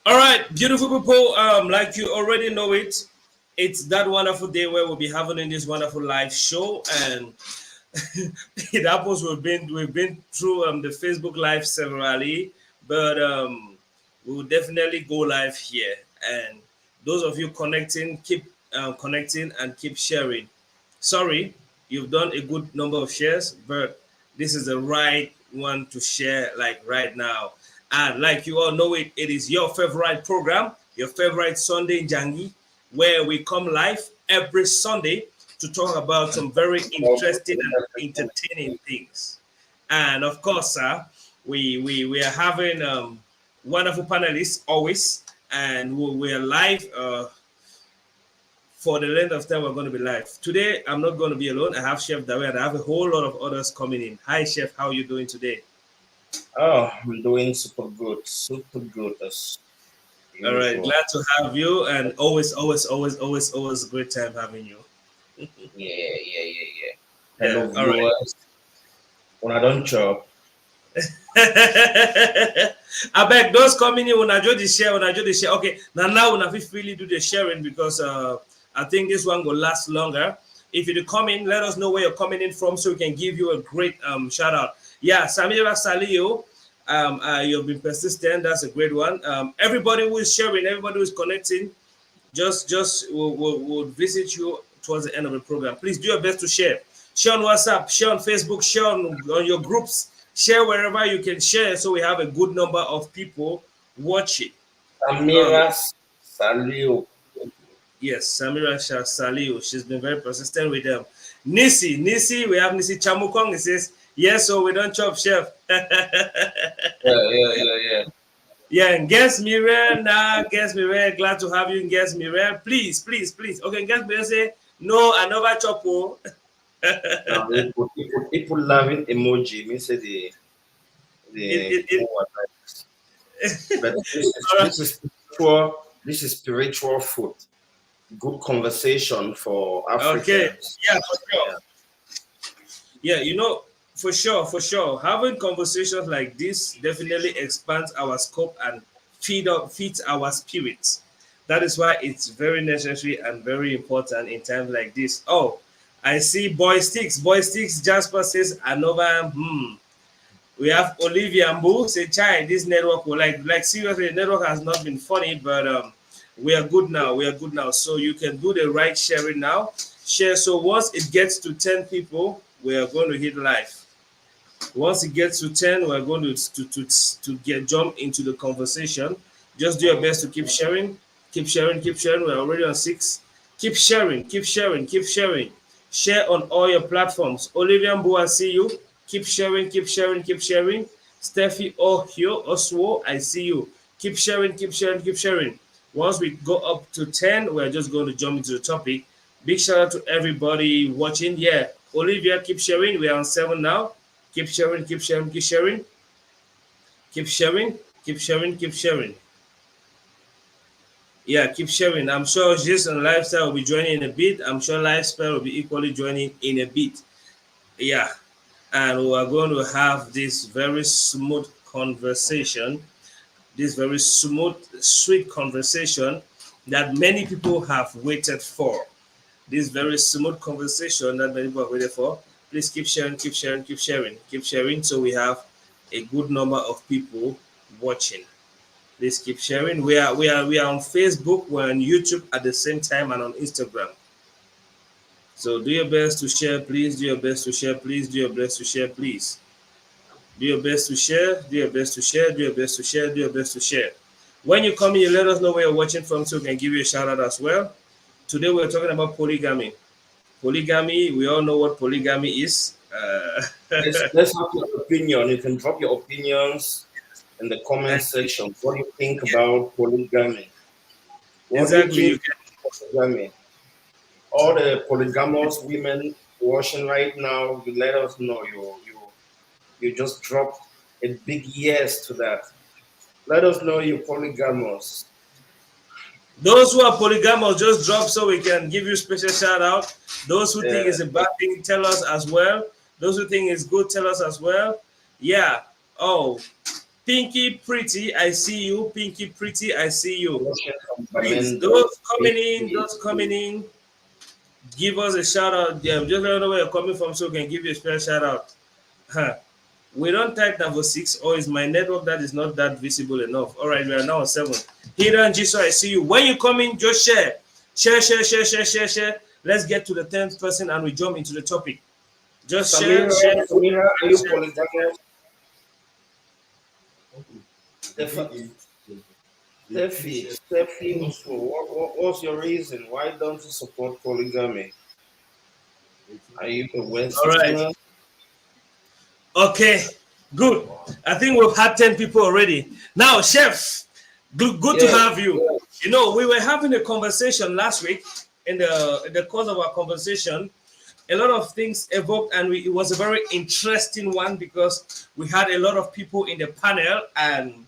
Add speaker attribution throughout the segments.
Speaker 1: All right, beautiful people. Like you already know it, it's that wonderful day where we'll be having in this wonderful live show, and it happens we've been through the Facebook live severally, but we will definitely go live here. And those of you connecting, keep connecting and keep sharing. Sorry, you've done a good number of shares, but this is the right one to share like right now. And like you all know it, it is your favorite program, your favorite Sunday Jangi, where we come live every Sunday to talk about some very interesting and entertaining things. And of course, we are having wonderful panelists always, and we are live for the length of time we're going to be live. Today, I'm not going to be alone. I have Chef Dawe and I have a whole lot of others coming in. Hi, Chef. How are you doing today?
Speaker 2: Oh, I'm doing super good, super good as
Speaker 1: All right.
Speaker 2: usual.
Speaker 1: Glad to have you, and always a great time having you.
Speaker 2: Yeah.
Speaker 1: Yeah.
Speaker 2: Hello,
Speaker 1: All right.
Speaker 2: viewers. When I don't chop,
Speaker 1: I beg those coming in when I do the share, Okay, now when I really do the sharing because I think this one will last longer. If you come in, let us know where you're coming in from so we can give you a great shout out. Yeah, Samira Salio, you've been persistent. That's a great one. Everybody who is sharing, everybody who is connecting, just will visit you towards the end of the program. Please do your best to share. Share on WhatsApp, share on Facebook, share on your groups, share wherever you can share so we have a good number of people watching. Um,
Speaker 2: Amira Salio.
Speaker 1: yes, Samira Shah Saliu, she's been very persistent with them. Nisi, we have Nisi Chamukong. He says, yes, so we don't chop chef.
Speaker 2: Yeah.
Speaker 1: Yeah, and guest Mirel, guest Mirel, glad to have you in guest Mirel. Please. Okay, guest Mirel say, no, I never chop. Oh.
Speaker 2: Now, people loving emoji means say
Speaker 1: it,
Speaker 2: the
Speaker 1: it, it,
Speaker 2: but
Speaker 1: all right.
Speaker 2: this is spiritual food. Good conversation for
Speaker 1: Okay,
Speaker 2: Africans.
Speaker 1: yeah, for sure.
Speaker 2: Yeah.
Speaker 1: Yeah, for sure. Having conversations like this definitely expands our scope and feeds our spirits. That is why it's very necessary and very important in times like this. Oh, I see Boy Sticks. Boy Sticks Jasper says another We have Olivia Mbu say, "Chai, this network will like seriously, the network has not been funny, but we are good now. We are good now. So you can do the right sharing now. Share. So once it gets to 10 people, we are going to hit live. Once it gets to 10, we're going to get jump into the conversation. Just do your best to keep sharing, keep sharing, keep sharing. We're already on 6. Keep sharing, keep sharing, keep sharing. Share on all your platforms. Olivia Mbu, I see you. Keep sharing, keep sharing, keep sharing. Steffi Ohio Oswo, I see you. Keep sharing, keep sharing, keep sharing. Once we go up to 10, we're just going to jump into the topic. Big shout out to everybody watching. Yeah, Olivia, keep sharing. We are on 7 now. Keep sharing, keep sharing, keep sharing, keep sharing, keep sharing, keep sharing. Yeah, keep sharing. I'm sure Jis and Lifestyle will be joining in a bit. I'm sure Lifestyle will be equally joining in a bit. Yeah, and we are going to have this very smooth conversation, this very smooth, sweet conversation that many people have waited for. This very smooth conversation that many people have waited for. Please keep sharing, keep sharing, keep sharing, keep sharing so we have a good number of people watching. Please keep sharing. We are on Facebook, we're on YouTube at the same time and on Instagram. So do your best to share, please. Do your best to share, please. Do your best to share, please. Do your best to share, do your best to share, do your best to share, do your best to share. When you come in, you let us know where you're watching from so we can give you a shout out as well. Today we're talking about polygamy. Polygamy, we all know what polygamy is.
Speaker 2: Let's have your opinion. You can drop your opinions in the comment
Speaker 1: And
Speaker 2: section. What do you think
Speaker 1: yeah,
Speaker 2: about polygamy? What do you
Speaker 1: exactly.
Speaker 2: think
Speaker 1: You can.
Speaker 2: of polygamy? All the polygamous women watching right now, you let us know. You just drop a big yes to that. Let us know you're polygamous.
Speaker 1: Those who are polygamous, just drop so we can give you special shout out. Those who think
Speaker 2: Yeah.
Speaker 1: it's a bad thing, tell us as well. Those who think it's good, tell us as well. Yeah. Oh, Pinky Pretty, I see you. Pinky Pretty, I see you.
Speaker 2: Colossians from
Speaker 1: Please,
Speaker 2: Bamendo.
Speaker 1: those coming in, give us a shout out. Yeah, just let us know where you're coming from so we can give you a special shout out. Huh. We don't type number 6, or is my network that is not that visible enough? All right, we are now on 7. Hidden Jesus, I see you. When you come in, just share. Share, share, share, share, share, share. Let's get to the 10th person and we jump into the topic. Just share,
Speaker 2: Samira,
Speaker 1: share,
Speaker 2: Samira, are you
Speaker 1: share.
Speaker 2: polygamous? Steffi, also, what's your reason? Why don't you support polygamy? Are you a
Speaker 1: All right.
Speaker 2: Westerner?
Speaker 1: Okay, good. I think we've had 10 people already. Now, Chef, good to
Speaker 2: Yes,
Speaker 1: have you. You know, we were having a conversation last week. In the course of our conversation, a lot of things evoked, and it was a very interesting one because we had a lot of people in the panel, and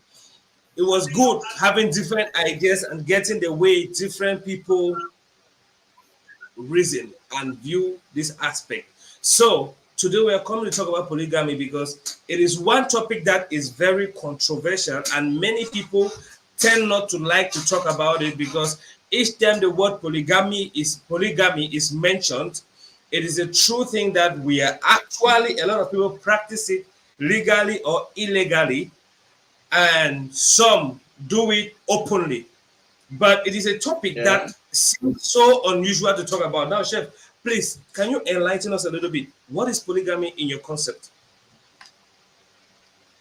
Speaker 1: it was good having different ideas and getting the way different people reason and view this aspect. So today we are coming to talk about polygamy because it is one topic that is very controversial and many people tend not to like to talk about it because each time the word polygamy is mentioned, it is a true thing that we are actually a lot of people practice it legally or illegally, and some do it openly, but it is a topic
Speaker 2: yeah.
Speaker 1: that seems so unusual to talk about. Now, Chef, please, can you enlighten us a little bit? What is polygamy in your concept?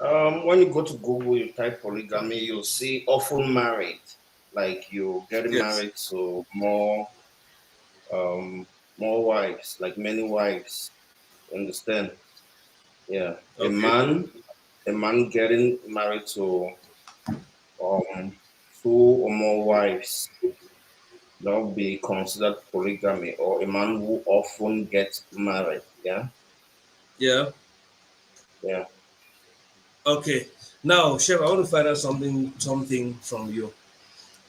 Speaker 2: When you go to Google, you type polygamy, you'll see often married. Like you getting
Speaker 1: Yes.
Speaker 2: married to um, more wives, like many wives. Understand? Yeah.
Speaker 1: Okay.
Speaker 2: A man getting married to um, two or more wives. That would be considered polygamy, or a man who often gets married. Yeah.
Speaker 1: Yeah.
Speaker 2: Yeah.
Speaker 1: Okay. Now, Chef, I want to find out something from you.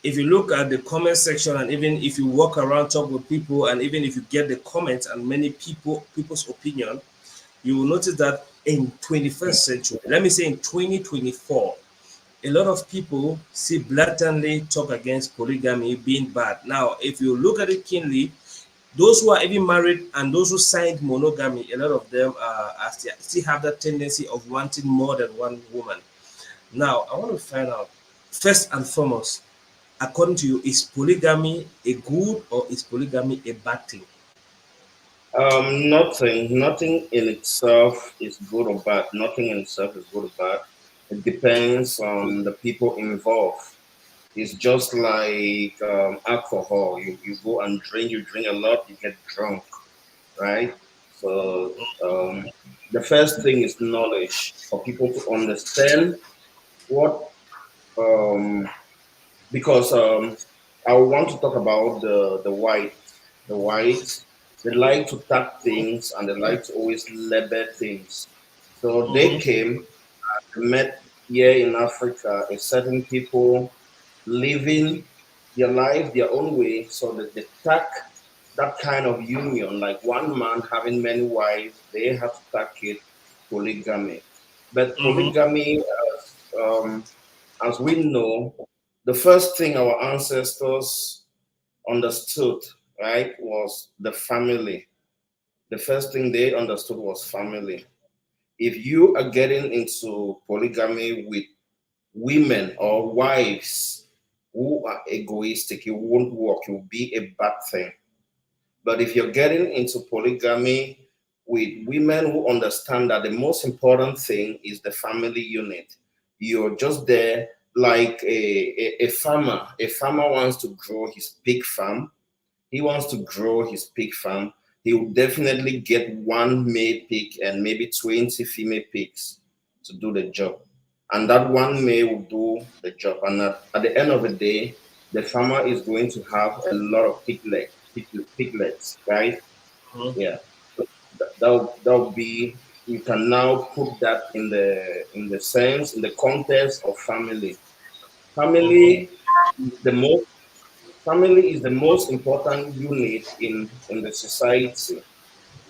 Speaker 1: If you look at the comment section, and even if you walk around, talk with people, and even if you get the comments and many people's opinion, you will notice that in 21st century, let me say in 2024, a lot of people see blatantly talk against polygamy being bad. Now, if you look at it keenly, those who are even married and those who signed monogamy, a lot of them still have that tendency of wanting more than one woman. Now, I want to find out first and foremost, according to you, is polygamy a good or is polygamy a bad thing?
Speaker 2: Nothing in itself is good or bad. Nothing in itself is good or bad. It depends on the people involved. It's just like alcohol. You go and drink, you drink a lot, you get drunk, right? So the first thing is knowledge for people to understand what um, because I want to talk about the whites. They like to tag things and they like to always label things. So they
Speaker 1: Mm-hmm.
Speaker 2: came, met here in Africa a certain people living their life their own way, so that they tag that kind of union, like one man having many wives, they have to tag it polygamy. But
Speaker 1: Mm-hmm.
Speaker 2: polygamy, as we know, the first thing our ancestors understood, right, was the family. The first thing they understood was family. If you are getting into polygamy with women or wives who are egoistic, it won't work. It will be a bad thing. But if you're getting into polygamy with women who understand that the most important thing is the family unit, you're just there like a farmer. A farmer wants to grow his pig farm. He wants to grow his pig farm. He will definitely get one male pig and maybe 20 female pigs to do the job. And that one male will do the job. And at the end of the day, the farmer is going to have a lot of piglets, right? Yeah. So that'll be, you can now put that in the sense, in the context of family.
Speaker 1: Mm-hmm.
Speaker 2: Family is the most Family is the most important unit in the society.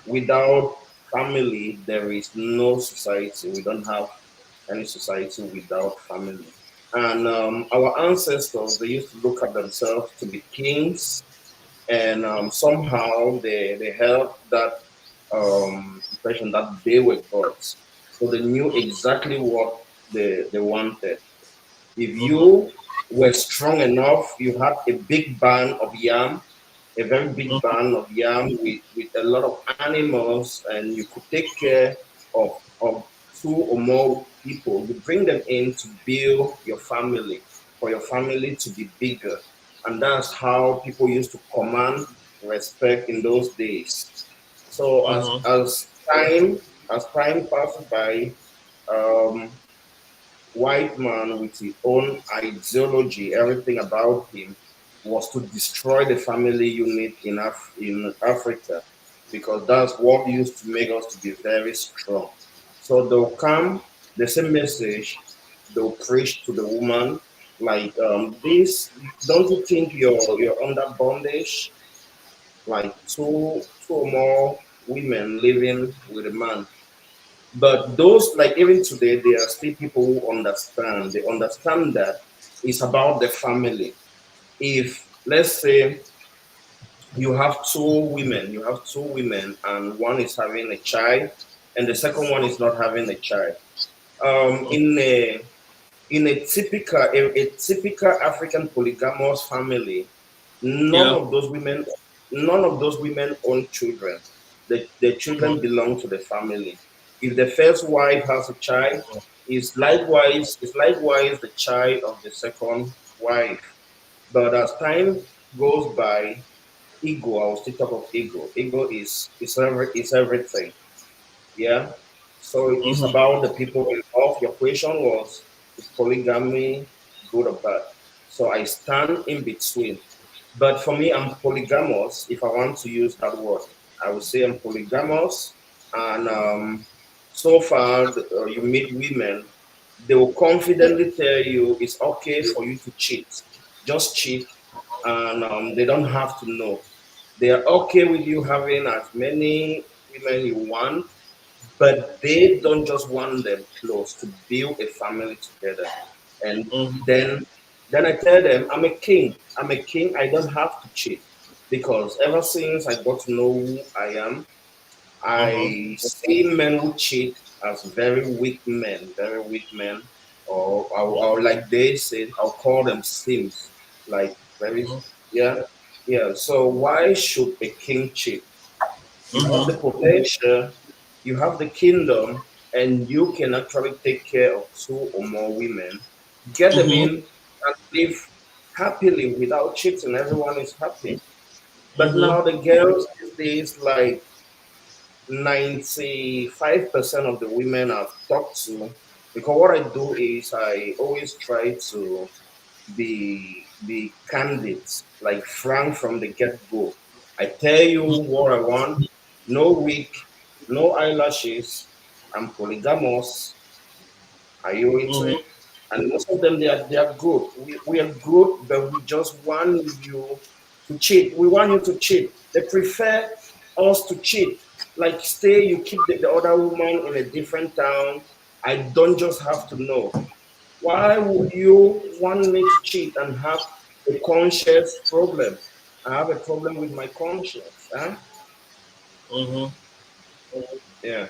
Speaker 2: Without family, there is no society. We don't have any society without family. And our ancestors, they used to look at themselves to be kings, and somehow they held that impression that they were gods. So they knew exactly what they wanted. If
Speaker 1: Mhm.
Speaker 2: you were strong enough, you had a big barn of yam, a very big
Speaker 1: Mhm.
Speaker 2: barn of yam with a lot of animals, and you could take care of two or more people. You bring them in to build your family, for your family to be bigger. And that's how people used to command respect in those days. So
Speaker 1: Mhm.
Speaker 2: as time passes by, um, white man with his own ideology, everything about him was to destroy the family unit in Africa, because that's what used to make us to be very strong. So they'll come, the same message, they'll preach to the woman like, this. Don't you think you're under bondage? Like two or more women living with a man. But those, like even today, there are still people who understand. They understand that it's about the family. If, let's say, you have two women, and one is having a child, and the second one is not having a child. In a typical African polygamous family, none
Speaker 1: Yeah.
Speaker 2: of those women, none of those women own children. The children belong to the family. If the first wife has a child, is likewise the child of the second wife. But as time goes by, ego, I will still talk of ego. Ego is everything. Yeah. So it's
Speaker 1: Mhm.
Speaker 2: about the people involved. Your question was, is polygamy good or bad? So I stand in between. But for me, I'm polygamous. If I want to use that word, I would say I'm polygamous. And so far, you meet women, they will confidently tell you it's okay for you to cheat. Just cheat, and they don't have to know. They are okay with you having as many women you want, but they don't just want them close to build a family together. And
Speaker 1: Mhm.
Speaker 2: then I tell them, I'm a king. I'm a king. I don't have to cheat, because ever since I got to know who I am,
Speaker 1: Mhm.
Speaker 2: I see men who cheat as very weak men, or like they said, I'll call them sims, like very, yeah, yeah. So why should a king cheat? You have the
Speaker 1: Mhm.
Speaker 2: potential, you have the kingdom, and you can actually take care of two or more women, get them
Speaker 1: Mhm.
Speaker 2: in, and live happily without cheating. Everyone is happy. But
Speaker 1: Mhm.
Speaker 2: now the girls these days, like 95% of the women I've talked to, because what I do is I always try to be candid, like frank from the get go. I tell you what I want, no wig, no eyelashes. I'm polygamous. Are you with
Speaker 1: Mhm.
Speaker 2: me? And most of them, they are good. We are good, but we just want you to cheat. We want you to cheat. They prefer us to cheat. Like stay, you keep the other woman in a different town. I don't just have to know. Why would you want me to cheat and have a conscience problem? I have a problem with my conscience. Huh?
Speaker 1: Mhm.
Speaker 2: Yeah.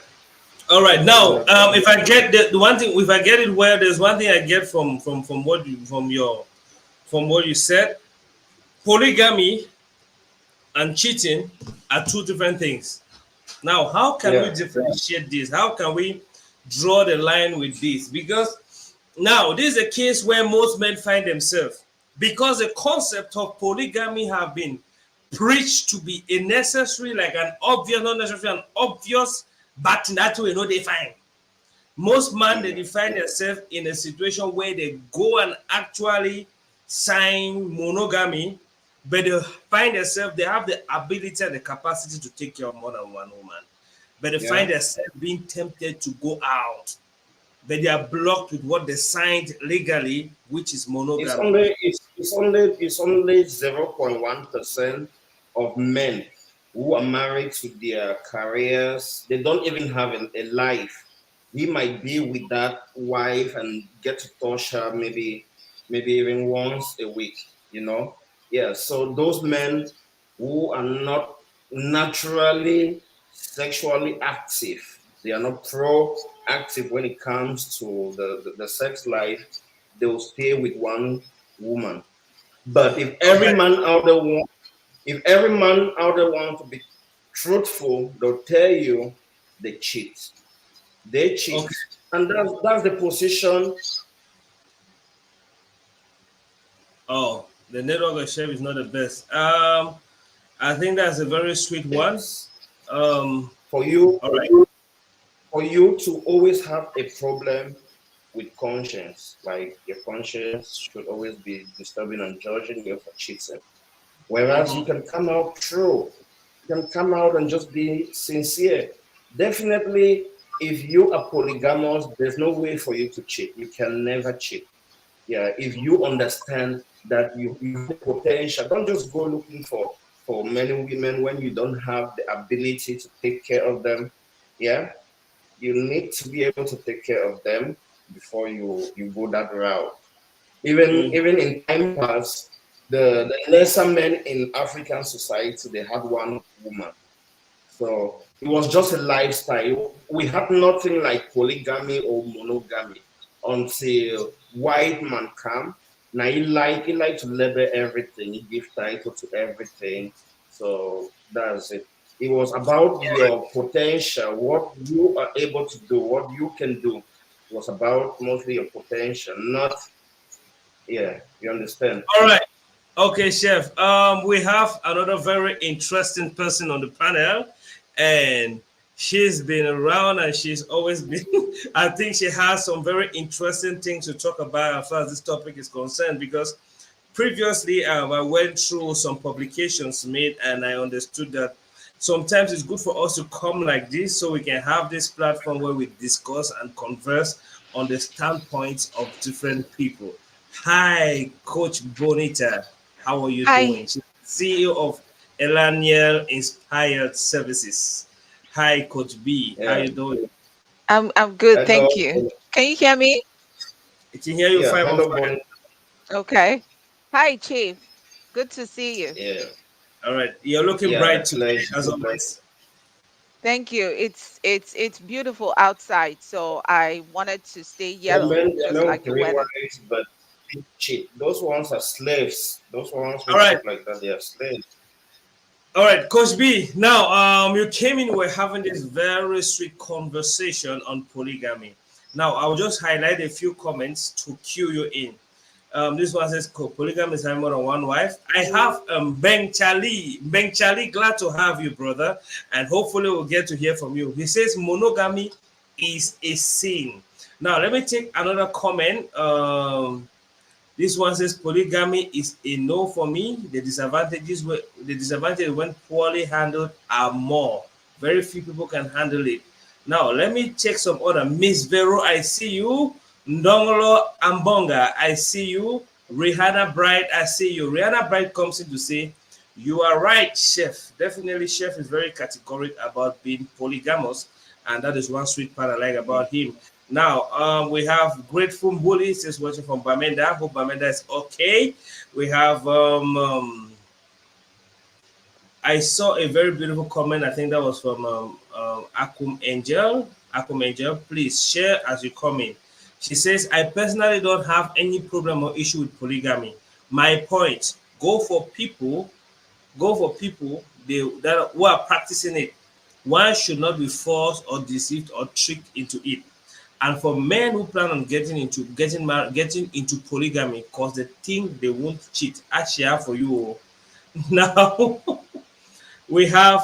Speaker 1: All right.
Speaker 2: So
Speaker 1: Now,
Speaker 2: that's
Speaker 1: if I get the one thing, if I get it well, there's one thing I get from what you from what you said. Polygamy and cheating are two different things. Now, how can we
Speaker 2: yeah.
Speaker 1: differentiate this? How can we draw the line with this? Because now this is a case where most men find themselves, because the concept of polygamy have been preached to be a necessary, like an obvious, not necessarily an obvious, but that way, they find. Most men they
Speaker 2: Mhm.
Speaker 1: find themselves in a situation where they go and actually sign monogamy, but they find themselves they have the ability and the capacity to take care of more than one woman, but they find
Speaker 2: Yeah.
Speaker 1: themselves being tempted to go out, but they are blocked with what they signed legally, which is
Speaker 2: It's
Speaker 1: monogamy.
Speaker 2: only it's only 0.1% of men who are married to their careers. They don't even have a life. he might be with that wife and get to touch her maybe even once a week, you know. Yeah, so those men who are not naturally sexually active, they are not proactive when it comes to the sex life, they will stay with one woman. But
Speaker 1: All right.
Speaker 2: if every man out there want to be truthful, they'll tell you they cheat. They cheat.
Speaker 1: Okay.
Speaker 2: And that's the position.
Speaker 1: Oh, the network of chef is not the best. I think that's a very sweet one.
Speaker 2: Yes.
Speaker 1: Um,
Speaker 2: For you,
Speaker 1: all right.
Speaker 2: for you to always have a problem with conscience, like your conscience should always be disturbing and judging you for cheating. Whereas you
Speaker 1: Mm-hmm.
Speaker 2: can come out true, you can come out and just be sincere. Definitely, if you are polygamous, there's no way for you to cheat. You can never cheat. Yeah, if you understand that you have the potential, don't just go looking for many women when you don't have the ability to take care of them. Yeah, you need to be able to take care of them before you go that route. Even
Speaker 1: Mm.
Speaker 2: even in time past, the lesser men in African society, they had one woman. So it was just a lifestyle. We had nothing like polygamy or monogamy until white man come. Now he like to label everything. He give title to everything. So that's it. It was about your potential, what you are able to do, what you can do. It was about mostly your potential, not yeah. You understand?
Speaker 1: All right. Okay, chef. We have another very interesting person on the panel, and she's been around and she's always been. I think she has some very interesting things to talk about as far as this topic is concerned. Because previously, I went through some publications made, and I understood that sometimes it's good for us to come like this so we can have this platform where we discuss and converse on the standpoints of different people. Hi, Coach Bonita. How are you
Speaker 3: Hi,
Speaker 1: doing? She's CEO of Elaniel Inspired Services. Hi, Coach B. How
Speaker 2: Yeah.
Speaker 1: you doing?
Speaker 3: I'm good,
Speaker 2: Hello.
Speaker 3: thank you. Can you hear me?
Speaker 1: I can hear you
Speaker 2: Yeah.
Speaker 1: fine on
Speaker 2: Hello,
Speaker 1: fire.
Speaker 2: Bonnie.
Speaker 3: Okay. Hi, Chief. Good to see you.
Speaker 2: Yeah.
Speaker 1: All right, you're looking
Speaker 2: Yeah.
Speaker 1: bright today,
Speaker 2: Pleasure.
Speaker 1: as always.
Speaker 3: Thank you. It's beautiful outside, so I wanted to stay yellow,
Speaker 2: There are
Speaker 3: just
Speaker 2: no
Speaker 3: like the
Speaker 2: green
Speaker 3: weather.
Speaker 2: wives, but they cheat. Those ones are slaves. Those ones
Speaker 1: All
Speaker 2: who
Speaker 1: right,
Speaker 2: cheat like that, they are slaves.
Speaker 1: all right, Coach B. Now, you came in. We're having this very sweet conversation on polygamy. Now, I'll just highlight a few comments to cue you in. This one says polygamy is having more than one wife. I have Beng Chali. Beng Chali, glad to have you, brother. And hopefully we'll get to hear from you. He says monogamy is a sin. Now, let me take another comment. This one says polygamy is a no for me. The disadvantages when poorly handled are more. Very few people can handle it. Now let me check some other. Miss Vero, I see you. Ndongolo Ambonga, I see you. Rihanna Bright, I see you. Rihanna Bright comes in to say, you are right, Chef. Definitely, Chef is very categoric about being polygamous, and that is one sweet part I like about him. Now, we have Grateful Bullies is watching from Bamenda. Hope Bamenda is okay. We have I saw a very beautiful comment. I think that was from Akum Angel. Akum Angel, please share as you come in. She says, I personally don't have any problem or issue with polygamy. My point, go for people that who are practicing it. One should not be forced or deceived or tricked into it. And for men who plan on getting into polygamy because they think they won't cheat, actually, for you. Now we have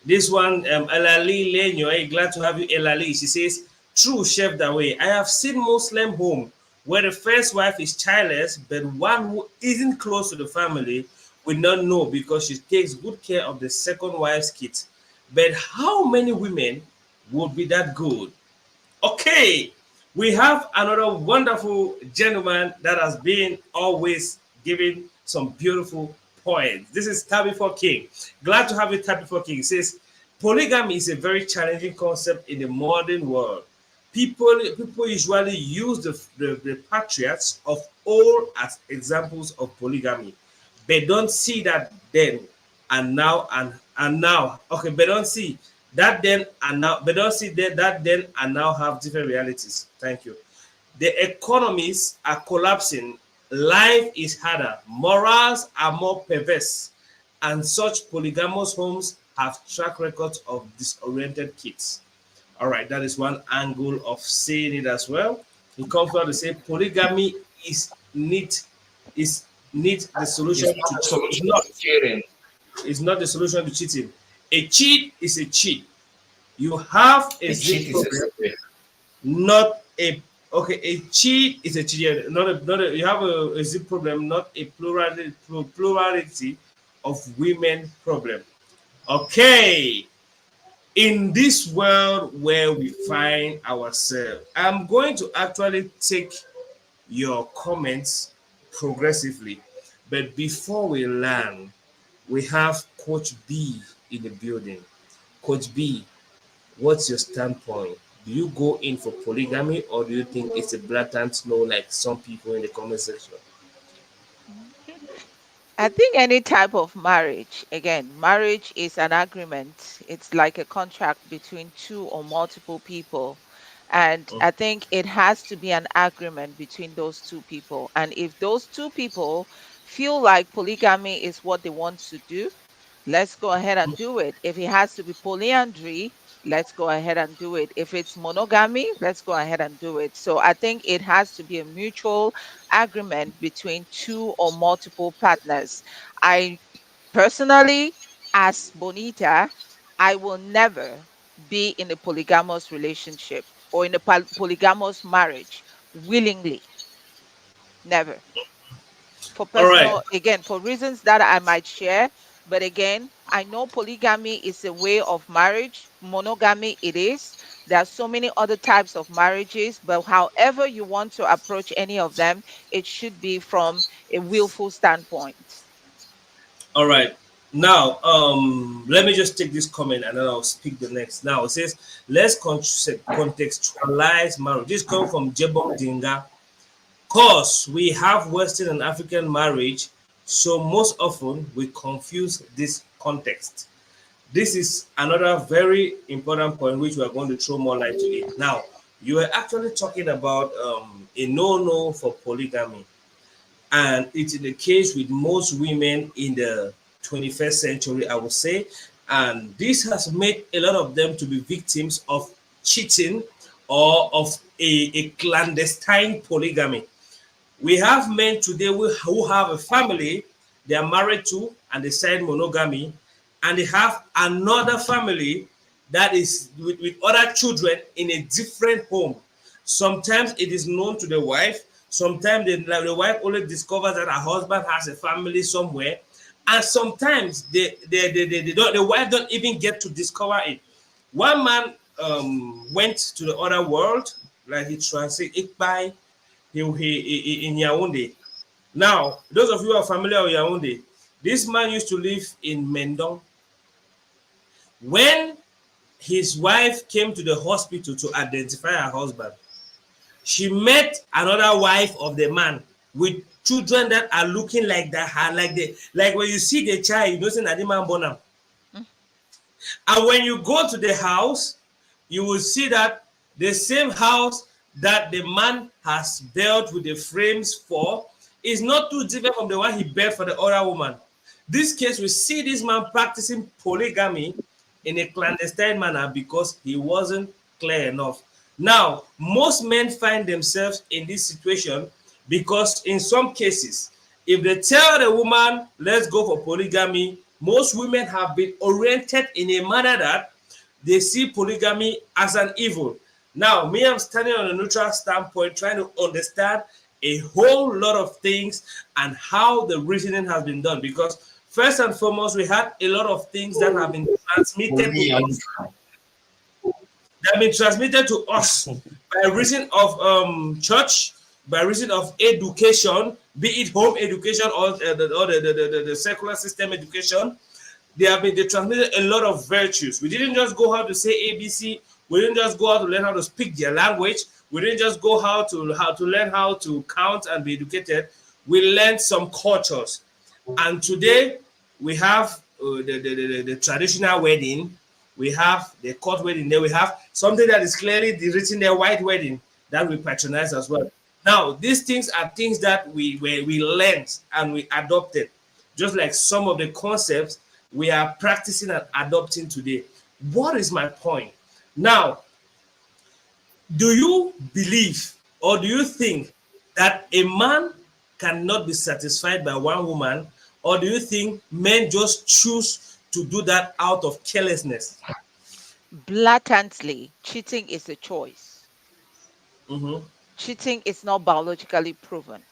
Speaker 1: this one, Elali Lenyo. Glad to have you, Elali. She says, true, Chef Dawei. I have seen Muslim home where the first wife is childless, but one who isn't close to the family will not know because she takes good care of the second wife's kids. But how many women would be that good? Okay, we have another wonderful gentleman that has been always giving some beautiful points. This is Tabby for King. Glad to have you, Tabby for King. He says, Polygamy is a very challenging concept in the modern world. People usually use the patriarchs of old as examples of polygamy. They don't see that then and now and now. Okay, they don't see that then and now. They don't see that then and now have different realities. Thank you. The economies are collapsing, life is harder, morals are more perverse, and such polygamous homes have track records of disoriented kids. All right, that is one angle of saying it as well. He comes out to say polygamy is need the
Speaker 2: It's
Speaker 1: solution
Speaker 2: not
Speaker 1: to
Speaker 2: a
Speaker 1: cheat.
Speaker 2: solution to cheating.
Speaker 1: It's not the solution to cheating. A cheat is a cheat. You have a
Speaker 2: A
Speaker 1: zip
Speaker 2: cheat is a
Speaker 1: problem,
Speaker 2: secret.
Speaker 1: not a okay. A cheat is a cheat. Yeah, not a. You have a zip problem, not a plurality of women problem. Okay, in this world where we find ourselves, I'm going to actually take your comments progressively. But before we learn, we have Coach B in the building. Coach B, what's your standpoint? Do you go in for polygamy or do you think it's a blatant no, like some people in the comment section?
Speaker 3: I think any type of marriage, again, marriage is an agreement. It's like a contract between two or multiple people. And I think it has to be an agreement between those two people. And if those two people feel like polygamy is what they want to do, let's go ahead and do it. If it has to be polyandry, let's go ahead and do it. If it's monogamy, let's go ahead and do it. So I think it has to be a mutual agreement between two or multiple partners. I personally, as Bonita, I will never be in a polygamous relationship or in a polygamous marriage willingly. Never. For
Speaker 1: All right.
Speaker 3: personal, again, for reasons that I might share. But again, I know polygamy is a way of marriage, monogamy it is. There are so many other types of marriages, but however you want to approach any of them, it should be from a willful standpoint.
Speaker 1: All right. Now, let me just take this comment and then I'll speak the next. Now it says, let's contextualize marriage. This comes from Jebong Dinga. Cause we have Western and African marriage, so most often we confuse this context. This is another very important point which we are going to throw more light to it. Now, you are actually talking about a no-no for polygamy, and it's in the case with most women in the 21st century, I would say, and this has made a lot of them to be victims of cheating or of a clandestine polygamy. We have men today who have a family they are married to and they sign monogamy, and they have another family that is with other children in a different home. Sometimes it is known to the wife. Sometimes the wife only discovers that her husband has a family somewhere. And sometimes the wife don't even get to discover it. One man went to the other world, like he translated Ikpai, in Yaoundé. Now, those of you who are familiar with Yaoundé, this man used to live in Mendon. When his wife came to the hospital to identify her husband, she met another wife of the man with children that are looking like that, like when you see the child, you know, say that the man born am.
Speaker 3: Mm.
Speaker 1: And when you go to the house, you will see that the same house that the man has built with the frames for is not too different from the one he built for the other woman. This case, we see this man practicing polygamy in a clandestine manner because he wasn't clear enough. Now, most men find themselves in this situation because in some cases, if they tell the woman, let's go for polygamy, most women have been oriented in a manner that they see polygamy as an evil. Now, me, I'm standing on a neutral standpoint, trying to understand a whole lot of things and how the reasoning has been done. Because first and foremost, we had a lot of things that have been transmitted to us. They have been transmitted to us by reason of church, by reason of education, be it home education or the secular system education. They transmitted a lot of virtues. We didn't just go how to say ABC. We didn't just go out to learn how to speak their language. We didn't just go how to learn how to count and be educated. We learned some cultures. And today we have the traditional wedding, we have the court wedding, then we have something that is clearly written there, white wedding, that we patronize as well. Now, these things are things that we learned and we adopted, just like some of the concepts we are practicing and adopting today. What is my point? Now, do you believe or do you think that a man cannot be satisfied by one woman, or do you think men just choose to do that out of carelessness?
Speaker 3: Blatantly, cheating is a choice.
Speaker 1: Mm-hmm.
Speaker 3: Cheating is not biologically proven.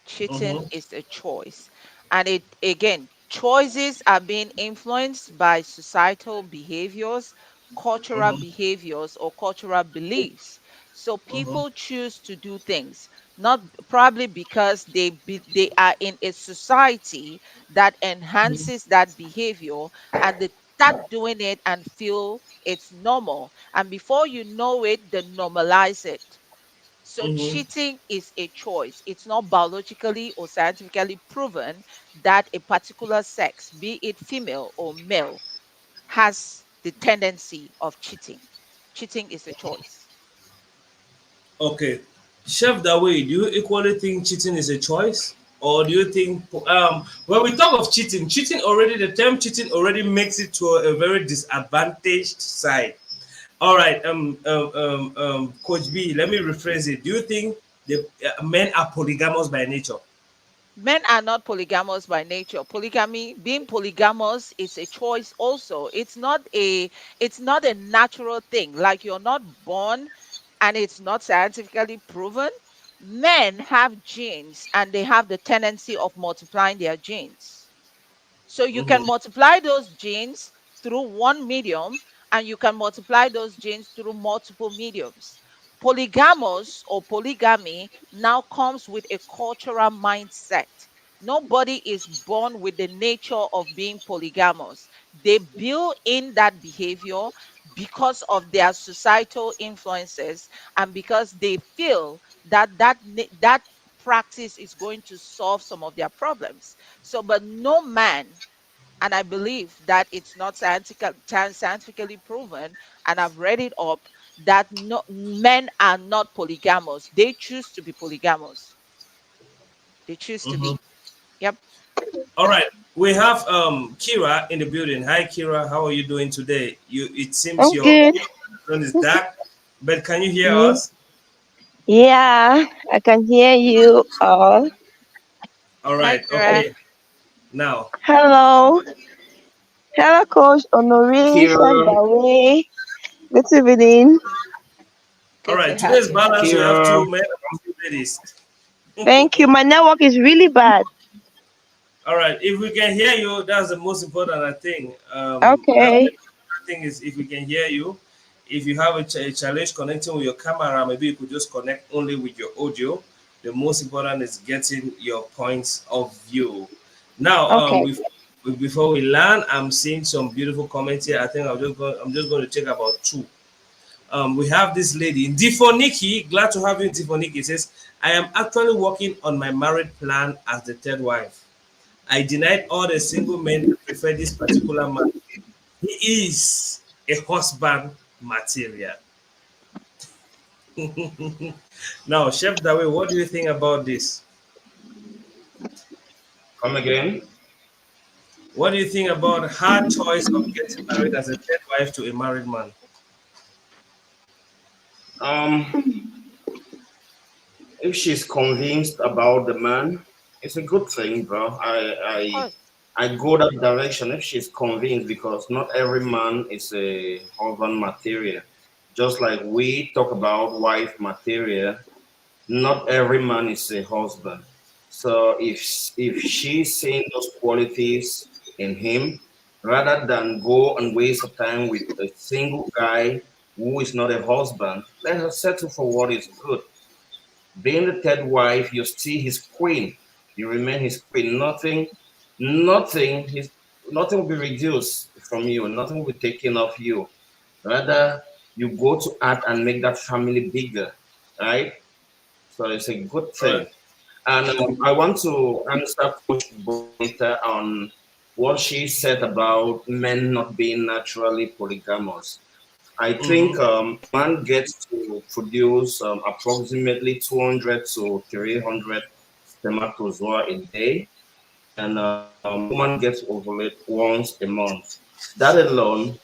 Speaker 3: Cheating
Speaker 1: Mm-hmm.
Speaker 3: is a choice. And it again, choices are being influenced by societal behaviors, cultural
Speaker 1: Mm-hmm.
Speaker 3: behaviors, or cultural beliefs. So
Speaker 1: Mm-hmm.
Speaker 3: people choose to do things not probably because they are in a society that enhances that behavior, and they start doing it and feel it's normal. And before you know it, they normalize it. So
Speaker 1: Mm-hmm.
Speaker 3: cheating is a choice. It's not biologically or scientifically proven that a particular sex, be it female or male, has the tendency of cheating. Cheating is a choice.
Speaker 1: Okay. Chef Dawei, do you equally think cheating is a choice? Or do you think when we talk of cheating, the term cheating already makes it to a very disadvantaged side. All right, Coach B, let me rephrase it. Do you think the men are polygamous by nature?
Speaker 3: Men are not polygamous by nature. Polygamy, being polygamous is a choice also. It's not a natural thing. Like you're not born and it's not scientifically proven. Men have genes and they have the tendency of multiplying their genes. So you can
Speaker 1: Mm-hmm.
Speaker 3: multiply those genes through one medium, and you can multiply those genes through multiple mediums. Polygamous or polygamy now comes with a cultural mindset. Nobody is born with the nature of being polygamous. They build in that behavior because of their societal influences, and because they feel that that practice is going to solve some of their problems. So, but no man, and I believe that it's not scientifically proven, and I've read it up, that no, men are not polygamous. They choose to be polygamous. They choose to
Speaker 1: Mm-hmm.
Speaker 3: be. Yep.
Speaker 1: All right, we have Kira in the building. Hi, Kira. How are you doing today? It seems
Speaker 4: I'm good.
Speaker 1: your phone is dark, but can you hear
Speaker 4: Ye-
Speaker 1: us?
Speaker 4: Yeah, I can hear you all.
Speaker 1: All
Speaker 3: Hi,
Speaker 1: right.
Speaker 3: Kira.
Speaker 1: Okay. Now,
Speaker 4: Hello. Hello, Coach Honore, Chef
Speaker 2: Kira,
Speaker 4: Dawe. Good evening.
Speaker 1: all
Speaker 3: Good to
Speaker 1: right.
Speaker 3: have
Speaker 1: Today's
Speaker 3: you.
Speaker 1: balance. We have
Speaker 2: Kira.
Speaker 1: two men and two ladies.
Speaker 4: Thank you. My network is really bad.
Speaker 1: All right. If we can hear you, that's the most important, I think. That's the
Speaker 4: Okay.
Speaker 1: important thing is if we can hear you. If you have a challenge connecting with your camera, maybe you could just connect only with your audio. The most important is getting your points of view. Now,
Speaker 4: Okay.
Speaker 1: before we land, I'm seeing some beautiful comments here. I think I'm just going to take about two. We have this lady, Difoniki. Glad to have you, Difoniki. Says, I am actually working on my married plan as the third wife. I denied all the single men to prefer this particular man. He is a husband material. Now, Chef Dawe, what do you think about this?
Speaker 2: Come again.
Speaker 1: What do you think about her choice of getting married as a third wife to a married man?
Speaker 2: Um, if she's convinced about the man, it's a good thing, bro.
Speaker 3: Of course.
Speaker 2: I go that direction if she's convinced, because not every man is a husband material. Just like we talk about wife material, not every man is a husband. So if she's seeing those qualities in him, rather than go and waste her time with a single guy who is not a husband, let her settle for what is good. Being the third wife, you're still his queen. You remain his queen. Nothing, nothing. His, nothing will be reduced from you, nothing will be taken off you. Rather, you go to add and make that family bigger, right? So it's a good
Speaker 1: All right.
Speaker 2: thing. And I want to answer Coach Bonita on what she said about men not being naturally polygamous. I think
Speaker 1: Mm-hmm.
Speaker 2: a man gets to produce approximately 200 to 300 spermatozoa a day, and a woman gets ovulate once a month. That alone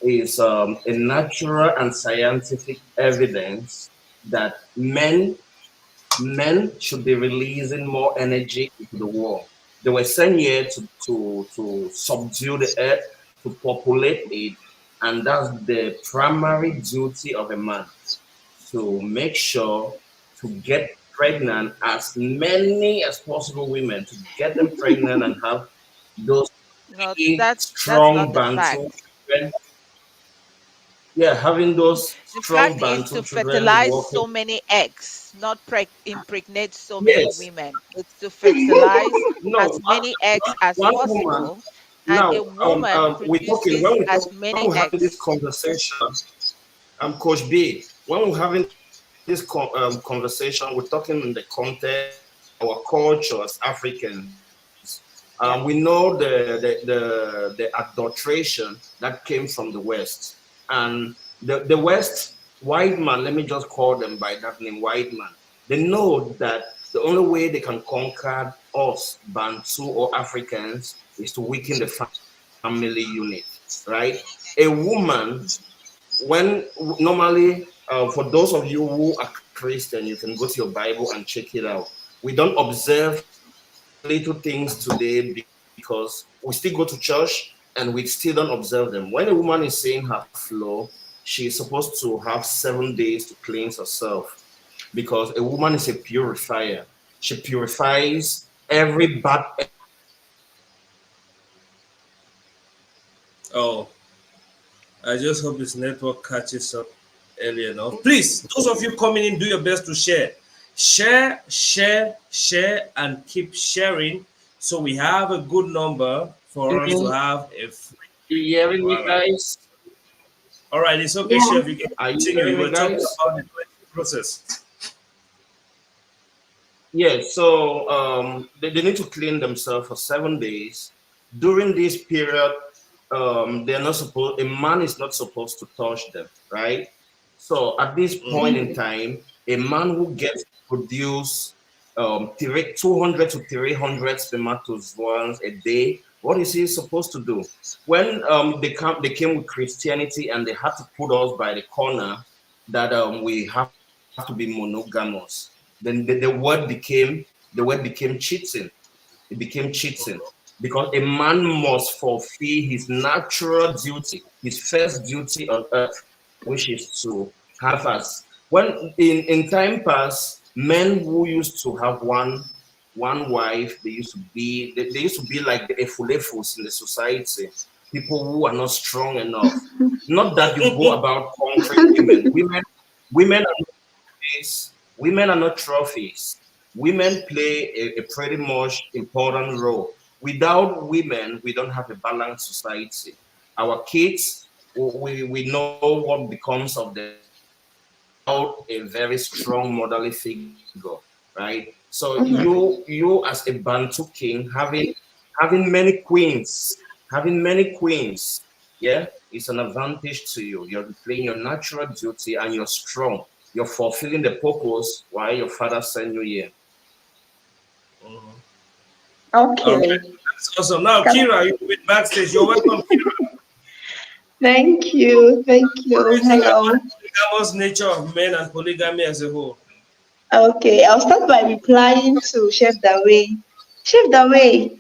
Speaker 2: is a natural and scientific evidence that men should be releasing more energy into the world. They were sent here to subdue the earth, to populate it, and that's the primary duty of a man, to make sure to get pregnant as many as possible women, to get them pregnant and have those
Speaker 3: No,
Speaker 2: big,
Speaker 3: that's
Speaker 2: strong
Speaker 3: not the
Speaker 2: Bantu
Speaker 3: fact.
Speaker 2: children. Yeah, having those
Speaker 3: The
Speaker 2: strong
Speaker 3: fact is
Speaker 2: Bantu
Speaker 3: to
Speaker 2: children
Speaker 3: fertilize
Speaker 2: walking.
Speaker 3: so many eggs, not impregnate so many
Speaker 2: Yes,
Speaker 3: women. It's to fertilize
Speaker 2: no,
Speaker 3: as many eggs as
Speaker 2: one woman.
Speaker 3: possible, and a
Speaker 2: Now,
Speaker 3: woman
Speaker 2: we're talking when
Speaker 3: produces
Speaker 2: we
Speaker 3: as
Speaker 2: talk when
Speaker 3: many
Speaker 2: we're having this
Speaker 3: eggs.
Speaker 2: conversation. Coach B. When we're having this conversation, we're talking in the context of our culture as Africans. We
Speaker 3: Yeah.
Speaker 2: know the adulteration that came from the West, and the West white man. Let me just call them by that name, white man. They know that the only way they can conquer us, Bantu or Africans, is to weaken the family unit, right? A woman when normally for those of you who are Christian, you can go to your Bible and check it out. We don't observe little things today because we still go to church and we still don't observe them. When a woman is saying her flow, she's supposed to have 7 days to cleanse herself because a woman is a purifier. She purifies every bad energy that comes from the outside.
Speaker 1: Oh, I just hope this network catches up early enough. Please, those of you coming in, do your best to share. Share, share, share, and keep sharing so we have a good number for us to
Speaker 2: You
Speaker 1: have a free.
Speaker 2: hearing me,
Speaker 1: All right.
Speaker 2: guys?
Speaker 1: All right, it's okay,
Speaker 4: Yeah.
Speaker 1: Chef. You can
Speaker 2: Are you
Speaker 1: continue.
Speaker 2: hearing
Speaker 1: You
Speaker 2: me,
Speaker 1: were talking
Speaker 2: guys?
Speaker 1: about the cleansing process.
Speaker 2: Yeah, so they need to clean themselves for 7 days. During this period, they're not supposed. A man is not supposed to touch them, right? So at this point
Speaker 1: Mm-hmm.
Speaker 2: in time, a man who gets to produce 200 to 300 spermatozoans a day, what is he supposed to do? When they came with Christianity and they had to put us by the corner that we have to be monogamous, then the word became cheating. It became cheating because a man must fulfill his natural duty, his first duty on earth, which is to have us. When in time past, men who used to have one wife, they used to be like the efulefus in the society, people who are not strong enough. Not that you go about conquering women. Women are not trophies. Women are not trophies. Women play a pretty much important role. Without women, we don't have a balanced society. Our kids, we know what becomes of them without a very strong motherly figure, right? So
Speaker 4: Mhm.
Speaker 2: you as a Bantu king having many queens, yeah, it's an advantage to you. You're playing your natural duty and you're strong. You're fulfilling the purpose why your father sent you here.
Speaker 1: Mm-hmm. All right,
Speaker 4: Okay.
Speaker 1: that's awesome. Now,
Speaker 4: Can
Speaker 1: Kira, you've been backstage. You're welcome, Kira.
Speaker 4: Thank you. Thank
Speaker 1: What do
Speaker 4: you.
Speaker 1: you think about
Speaker 4: Hello.
Speaker 1: the polygamous nature of men and polygamy as a whole?
Speaker 4: Okay, I'll start by replying to Chef Dawei. Chef Dawei,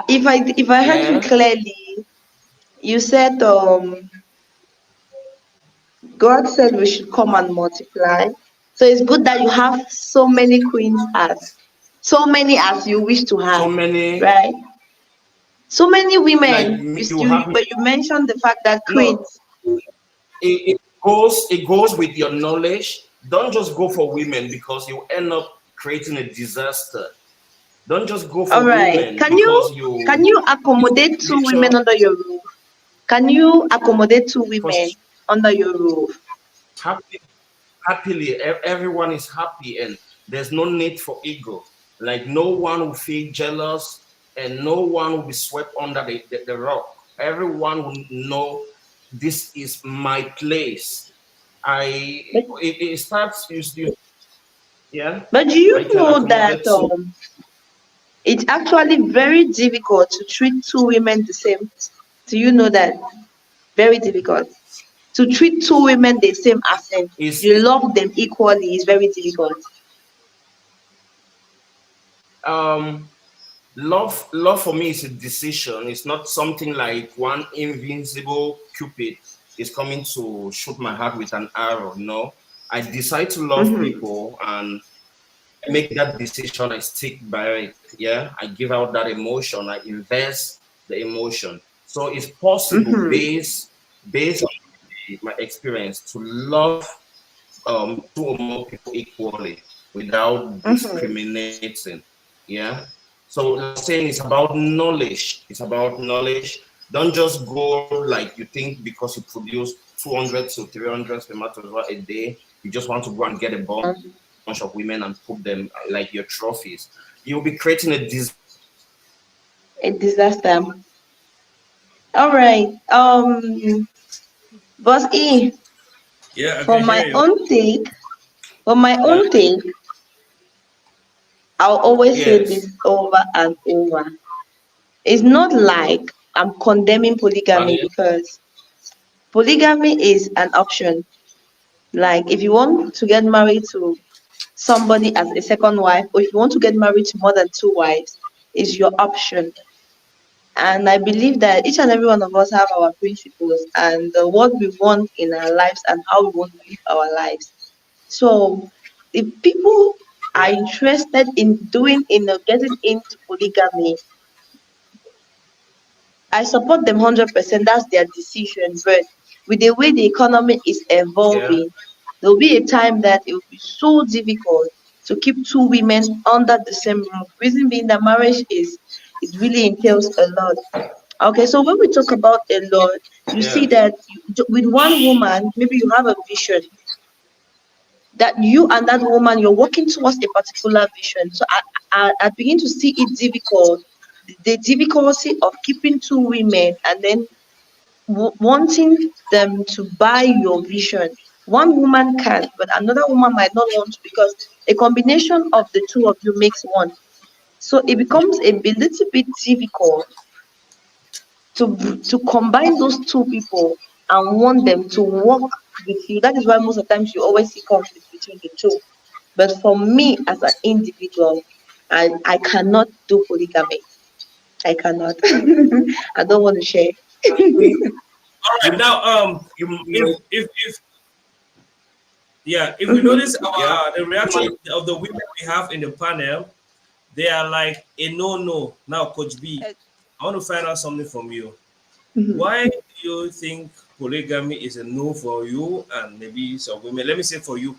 Speaker 4: if I heard you
Speaker 2: Yeah.
Speaker 4: clearly, you said God said we should come and multiply. So it's good that you have so many as you wish to
Speaker 2: So
Speaker 4: have,
Speaker 2: many,
Speaker 4: right? So many
Speaker 2: like
Speaker 4: women.
Speaker 2: me,
Speaker 4: You
Speaker 2: you
Speaker 4: still,
Speaker 2: have
Speaker 4: but you mentioned the fact that
Speaker 2: no.
Speaker 4: queens.
Speaker 2: It goes with your knowledge. Don't just go for women because you end up creating a disaster. Don't just go
Speaker 4: All
Speaker 2: for
Speaker 4: right.
Speaker 2: women
Speaker 4: Can
Speaker 2: because
Speaker 4: you can you
Speaker 2: you
Speaker 4: accommodate two
Speaker 2: make sure
Speaker 4: women under your roof? Can you accommodate two
Speaker 2: for
Speaker 4: women under your roof?
Speaker 2: happy, happily everyone is happy and there's no need for ego. Like no one will feel jealous and no one will be swept under the rock. Everyone will know this is my place. I
Speaker 4: But
Speaker 2: it starts you yeah.
Speaker 4: but do
Speaker 2: I
Speaker 4: you
Speaker 2: can
Speaker 4: know that
Speaker 2: accommodate two.
Speaker 4: it's actually very difficult to treat two women the same? Do you know that? Very difficult. To treat two women the same as in
Speaker 2: Is
Speaker 4: you love them equally is very difficult.
Speaker 2: um love for me is a decision. It's not something like one invincible cupid is coming to shoot my heart with an arrow. No, I decide to love
Speaker 4: Mm-hmm.
Speaker 2: people and I make that decision. I stick by it. Yeah, I give out that emotion. I invest the emotion. So it's possible
Speaker 4: Mm-hmm.
Speaker 2: based on my experience to love two or more people equally without
Speaker 4: Mm-hmm.
Speaker 2: discriminating. Yeah. So, like I was saying, it's about knowledge. It's about knowledge. Don't just go like you think because you produce 200 to 300 spermatozoa a day. You just want to go and get a bunch of women and put them like your trophies. You'll be creating a disaster.
Speaker 4: A disaster. All right. Boss E,
Speaker 1: Yeah, I
Speaker 4: for
Speaker 1: can hear
Speaker 4: my
Speaker 1: you.
Speaker 4: own take, for my
Speaker 1: Yeah.
Speaker 4: own take, I'll always say
Speaker 2: Yes.
Speaker 4: this over and over. It's not like I'm condemning polygamy
Speaker 2: Uh,
Speaker 4: because polygamy is an option. Like if you want to get married to somebody as a second wife, or if you want to get married to more than two wives, is your option. And I believe that each and every one of us have our principles and what we want in our lives and how we want to live our lives. So if people are interested in doing in getting into polygamy, I support them 100%. That's their decision. But with the way the economy is
Speaker 2: yeah.
Speaker 4: evolving, there'll be a time that it will be so difficult to keep two women under the same roof. Reason being that marriage is it really entails a lot. Okay, so when we talk about a lot, you see
Speaker 2: Yeah.
Speaker 4: that with one woman, maybe you have a vision that you and that woman you're working towards a particular vision. So I begin to see it difficult, the difficulty of keeping two women and then wanting them to buy your vision. One woman can, but another woman might not want to because a combination of the two of you makes one. So it becomes little bit difficult to combine those two people and want them to work with you. That is why most of the times you always see conflict between the two. But for me as an individual, I cannot do polygamy. I cannot. I don't want to share.
Speaker 1: All right.
Speaker 2: You
Speaker 1: Now,
Speaker 2: you
Speaker 1: if yeah, if we
Speaker 4: Mhm.
Speaker 1: notice
Speaker 2: yeah.
Speaker 1: our the
Speaker 2: You
Speaker 1: reaction
Speaker 2: might
Speaker 1: of the women we have in the panel, they are like a no. Now, Coach B, I want to find out something from you.
Speaker 4: Mhm.
Speaker 1: Why do you think polygamy is a no for you and maybe some women? Let me say for you,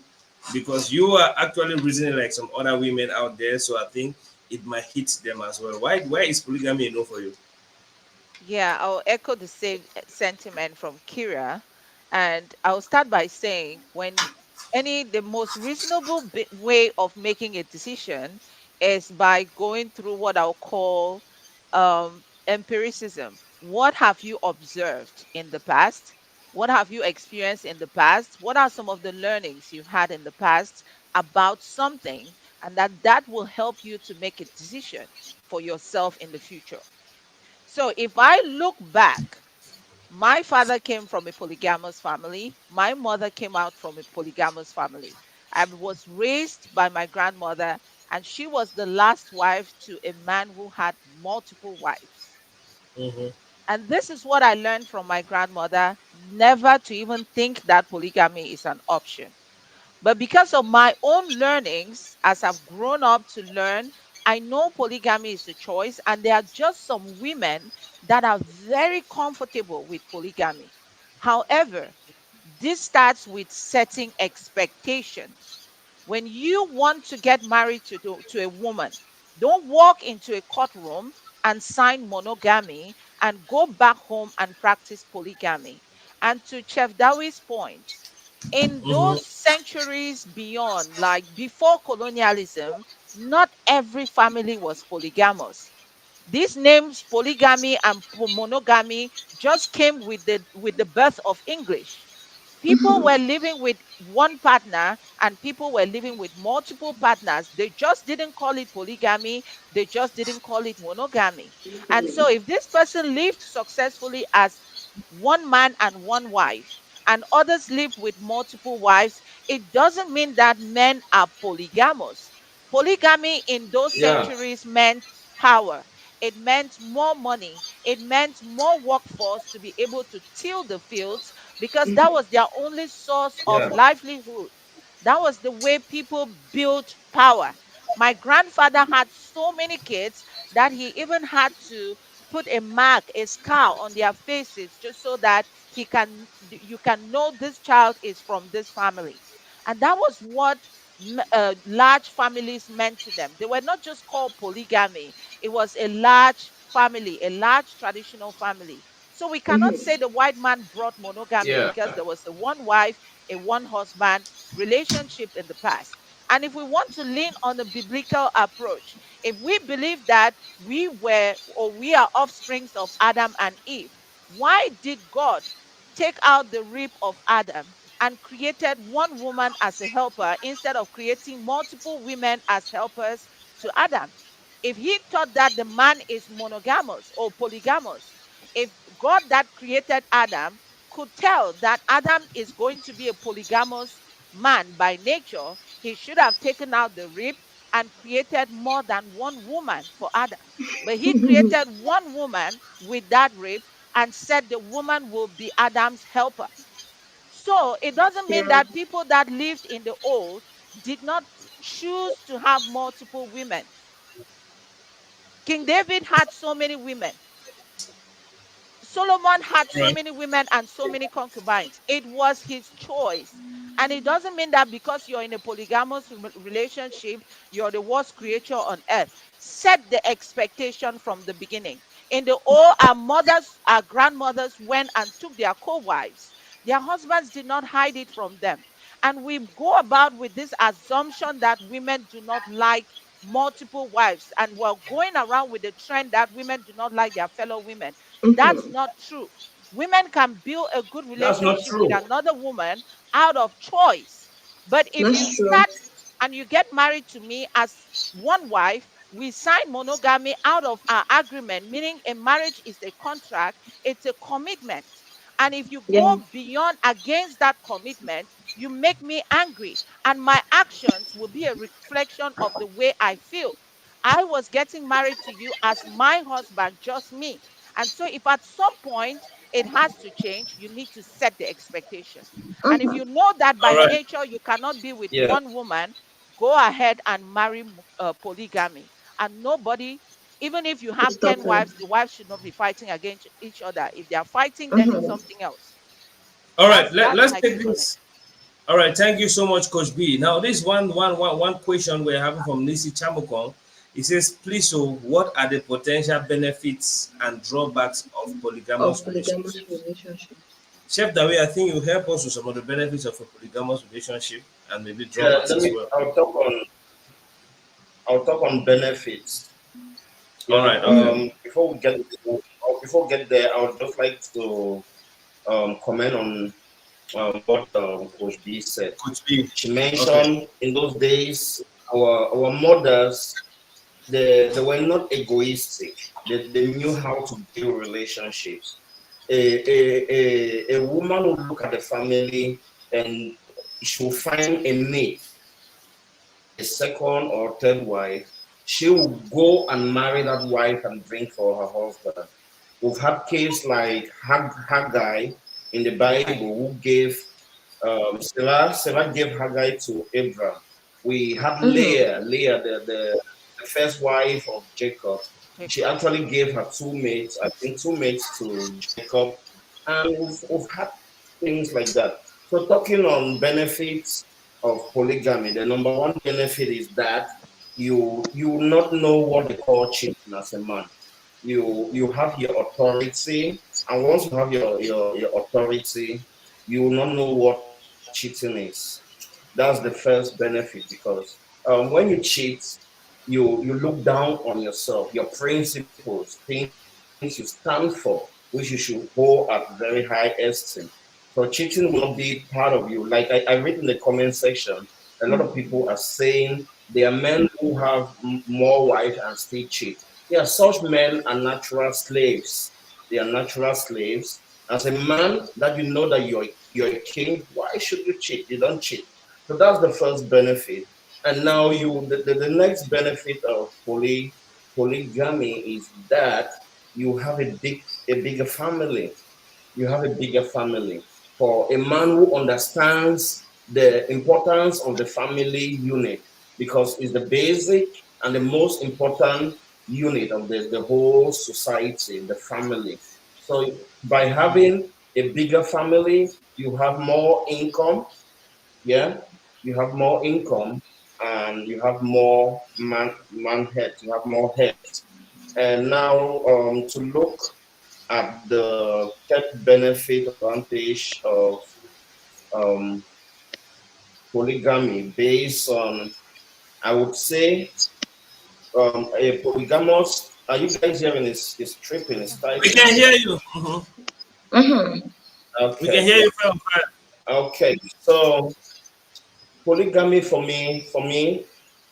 Speaker 1: because you are actually reasoning like some other women out there, so I think it might hit them as well. Why is polygamy a no for you?
Speaker 3: Yeah, I'll echo the same sentiment from Kira. And I'll start by saying the most reasonable way of making a decision is by going through what I'll call empiricism. What have you observed in the past? What have you experienced in the past? What are some of the learnings you've had in the past about something? And that will help you to make a decision for yourself in the future. So if I look back, my father came from a polygamous family. My mother came out from a polygamous family. I was raised by my grandmother, and she was the last wife to a man who had multiple wives.
Speaker 1: Mm-hmm.
Speaker 3: And this is what I learned from my grandmother, never to even think that polygamy is an option. But because of my own learnings, as I've grown up to learn, I know polygamy is a choice, and there are just some women that are very comfortable with polygamy. However, this starts with setting expectations. When you want to get married to a woman, Don't walk into a courtroom and sign monogamy and go back home and practice polygamy. And to Chef Dawi's point, in
Speaker 1: Mm-hmm.
Speaker 3: those centuries beyond, like before colonialism, not every family was polygamous. These names, polygamy and monogamy, just came with the birth of English. People
Speaker 4: Mm-hmm.
Speaker 3: were living with one partner and people were living with multiple partners. They just didn't call it polygamy, they just didn't call it monogamy. And so if this person lived successfully as one man and one wife, and others live with multiple wives, it doesn't mean that men are polygamous. Polygamy in those
Speaker 2: Yeah,
Speaker 3: centuries meant power. It meant more money. It meant more workforce to be able to till the fields, because that was their only source of
Speaker 2: yeah,
Speaker 3: livelihood. That was the way people built power. My grandfather had so many kids that he even had to put a mark, a scar on their faces, just so that you can know this child is from this family. And that was what large families meant to them. They were not just called polygamy, it was a large family, a large traditional family. So we cannot say the white man brought monogamy
Speaker 2: yeah.
Speaker 3: because there was a one wife, a one husband relationship in the past. And if we want to lean on a biblical approach, if we believe that we were or we are offsprings of Adam and Eve, why did God take out the rib of Adam and created one woman as a helper instead of creating multiple women as helpers to Adam? If he thought that the man is monogamous or polygamous, if God that created Adam could tell that Adam is going to be a polygamous man by nature, he should have taken out the rib and created more than one woman for Adam. But he created one woman with that rib and said the woman will be Adam's helper. So it doesn't mean
Speaker 4: Yeah.
Speaker 3: that people that lived in the old did not choose to have multiple women. King David had so many women. Solomon had so
Speaker 1: Right.
Speaker 3: many women and so many concubines. It was his choice. And it doesn't mean that because you're in a polygamous relationship, you're the worst creature on earth. Set the expectation from the beginning. In the old, our mothers, our grandmothers went and took their co wives. Their husbands did not hide it from them. And we go about with this assumption that women do not like multiple wives. And we're going around with the trend that women do not like their fellow women. That's
Speaker 4: Mm-hmm.
Speaker 3: not true. Women can build a good
Speaker 2: That's not
Speaker 3: relationship with
Speaker 2: true.
Speaker 3: another woman out of choice. But if you
Speaker 4: That's true.
Speaker 3: start and you get married to me as one wife, we sign monogamy out of our agreement, meaning a marriage is a contract, it's a commitment. And if you
Speaker 4: Yeah.
Speaker 3: go beyond against that commitment, you make me angry, and my actions will be a reflection of the way I feel. I was getting married to you as my husband, just me. And so, if at some point it has to change, you need to set the expectation. And if
Speaker 4: Mm-hmm.
Speaker 3: you know that
Speaker 1: All
Speaker 3: by
Speaker 1: right.
Speaker 3: nature you cannot be with
Speaker 2: Yeah,
Speaker 3: one woman, go ahead and marry polygamy. And nobody, even if you
Speaker 4: It's
Speaker 3: have 10
Speaker 4: stopping.
Speaker 3: wives, the wives should not be fighting against each other. If they are fighting, then it's
Speaker 4: Mm-hmm.
Speaker 3: something else.
Speaker 1: All right.
Speaker 3: That's
Speaker 1: Let's
Speaker 3: my
Speaker 1: take
Speaker 3: take on it.
Speaker 1: this. All right. Thank you so much, Coach B. Now, this one question we're having from Nisi Chamukong. It says, please, so what are the potential benefits and drawbacks of
Speaker 4: Of
Speaker 1: polygamous
Speaker 4: polygamous
Speaker 1: relationships?
Speaker 4: relationships.
Speaker 1: Chef Dawe, I think you help us with some of the benefits of a polygamous relationship and maybe
Speaker 2: yeah.
Speaker 1: drawbacks
Speaker 2: Let
Speaker 1: as
Speaker 2: me.
Speaker 1: well.
Speaker 2: I'll talk on benefits.
Speaker 1: All
Speaker 2: Yeah.
Speaker 1: right. Okay.
Speaker 2: Before we get there, I would just like to comment on what Coach B said.
Speaker 1: Coach B.
Speaker 2: She
Speaker 1: Okay.
Speaker 2: mentioned in those days our mothers, they were not egoistic. They knew how to build relationships. A woman will look at the family and she'll find a mate, a second or third wife. She will go and marry that wife and bring for her husband. We've had cases like Haggai in the Bible who gave Sarah gave Haggai to Abraham. We had
Speaker 4: Mm-hmm.
Speaker 2: Leah, the first wife of Jacob. She
Speaker 3: Jacob.
Speaker 2: actually gave her two mates, I think two mates to Jacob. And we've had things like that. So talking on benefits of polygamy, the number one benefit is that you will not know what they call cheating as a man. You have your authority, and once you have your authority, you will not know what cheating is. That's the first benefit, because when you cheat, you look down on yourself, your principles, things you stand for, which you should hold at very high esteem. So cheating will not be part of you. Like I read in the comment section, a lot of people are saying there are men who have more wives and still cheat. Yeah, such men are natural slaves. They are natural slaves. As a man that you know that you're a king, why should you cheat? You don't cheat. So that's the first benefit. And now the next benefit of polygamy is that you have a bigger family. You have a bigger family. For a man who understands the importance of the family unit, because it's the basic and the most important unit of the whole society, the family. So by having a bigger family, you have more income, yeah, you have more income, and you have more man heads, you have more heads. And now to look at the third benefit advantage of um, polygamy based on, I would say, a polygamous. Are you guys hearing? Is tripping? Is
Speaker 1: We
Speaker 2: typing?
Speaker 1: can hear you.
Speaker 4: Mm-hmm.
Speaker 1: We can
Speaker 2: Okay,
Speaker 1: hear
Speaker 2: good.
Speaker 1: you from far.
Speaker 2: Okay, so polygamy for me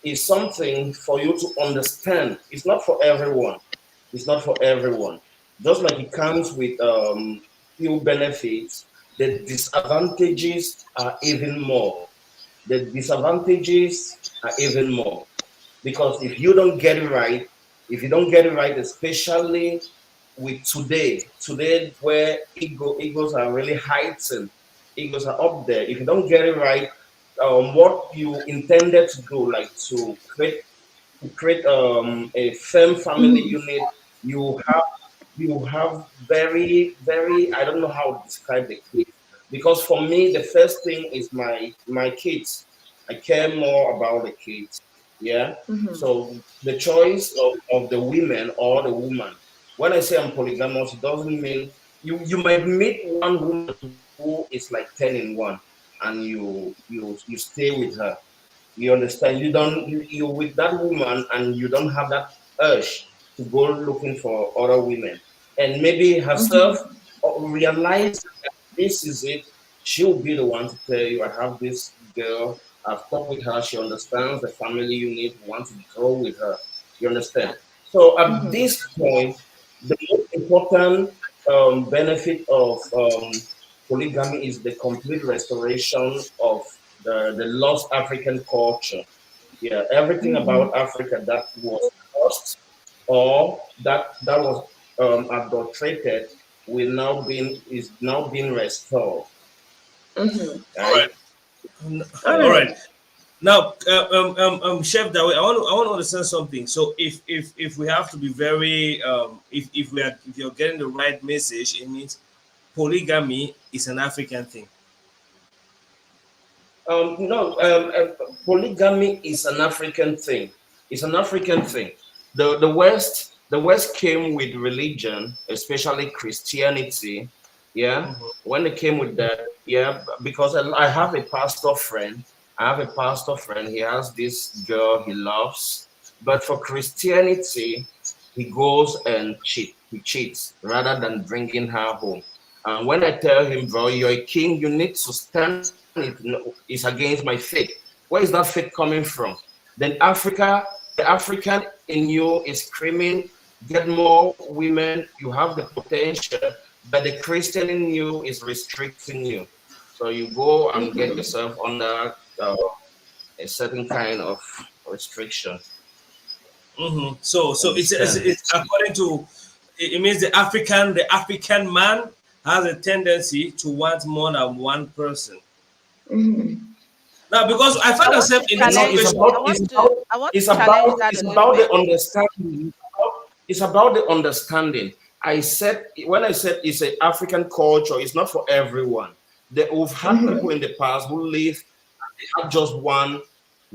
Speaker 2: is something for you to understand. It's not for everyone. It's not for everyone. Just like it comes with few benefits, the disadvantages are even more. The disadvantages are even more, because if you don't get it right, if you don't get it right, especially with today where egos are really heightened, egos are up there. If you don't get it right, what you intended to do, like to create a firm family
Speaker 4: Mm-hmm.
Speaker 2: unit, you have you have very, I don't know how to describe the kids, because for me the first thing is my kids. I care more about the kids. Yeah.
Speaker 4: Mm-hmm.
Speaker 2: So the choice of the women or the woman. When I say I'm polygamous, it doesn't mean you might meet one woman who is like 10 in one, and you stay with her. You understand? You don't you with that woman, and you don't have that urge to go looking for other women. And maybe herself
Speaker 4: Mm-hmm.
Speaker 2: realize that this is it. She'll be the one to tell you, I have this girl, I've talked with her, she understands the family unit, we want to grow with her. You understand? So at
Speaker 4: Mm-hmm.
Speaker 2: this point, the most important benefit of polygamy is the complete restoration of the lost African culture. Yeah, everything
Speaker 4: Mm-hmm.
Speaker 2: about Africa that was lost, or that was adulterated is now being restored.
Speaker 4: Mm-hmm.
Speaker 1: All right.
Speaker 2: Right?
Speaker 4: All
Speaker 1: All
Speaker 2: Yeah.
Speaker 1: right.
Speaker 4: right.
Speaker 1: Now, Chef, that way, I want to understand something. So, if we have to be very, if you're getting the right message, it means polygamy is an African thing.
Speaker 2: No, polygamy is an African thing. It's an African thing. The West came with religion, especially Christianity. Yeah, when they came with that, yeah, because I have a pastor friend. I have a pastor friend. He has this girl he loves, but for Christianity, he goes and cheat. He cheats rather than bringing her home. And when I tell him, bro, you're a king, you need to stand it. No, it's against my faith. Where is that faith coming from? Then the African in you is screaming, get more women, you have the potential, but the Christian in you is restricting you. So you go and get
Speaker 4: Mm-hmm.
Speaker 2: yourself under a certain kind of restriction.
Speaker 1: So
Speaker 2: Understand?
Speaker 1: it's according to it means the African man has a tendency to want more than one person.
Speaker 4: Mm-hmm.
Speaker 1: Now, because I
Speaker 3: I
Speaker 1: find
Speaker 3: want
Speaker 1: myself
Speaker 3: to
Speaker 1: in this
Speaker 2: No,
Speaker 3: challenge.
Speaker 1: situation.
Speaker 3: I want to
Speaker 2: it's
Speaker 3: challenge
Speaker 2: about
Speaker 3: that
Speaker 2: it's
Speaker 3: a little
Speaker 2: about the
Speaker 3: bit.
Speaker 2: understanding. It's about the understanding. I said when I said it's an African culture, it's not for everyone. We've had people
Speaker 4: Mm-hmm.
Speaker 2: in the past who live, they have just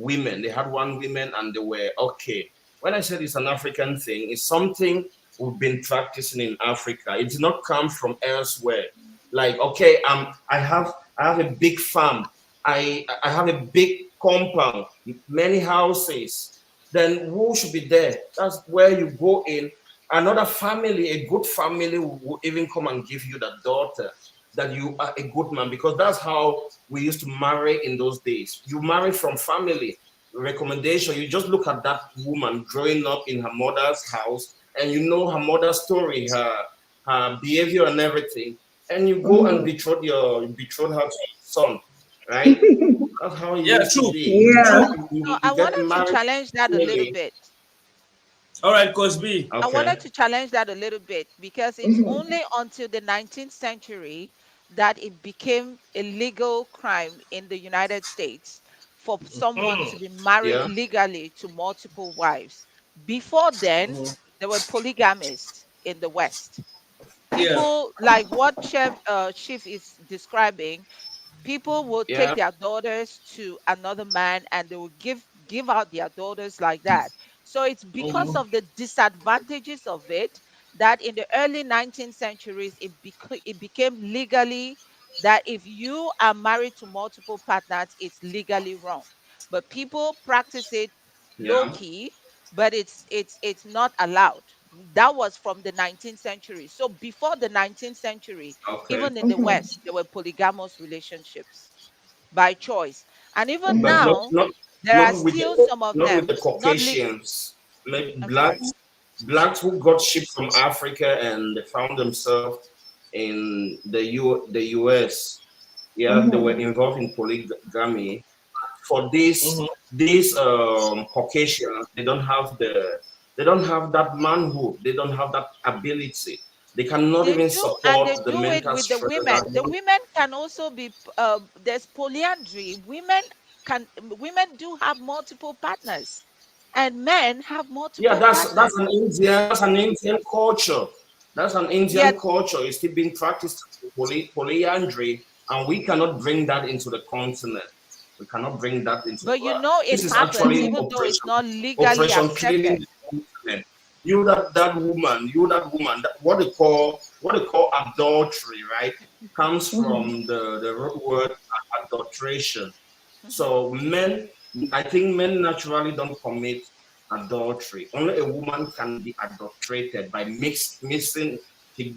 Speaker 2: women. They had one women and they were okay. When I said it's an African thing, it's something we've been practicing in Africa. It did not come from elsewhere. Like, okay, I have a big farm. I have a big compound, many houses. Then who should be there? That's where you go in. Another family, a good family, will even come and give you the daughter that you are a good man, because that's how we used to marry in those days. You marry from family recommendation. You just look at that woman growing up in her mother's house, and you know her mother's story, her behavior and everything, and you go and betroth her to your son, right? That's how it
Speaker 1: Yeah,
Speaker 2: used to
Speaker 1: true.
Speaker 2: be.
Speaker 4: Yeah.
Speaker 1: True.
Speaker 2: You,
Speaker 3: I
Speaker 2: you get
Speaker 3: wanted to
Speaker 2: married
Speaker 3: challenge that a little
Speaker 2: family.
Speaker 3: bit.
Speaker 1: All right, Cosby.
Speaker 3: I wanted
Speaker 2: Okay.
Speaker 3: to challenge that a little bit because it's only until the 19th century that it became a legal crime in the United States for someone to
Speaker 1: Mm,
Speaker 3: be married
Speaker 2: Yeah.
Speaker 3: legally to multiple wives. Before then,
Speaker 1: mhm.
Speaker 3: there were polygamists in the West.
Speaker 1: Yeah.
Speaker 3: People like what Chief is describing, people will take
Speaker 2: Yeah.
Speaker 3: their daughters to another man and they will give out their daughters like that. So it's because
Speaker 1: Mhm.
Speaker 3: of the disadvantages of it that in the early 19th centuries it became legally that if you are married to multiple partners, it's legally wrong. But people practice it low
Speaker 2: Yeah.
Speaker 3: key, but it's not allowed. That was from the 19th century. So before the 19th century,
Speaker 2: Okay.
Speaker 3: even in the West, there were polygamous relationships by choice. And even
Speaker 2: But not
Speaker 3: now,
Speaker 2: not
Speaker 3: there are
Speaker 2: not with
Speaker 3: still
Speaker 2: the
Speaker 3: some of
Speaker 2: not with
Speaker 3: them,
Speaker 2: the
Speaker 3: not legal.
Speaker 2: Caucasians, like
Speaker 3: I'm sorry.
Speaker 2: blacks who got shipped from Africa and they found themselves in the US. Yeah, they were involved in polygamy. For
Speaker 1: Mhm.
Speaker 2: these Caucasians, they don't have that manhood. They don't have that ability. They cannot
Speaker 3: They
Speaker 2: even
Speaker 3: do, and they
Speaker 2: support the
Speaker 3: do it
Speaker 2: mental
Speaker 3: with the
Speaker 2: stress
Speaker 3: women.
Speaker 2: that
Speaker 3: The
Speaker 2: one.
Speaker 3: women can also be, there's polyandry. Women do have multiple partners, and men have
Speaker 2: Yeah,
Speaker 3: multiple
Speaker 2: that's
Speaker 3: partners.
Speaker 2: an Indian culture. That's an
Speaker 3: Yet,
Speaker 2: Indian culture. It's still being practiced, polyandry, and we cannot bring that into the continent. We cannot bring that into.
Speaker 3: but you know it
Speaker 2: This is
Speaker 3: happens,
Speaker 2: actually
Speaker 3: even though it's
Speaker 2: operation
Speaker 3: not legally
Speaker 2: operation cleaning
Speaker 3: accepted.
Speaker 2: the continent. You that woman, what they call adultery, right? Comes from the root word adulteration.
Speaker 3: Mhm.
Speaker 2: So I think men naturally don't commit adultery. Only a woman can be adulterated by mixing.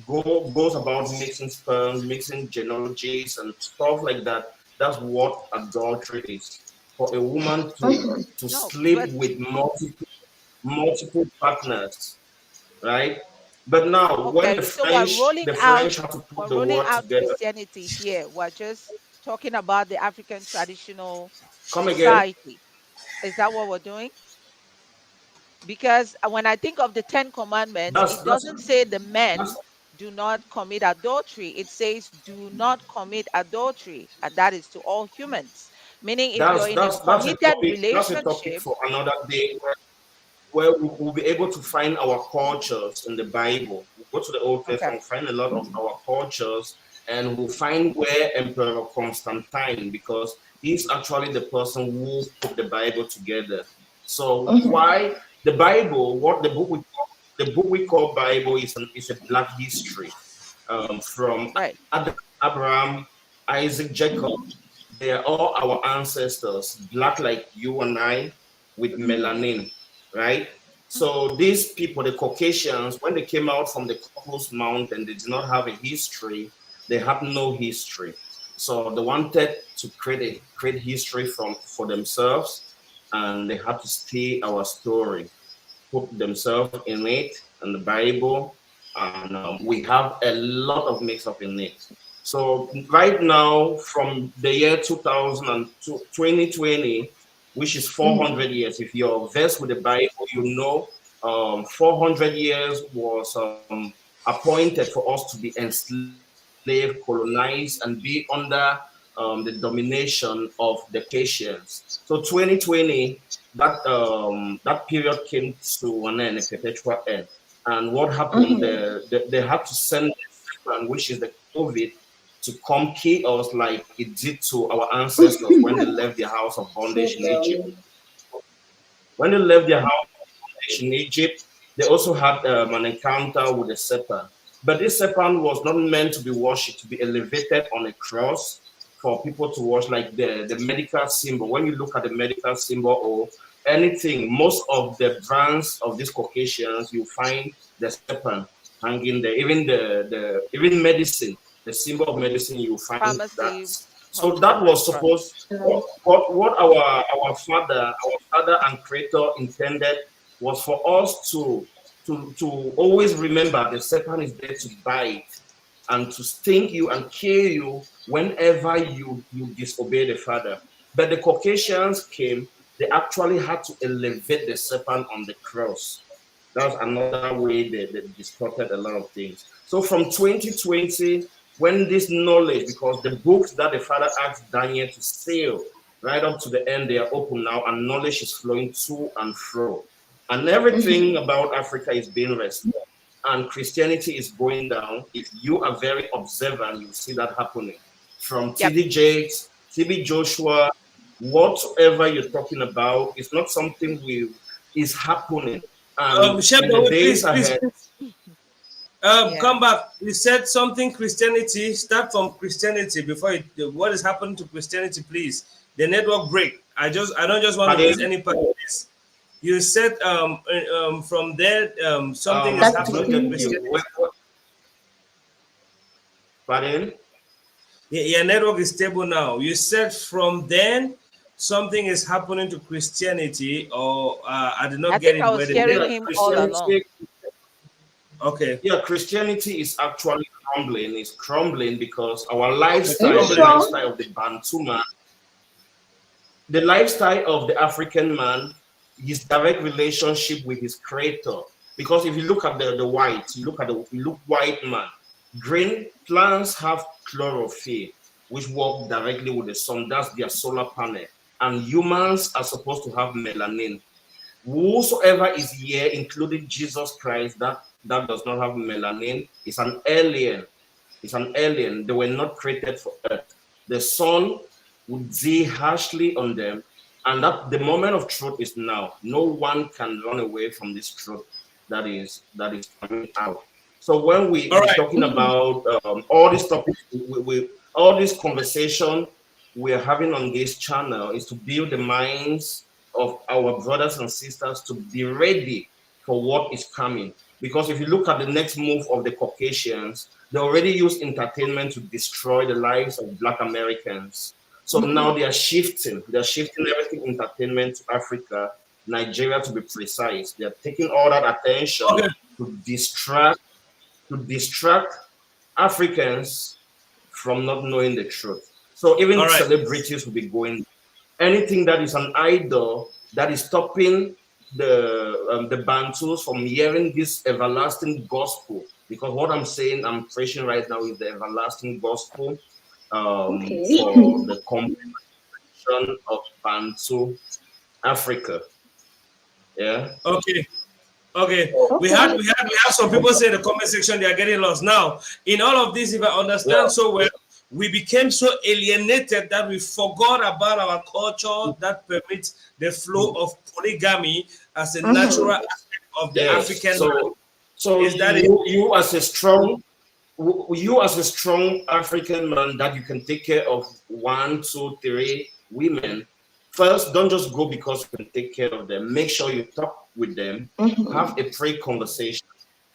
Speaker 2: Goes about mixing sperm, mixing genealogies and stuff like that. That's what adultery is. For a woman to
Speaker 3: No,
Speaker 2: sleep
Speaker 3: but
Speaker 2: with multiple partners, right? But now when
Speaker 3: okay, so we're rolling
Speaker 2: the
Speaker 3: out
Speaker 2: French have to put
Speaker 3: we're
Speaker 2: the
Speaker 3: rolling
Speaker 2: word
Speaker 3: out
Speaker 2: together.
Speaker 3: Christianity here. We're just talking about the African traditional
Speaker 2: Come again.
Speaker 3: society. Is that what we're doing? Because when I think of the Ten Commandments,
Speaker 2: That's
Speaker 3: it
Speaker 2: that's
Speaker 3: doesn't say the men
Speaker 2: that's
Speaker 3: do not commit adultery. It says do not commit adultery, and that is to all humans. Meaning, if you're
Speaker 2: That's
Speaker 3: in a
Speaker 2: that's that's a
Speaker 3: committed
Speaker 2: topic. That's a topic
Speaker 3: relationship,
Speaker 2: for another day, where we'll be able to find our cultures in the Bible. We'll go to the Old
Speaker 3: okay,
Speaker 2: Testament, find a lot of our cultures, and we'll find where Emperor Constantine, because he's actually the person who put the Bible together. So why the Bible? What the book we call Bible is a black history, from
Speaker 3: right.
Speaker 2: Adam, Abraham, Isaac, Jacob. They are all our ancestors, black like you and I, with melanin, right?
Speaker 3: Mhm.
Speaker 2: So these people, the Caucasians, when they came out from the Caucasus Mountain, they did not have a history. They had no history. So they wanted to create history for themselves, and they had to steal our story, put themselves in it and the Bible, and we have a lot of mix up in it. So right now, from the year 2000 and 2020, which is 400 years, if you're versed with the Bible, you know 400 years was appointed for us to be enslaved, colonized, and be under the domination of the Caucasians. So 2020, that period came to an end, a perpetual end. And what happened? They had to send a Satan, which is the COVID, to come kill us like it did to our ancestors when they left their house of bondage in Egypt. When they left their house in Egypt, they also had an encounter with the serpent. But this serpent was not meant to be worshipped, to be elevated on a cross for people to watch, like the medical symbol. When you look at the medical symbol or anything, most of the brands of these Caucasians, you find the serpent hanging there. Even even medicine, the symbol of medicine, you find that.
Speaker 3: Pharmacy,
Speaker 2: So that
Speaker 3: hospital
Speaker 2: was
Speaker 3: front.
Speaker 2: supposed what our father and creator intended was for us to always remember the serpent is there to bite and to sting you and kill you whenever you disobey the father. But the Caucasians came, they actually had to elevate the serpent on the cross. That's another way they distorted a lot of things. So from 2020, when this knowledge, because the books that the father asked Daniel to seal right up to the end, they are open now, and knowledge is flowing to and fro. And everything about Africa is being restored. And Christianity is going down. If you are very observant, you see that happening. From
Speaker 3: Yep.
Speaker 2: TD Jakes, TB Joshua, whatever you're talking about, it's not something is happening. And in the
Speaker 1: Shepherd,
Speaker 2: days
Speaker 1: please,
Speaker 2: ahead,
Speaker 3: Yeah.
Speaker 1: come back. You said something Christianity. Start from Christianity before what is happening to Christianity, please. The network break. I don't just want to miss any part of this. You said from there something is
Speaker 2: I
Speaker 1: happening
Speaker 2: don't
Speaker 1: to
Speaker 2: get
Speaker 1: Christianity.
Speaker 2: you. Pardon?
Speaker 1: Yeah, your network is stable now. You said from then something is happening to Christianity, or I did
Speaker 3: I
Speaker 1: not get
Speaker 3: think I
Speaker 1: it
Speaker 3: was
Speaker 1: where the
Speaker 3: hearing
Speaker 2: Yeah,
Speaker 1: network.
Speaker 3: him all along.
Speaker 2: Christianity.
Speaker 1: Okay.
Speaker 2: Yeah, Christianity is actually crumbling. It's crumbling because our
Speaker 1: It's
Speaker 4: Are you
Speaker 2: lifestyle, the
Speaker 1: crumbling.
Speaker 4: sure?
Speaker 2: lifestyle of the Bantu man, the lifestyle of the African man, his direct relationship with his creator. Because if you look at the white, you look white man, green plants have chlorophyll, which work directly with the sun. That's their solar panel. And humans are supposed to have melanin. Whosoever is here, including Jesus Christ, that does not have melanin, is an alien. It's an alien. They were not created for earth. The sun would deal harshly on them, and that the moment of truth is now. No one can run away from this truth that is coming out. So when
Speaker 1: All
Speaker 2: we're
Speaker 1: right.
Speaker 2: talking about all these topics, all this conversation we're having on this channel is to build the minds of our brothers and sisters to be ready for what is coming. Because if you look at the next move of the Caucasians, they already use entertainment to destroy the lives of Black Americans. So now they are shifting. They're shifting everything entertainment to Africa, Nigeria to be precise. They're taking all that attention
Speaker 1: Okay.
Speaker 2: to distract Africans from not knowing the truth. So
Speaker 1: All
Speaker 2: even
Speaker 1: right.
Speaker 2: celebrities will be going. Anything that is an idol that is stopping the Bantus from hearing this everlasting gospel. Because what I'm saying, I'm preaching right now is the everlasting gospel
Speaker 4: Okay.
Speaker 2: for the completion of Bantu Africa. Yeah.
Speaker 1: Okay. Okay,
Speaker 4: Okay.
Speaker 1: we have some people say in the comment section they are getting lost. Now, in all of this, if I
Speaker 2: Yeah.
Speaker 1: understand so well, we became so alienated that we forgot about our culture that permits the flow of polygamy as a natural aspect of the
Speaker 2: Yes.
Speaker 1: African man.
Speaker 2: So
Speaker 1: Is that it?
Speaker 2: you as a strong African man that you can take care of one, two, three women. First, don't just go because you can take care of them. Make sure you talk with them, have a pre-conversation.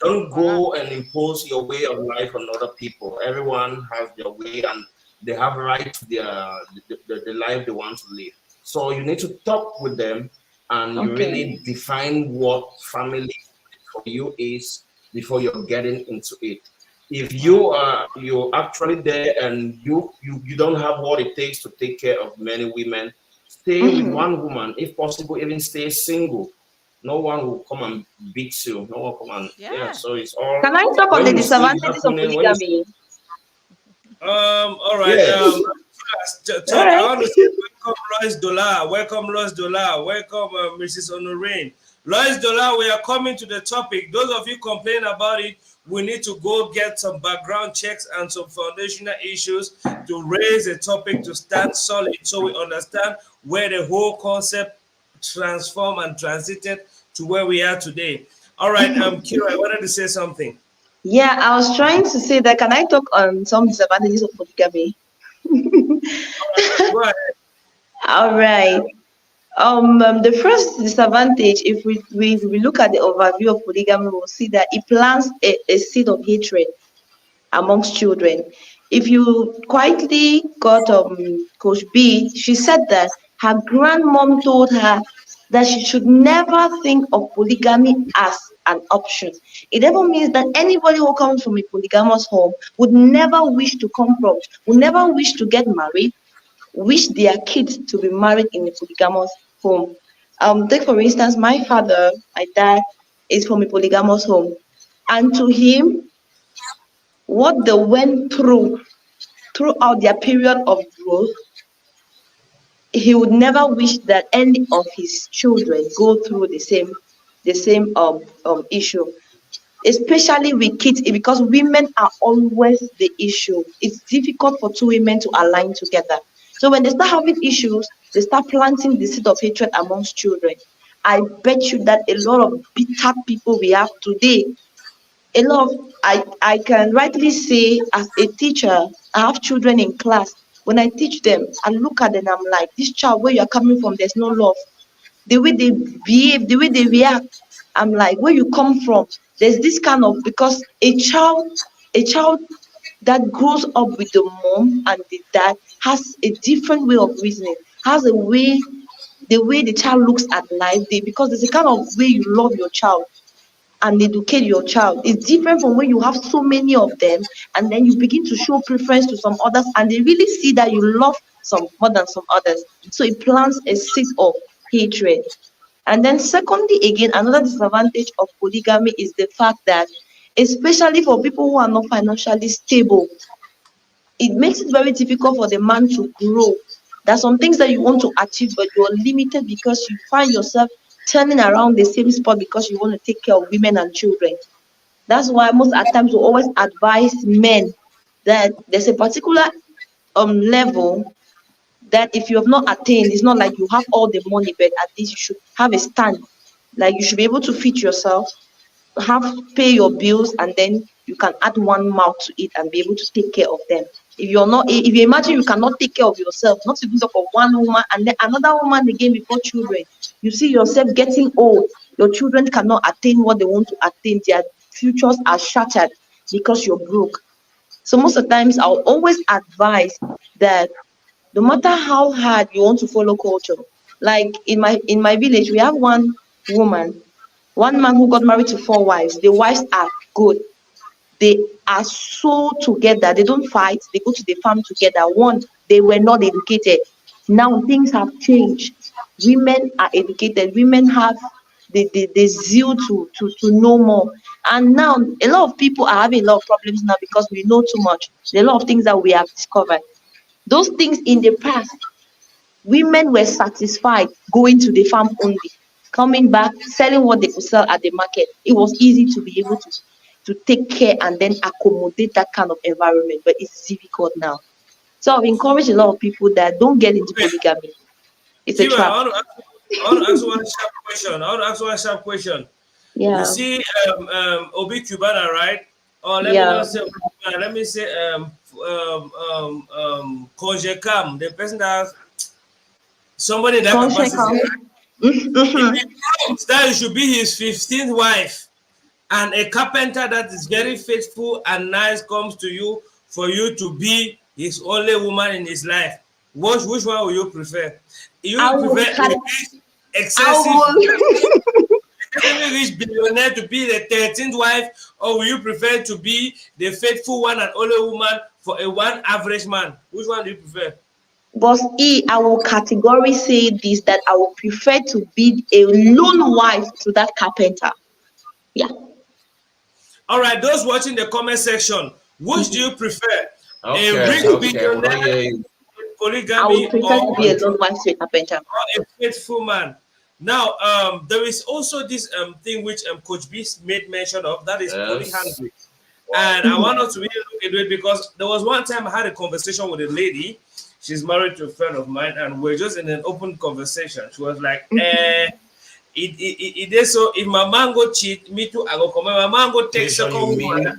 Speaker 2: Don't
Speaker 3: Voila.
Speaker 2: go and impose your way of life on other people. Everyone has their way and they have right to the life they want to live. So you need to talk with them and you
Speaker 4: Okay.
Speaker 2: really define what family for you is before you're getting into it. If you're actually there and you don't have what it takes to take care of many women, stay with one woman. If possible, even stay single. No one will come and beat you. No one will come and yeah.
Speaker 3: Yeah.
Speaker 2: So it's all
Speaker 4: Can I talk on
Speaker 2: when
Speaker 4: the
Speaker 2: you see it
Speaker 4: disadvantages of
Speaker 2: happening. When you see,
Speaker 4: polygamy?
Speaker 1: All right.
Speaker 2: yes,
Speaker 4: All
Speaker 1: I
Speaker 4: right.
Speaker 1: want to say welcome, Lois Dollar. Welcome, Lois Dollar. Welcome, Mrs. Honorine. Lois Dollar, we are coming to the topic. Those of you complain about it, we need to go get some background checks and some foundational issues to raise a topic to stand solid so we understand where the whole concept transformed and transited to where we are today. All right, Kira, I wanted to say something.
Speaker 4: Yeah, I was trying to say that. Can I talk on some disadvantages of polygamy?
Speaker 1: Go ahead.
Speaker 4: All right. The first disadvantage, if we look at the overview of polygamy, we'll see that it plants a seed of hatred amongst children. If you quietly got Coach B, she said that her grandmom told her that she should never think of polygamy as an option. It never means that anybody who comes from a polygamous home would never wish to come from, would never wish to get married, wish their kids to be married in a polygamous home. Take for instance, my father, my dad is from a polygamous home, and to him, what they went through throughout their period of growth, he would never wish that any of his children go through the same issue, especially with kids, because women are always the issue. It's difficult for two women to align together. So when they start having issues, they start planting the seed of hatred amongst children. I bet you that a lot of bitter people we have today, a lot of, I can rightly say, as a teacher, I have children in class. When I teach them, I look at them, I'm like, this child, where you're coming from, there's no love. The way they behave, the way they react, I'm like, where you come from, there's this kind of, because a child that grows up with the mom and the dad has a different way of reasoning, has a way, the way the child looks at life, because there's a kind of way you love your child and educate your child. It's different from when you have so many of them and then you begin to show preference to some others and they really see that you love some more than some others. So it plants a seed of hatred. And then secondly, again, another disadvantage of polygamy is the fact that, especially for people who are not financially stable, it makes it very difficult for the man to grow. There's some things that you want to achieve, but you're limited because you find yourself turning around the same spot because you want to take care of women and children. That's why most at times we always advise men that there's a particular level that if you have not attained, it's not like you have all the money, but at least you should have a stand. Like you should be able to feed yourself, have pay your bills, and then you can add one mouth to it and be able to take care of them. If you're not, if you imagine you cannot take care of yourself, not even talk of one woman and then another woman again before children, you see yourself getting old. Your children cannot attain what they want to attain. Their futures are shattered because you're broke. So most of the times, I'll always advise that no matter how hard you want to follow culture, like in my village, we have woman, one man who got married to four wives. The wives are good. They are so together. They don't fight. They go to the farm together. One, they were not educated. Now things have changed. Women are educated. Women have the zeal to know more. And now a lot of people are having a lot of problems now because we know too much. There are a lot of things that we have discovered. Those things in the past, women were satisfied going to the farm only, coming back, selling what they could sell at the market. It was easy to be able to take care and then accommodate that kind of environment, but it's difficult now. So I've encouraged a lot of people that don't get into
Speaker 1: Wait,
Speaker 4: polygamy. It's a
Speaker 1: Kira,
Speaker 4: trap.
Speaker 1: I want to ask one sharp question. I want to ask one sharp question. You
Speaker 4: Yeah,
Speaker 1: see, Obi Cubana, right? Or let me
Speaker 4: yeah.
Speaker 1: not say Obi Cubana, let me say Kojekam, the person that has somebody in that
Speaker 4: Conscious
Speaker 1: capacity,
Speaker 4: count.
Speaker 1: right? If
Speaker 4: Mm-hmm.
Speaker 1: he comes, that should be his 15th wife. And a carpenter that is very faithful and nice comes to you for you to be his only woman in his life. Which one will you prefer?
Speaker 4: I
Speaker 1: You
Speaker 4: will
Speaker 1: prefer a
Speaker 4: cut.
Speaker 1: rich,
Speaker 4: I will.
Speaker 1: excessively rich billionaire to be the 13th wife, or will you prefer to be the faithful one and only woman for a one average man? Which one do you prefer?
Speaker 4: But I will categorically say this, that I would prefer to be a lone wife to that carpenter. Yeah.
Speaker 1: All right, those watching the comment section, which do you prefer? A
Speaker 2: Okay,
Speaker 1: rich
Speaker 2: okay, we don't
Speaker 1: billionaire
Speaker 2: hear you.
Speaker 1: in
Speaker 4: I would
Speaker 1: polygamy,
Speaker 4: prefer to be a lone wife to a carpenter.
Speaker 1: or a faithful man? Now, there is also this thing which Coach B made mention of, that is
Speaker 2: Yes.
Speaker 1: polyandry.
Speaker 2: Wow.
Speaker 1: And I want us to really look into it because there was one time I had a conversation with a lady. She's married to a friend of mine, and we're just in an open conversation. She was like, it is so if my man go cheat, me too, I go come. My man go take
Speaker 2: Education,
Speaker 1: second
Speaker 2: you
Speaker 1: woman.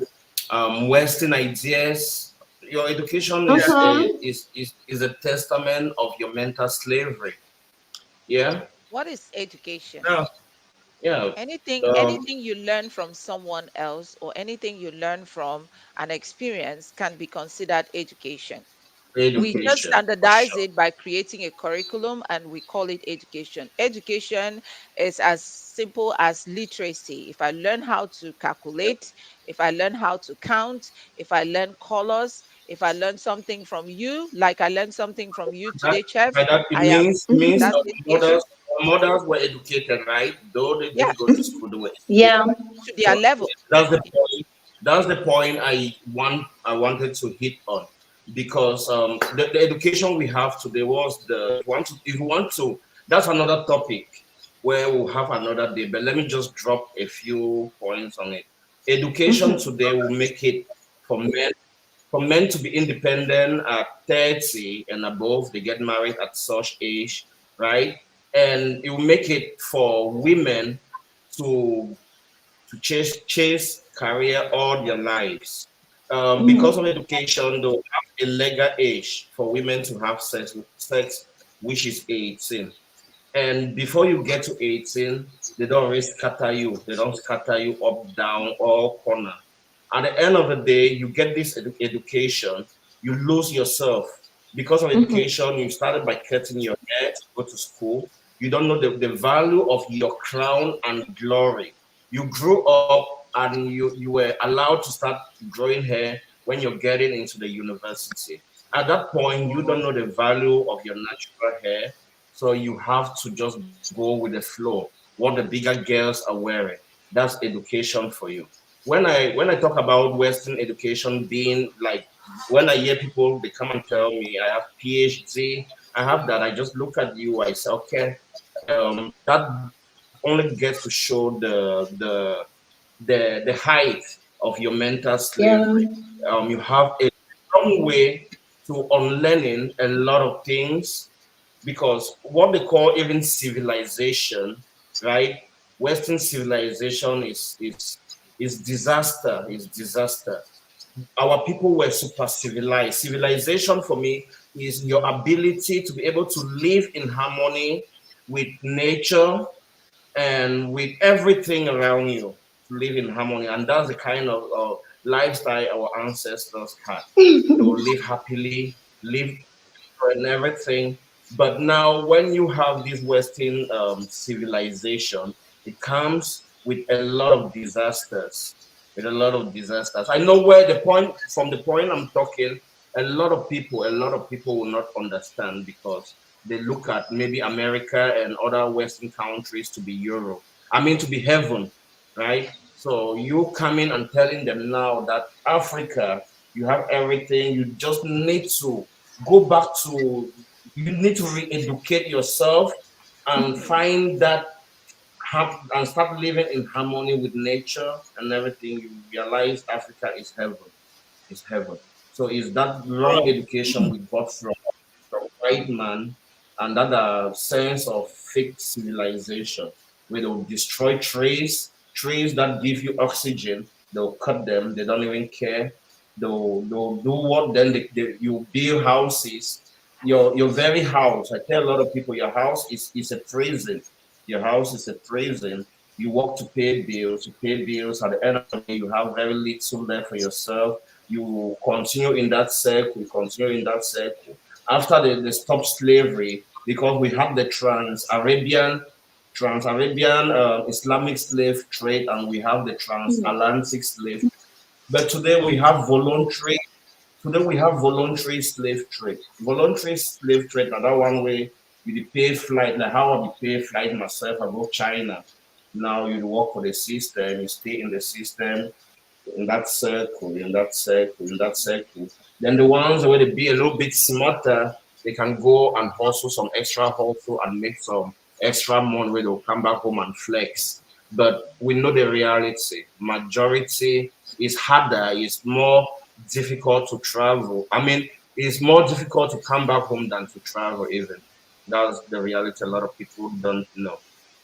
Speaker 2: mean Western ideas? Your education
Speaker 1: Yeah.
Speaker 2: is a testament of your mental slavery. Yeah,
Speaker 3: What is education?
Speaker 1: Now,
Speaker 2: yeah. Um,
Speaker 3: Anything you learn from someone else or anything you learn from an experience can be considered education. We just
Speaker 2: education for
Speaker 3: standardize
Speaker 2: sure.
Speaker 3: it by creating a curriculum and we call it education. Education is as simple as literacy. If I learn how to calculate, if I learn how to count, if I learn colors, if I learn something from you, like I learned something from you
Speaker 2: That
Speaker 3: today, Chef,
Speaker 2: by that it
Speaker 3: I am,
Speaker 2: means
Speaker 3: that's education.
Speaker 2: mothers were educated, right? Though they
Speaker 3: Yeah,
Speaker 2: didn't go to school, they were
Speaker 4: Yeah.
Speaker 2: educated.
Speaker 3: to their
Speaker 2: So
Speaker 3: level.
Speaker 2: that's the point. That's the point I wanted to hit on because the education we have today was the if you want to that's another topic where we'll have another day. But let me just drop a few points on it. Education today will make it for men to be independent at 30 and above. They get married at such age, right? And it will make it for women to chase career all their lives. Because of education, they'll have a legal age for women to have sex, which is 18. And before you get to 18, they don't always scatter you. They don't scatter you up, down, or corner. At the end of the day, you get this education, you lose yourself. Because of education, you started by cutting your hair to go to school. You don't know the value of your crown and glory. You grew up and you were allowed to start growing hair when you're getting into the university. At that point, you don't know the value of your natural hair. So you have to just go with the flow, what the bigger girls are wearing. That's education for you. When I talk about Western education being like when I hear people they come and tell me I have PhD, I have that, I just look at you, I say, okay, that only gets to show the height of your mental
Speaker 4: Yeah.
Speaker 2: slavery. You have a long way to unlearning a lot of things because what they call even civilization, right? Western civilization is disaster, is disaster. Our people were super civilized. Civilization for me is your ability to be able to live in harmony with nature and with everything around you, to live in harmony. And that's the kind of lifestyle our ancestors had. They will live happily, live and everything. But now, when you have this Western civilization, it comes with a lot of disasters. With a lot of disasters. I know where the point, from the point I'm talking, a lot of people will not understand because they look at maybe America and other Western countries to be Europe. I mean, to be heaven, right? So you coming and telling them now that Africa, you have everything, you just need to go back to you need to re-educate yourself and find that and start living in harmony with nature and everything. You realize Africa is heaven, is heaven. So it's that wrong
Speaker 1: bro,
Speaker 2: education we got from white man and that sense of fake civilization where they'll destroy trees that give you oxygen. They'll cut them. They don't even care. They'll do what then you build houses. Your very house. I tell a lot of people your house is a prison. Your house is a prison. You work to pay bills. You pay bills. At the end of the day, you have very little left for yourself. You continue in that circle. You continue in that circle after they stopped slavery because we have the trans-Arabian Islamic slave trade and we have the transatlantic slave. But today we have voluntary slave trade. Voluntary slave trade, another one way you dey pay flight, like how I be pay flight myself, I go China. Now you work for the system, you stay in the system, in that circle, in that circle, in that circle. Then the ones where they be a little bit smarter, they can go and hustle some extra hustle and make some extra money where they'll come back home and flex. But we know the reality. Majority is harder, it's more difficult to travel. I mean, it's more difficult to come back home than to travel even. That's the reality a lot of people don't know.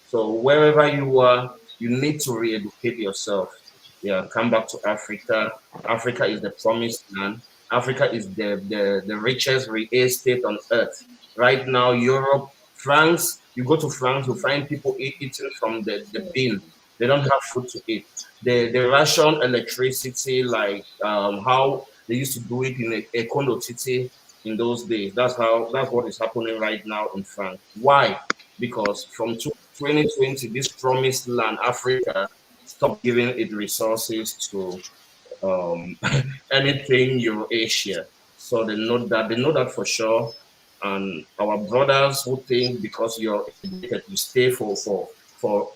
Speaker 2: So wherever you are, you need to re-educate yourself. Yeah, come back to Africa. Africa is the promised land. Africa is the richest real estate on earth. Right now, Europe, France, you go to France, you find people eating from the bin. They don't have food to eat. They ration electricity like how they used to do it in a condo city in those days. That's what is happening right now in France. Why? Because from 2020, this promised land, Africa, stopped giving it resources to um, anything Eurasia. So they know that for sure. And our brothers who think because you're educated, you stay for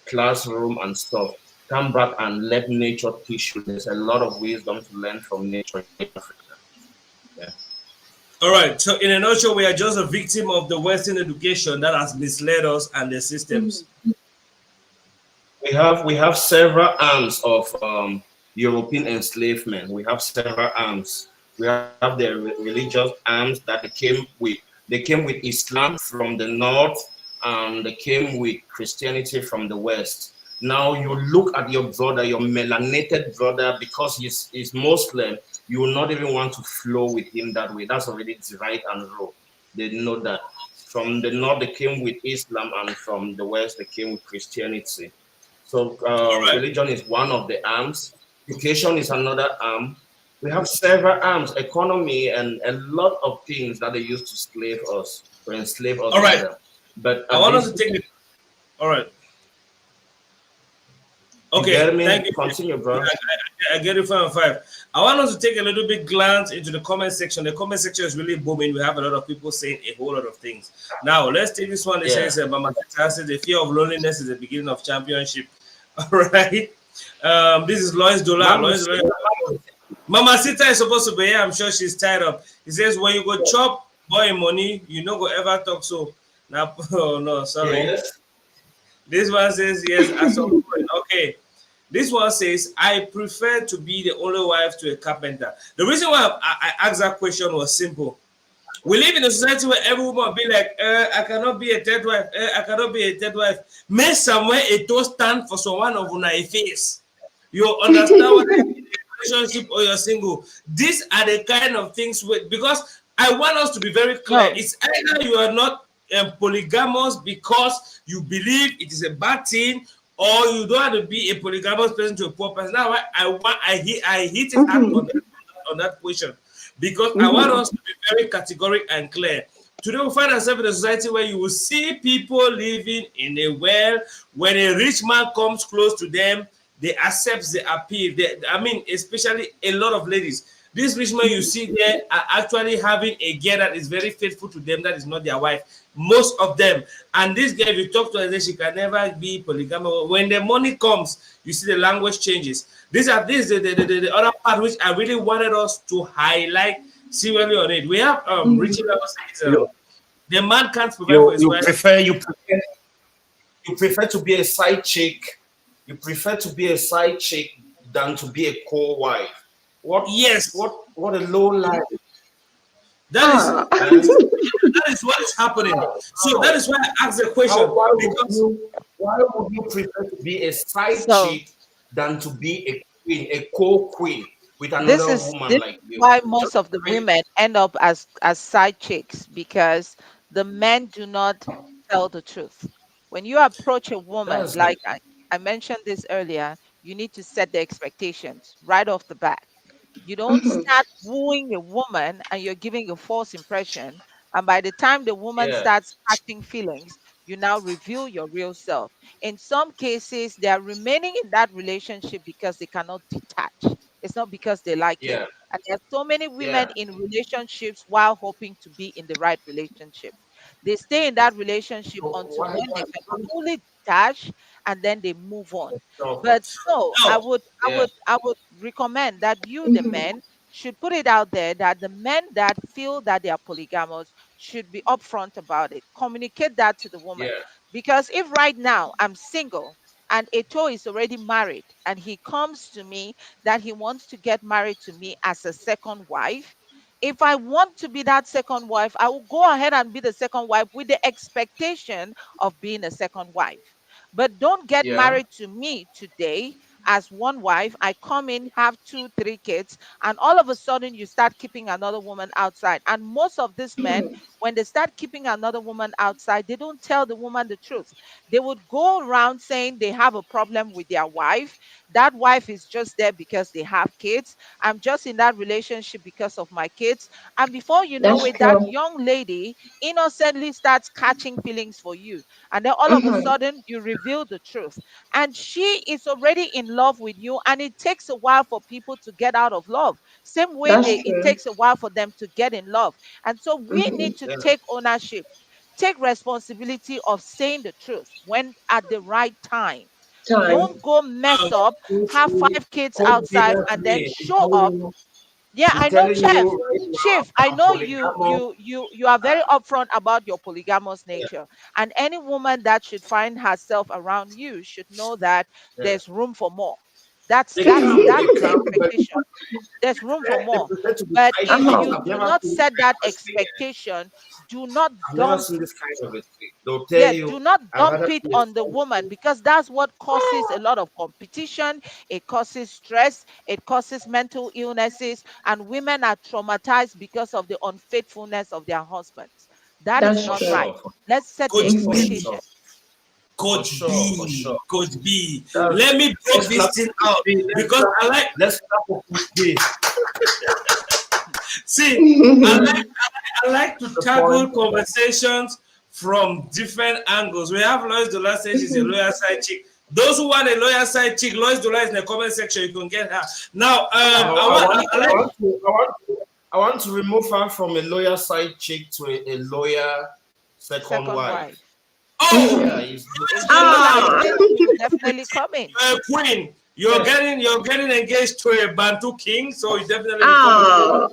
Speaker 2: classroom and stuff. Come back and let nature teach you. There's a lot of wisdom to learn from nature in Africa. Yeah.
Speaker 1: All right. So, in a nutshell, we are just a victim of the Western education that has misled us and the systems.
Speaker 2: We have several arms of European enslavement. We have several arms. We have the religious arms that they came with Islam from the north, and they came with Christianity from the west. Now you look at your brother, your melanated brother, because he's Muslim, you will not even want to flow with him that way. That's already the right and wrong. They know that. From the north, they came with Islam, and from the west, they came with Christianity. So
Speaker 1: All right.
Speaker 2: religion is one of the arms. Education is another arm. We have several arms, economy, and a lot of things that they used to slave us, or enslave us
Speaker 1: All right.
Speaker 2: rather. But
Speaker 1: I
Speaker 2: at
Speaker 1: want us
Speaker 2: this,
Speaker 1: to take the. All right.
Speaker 2: you
Speaker 1: Okay.
Speaker 2: get me?
Speaker 1: Thank you.
Speaker 2: Continue,
Speaker 1: Yeah,
Speaker 2: bro.
Speaker 1: I get it 5 and 5. I want us to take a little bit glance into the comment section. The comment section is really booming. We have a lot of people saying a whole lot of things. Now, let's take this one. It
Speaker 2: Yeah.
Speaker 1: says, Mama Teta says, the fear of loneliness is the beginning of championship. All right. This is Lois Dola.
Speaker 2: Mama,
Speaker 1: Lois Dola. Mama Sita is supposed to be here. I'm sure she's tied up. He says, when you go chop boy money, you no go ever talk so. Now, oh no, sorry.
Speaker 2: yes.
Speaker 1: This one says, yes, at some point. Okay. This one says, I prefer to be the only wife to a carpenter. The reason why I asked that question was simple. We live in a society where every woman be like, I cannot be a third wife. I cannot be a third wife. May somewhere a toast stand for someone of una face. You understand what relationship or you're single. These are the kind of things because I want us to be very clear.
Speaker 3: No,
Speaker 1: It's either you are not polygamous because you believe it is a bad thing, or you don't have to be a polygamous person to a poor person. Now I hit it hard on that question because I want us to be very categorical and clear. Today we find ourselves in a society where you will see people living in a well. When a rich man comes close to them, they accept the appeal. I mean, especially a lot of ladies. These rich men you see there are actually having a girl that is very faithful to them, that is not their wife. Most of them. And this girl, if you talk to her, she can never be polygamous. When the money comes, you see the language changes. This is the other part which I really wanted us to highlight seriously on it. We have Richie Level says
Speaker 2: You
Speaker 1: the man can't provide for
Speaker 2: you
Speaker 1: his
Speaker 2: you
Speaker 1: wife.
Speaker 2: prefer you prefer you prefer to be a side chick. You prefer to be a side chick than to be a co-wife.
Speaker 1: Yes,
Speaker 2: What a low life,
Speaker 1: that is
Speaker 4: Ah.
Speaker 2: man.
Speaker 1: that is what is happening. So that
Speaker 2: How?
Speaker 1: is why I asked the question
Speaker 2: How
Speaker 1: because
Speaker 2: why would you prefer to be a side
Speaker 3: so
Speaker 2: chick than to be a queen, a co-queen with
Speaker 3: this
Speaker 2: another
Speaker 3: is
Speaker 2: woman
Speaker 3: this
Speaker 2: like
Speaker 3: is
Speaker 2: you?
Speaker 3: why
Speaker 2: Just
Speaker 3: most of the
Speaker 2: bring
Speaker 3: women end up as side chicks, because the men do not tell the truth. When you approach a woman,
Speaker 2: that's the
Speaker 3: like I mentioned this earlier, you need to set the expectations right off the bat. You don't start wooing a woman and you're giving a false impression. And by the time the woman
Speaker 2: yeah,
Speaker 3: starts catching feelings, you now reveal your real self. In some cases, they are remaining in that relationship because they cannot detach. It's not because they like it.
Speaker 2: yeah,
Speaker 3: And there are so many women
Speaker 2: yeah.
Speaker 3: in relationships while hoping to be in the right relationship. They stay in that relationship
Speaker 2: So
Speaker 3: until when they can fully detach, and then they move on.
Speaker 2: stop
Speaker 3: But
Speaker 2: it?
Speaker 3: so I
Speaker 1: no,
Speaker 3: would I
Speaker 2: Yeah,
Speaker 3: would I would recommend that you, the men, should put it out there that the men that feel that they are polygamous should be upfront about it. Communicate that to the woman.
Speaker 2: yeah.
Speaker 3: Because if right now I'm single and Eto is already married and he comes to me that he wants to get married to me as a second wife, If I want to be that second wife, I will go ahead and be the second wife with the expectation of being a second wife. But don't get
Speaker 2: Yeah.
Speaker 3: married to me today as one wife. I come in, have two, three kids, and all of a sudden you start keeping another woman outside. And most of these men, when they start keeping another woman outside, they don't tell the woman the truth. They would go around saying they have a problem with their wife. That wife is just there because they have kids. I'm just in that relationship because of my kids. And before you know
Speaker 4: That's
Speaker 3: it, that
Speaker 4: true.
Speaker 3: young lady innocently starts catching feelings for you. And then all of a
Speaker 4: Mm-hmm.
Speaker 3: sudden, you reveal the truth. And she is already in love with you. And it takes a while for people to get out of love. Same way
Speaker 4: That's
Speaker 3: it
Speaker 4: true.
Speaker 3: takes a while for them to get in love. And so we
Speaker 4: Mm-hmm.
Speaker 3: need to
Speaker 2: Yeah.
Speaker 3: take ownership, take responsibility of saying the truth when at the right time.
Speaker 4: Time.
Speaker 3: Don't go mess
Speaker 2: Um,
Speaker 3: up,
Speaker 2: Coach
Speaker 3: have
Speaker 2: B,
Speaker 3: five kids
Speaker 2: Coach B
Speaker 3: outside,
Speaker 2: has
Speaker 3: and then
Speaker 2: me.
Speaker 3: show up. Yeah,
Speaker 2: He's
Speaker 3: I know,
Speaker 2: telling
Speaker 3: Chef.
Speaker 2: you right now,
Speaker 3: Chief, I
Speaker 2: I'm
Speaker 3: know
Speaker 2: polygamous.
Speaker 3: you are very upfront about your polygamous
Speaker 2: Yeah,
Speaker 3: nature. And any woman that should find herself around you should know that
Speaker 2: yeah.
Speaker 3: there's room for more. That's
Speaker 2: They
Speaker 3: that's
Speaker 2: come, they
Speaker 3: that's the
Speaker 2: come, but
Speaker 3: expectation. There's room for
Speaker 2: they
Speaker 3: more.
Speaker 2: prefer to be
Speaker 3: But
Speaker 2: side
Speaker 3: if
Speaker 2: chicks.
Speaker 3: you
Speaker 4: Uh-huh.
Speaker 2: I've
Speaker 3: do
Speaker 2: never
Speaker 3: not
Speaker 2: seen this
Speaker 3: set
Speaker 2: kind
Speaker 3: that
Speaker 2: of a thing.
Speaker 3: expectation, do not
Speaker 2: I've never
Speaker 3: dump,
Speaker 2: seen this kind of a thing. They'll tell
Speaker 3: yeah, do
Speaker 2: you,
Speaker 3: not
Speaker 2: I'd
Speaker 3: dump
Speaker 2: rather
Speaker 3: it
Speaker 2: be a
Speaker 3: on the
Speaker 2: side
Speaker 3: woman,
Speaker 2: chick.
Speaker 3: because that's what causes a lot of competition. It causes stress, it causes mental illnesses, and women are traumatized because of the unfaithfulness of their husbands. That is
Speaker 4: That's
Speaker 2: For
Speaker 3: not
Speaker 4: true.
Speaker 3: right.
Speaker 2: sure,
Speaker 3: Let's set the
Speaker 1: Coach
Speaker 2: for
Speaker 4: Mm-hmm.
Speaker 1: B,
Speaker 2: sure,
Speaker 3: expectation.
Speaker 2: for
Speaker 1: Coach
Speaker 2: sure, for
Speaker 1: B,
Speaker 2: sure.
Speaker 1: Coach B.
Speaker 2: That's,
Speaker 1: Let me
Speaker 2: let's
Speaker 1: break this
Speaker 2: clap
Speaker 1: thing
Speaker 2: for Coach
Speaker 1: out
Speaker 2: B.
Speaker 1: because I like.
Speaker 2: Let's clap for Coach B.
Speaker 1: See, I like to
Speaker 2: The
Speaker 1: tackle
Speaker 2: point.
Speaker 1: conversations from different angles. We have Lois Dola says she's a lawyer side chick. Those who want a lawyer side chick, Lois Dola is in the comment section. You can get her. Now,
Speaker 3: Yeah,
Speaker 2: No,
Speaker 1: I
Speaker 2: I
Speaker 1: want,
Speaker 2: want,
Speaker 1: I
Speaker 2: I
Speaker 1: like.
Speaker 2: want to, I want to, I want to remove her from a lawyer side chick to a lawyer second
Speaker 3: second
Speaker 2: wife.
Speaker 3: wife.
Speaker 1: Oh,
Speaker 2: Yeah,
Speaker 4: Mm-hmm.
Speaker 2: he's
Speaker 1: Lois
Speaker 3: The
Speaker 1: Dola,
Speaker 3: side
Speaker 4: Ah.
Speaker 1: you're
Speaker 3: chick will definitely come in.
Speaker 1: a queen.
Speaker 2: yeah.
Speaker 1: You're getting engaged to a Bantu king, so you definitely become a queen.
Speaker 4: Ah.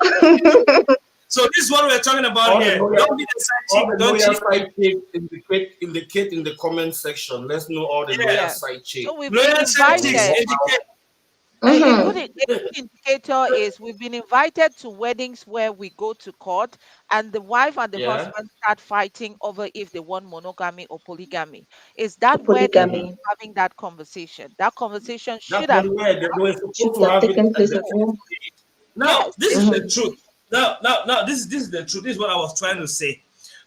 Speaker 1: So this is what we're talking about
Speaker 2: All the
Speaker 1: here.
Speaker 2: lawyer,
Speaker 1: Don't be the side
Speaker 2: all
Speaker 1: chick,
Speaker 2: the
Speaker 1: don't
Speaker 2: lawyer
Speaker 1: cheat.
Speaker 2: side chick indicate in the comment section. Let's know all the
Speaker 1: Yeah,
Speaker 2: lawyer
Speaker 3: Yeah.
Speaker 2: side chick.
Speaker 3: So we've been
Speaker 1: lawyer side
Speaker 2: And
Speaker 1: chicks
Speaker 3: invited.
Speaker 2: we'll walk out.
Speaker 1: indicate.
Speaker 3: A
Speaker 4: Mm-hmm.
Speaker 3: good indicator is we've been invited to weddings where we go to court, and the wife and the
Speaker 2: Yeah.
Speaker 3: husband start fighting over if they want monogamy or polygamy. Is that where they should
Speaker 2: Mhm.
Speaker 3: be
Speaker 4: Polygamy
Speaker 3: having that conversation? That conversation
Speaker 2: That's
Speaker 3: should
Speaker 2: not
Speaker 3: have been
Speaker 2: where they were
Speaker 4: should
Speaker 2: supposed to
Speaker 4: have
Speaker 2: have it
Speaker 4: taken
Speaker 2: at
Speaker 4: place
Speaker 2: the
Speaker 4: at
Speaker 3: had.
Speaker 4: home.
Speaker 2: first day.
Speaker 1: Now,
Speaker 3: Yes.
Speaker 1: this is the
Speaker 4: Mm-hmm.
Speaker 1: truth. Now, this is the truth. This is what I was trying to say.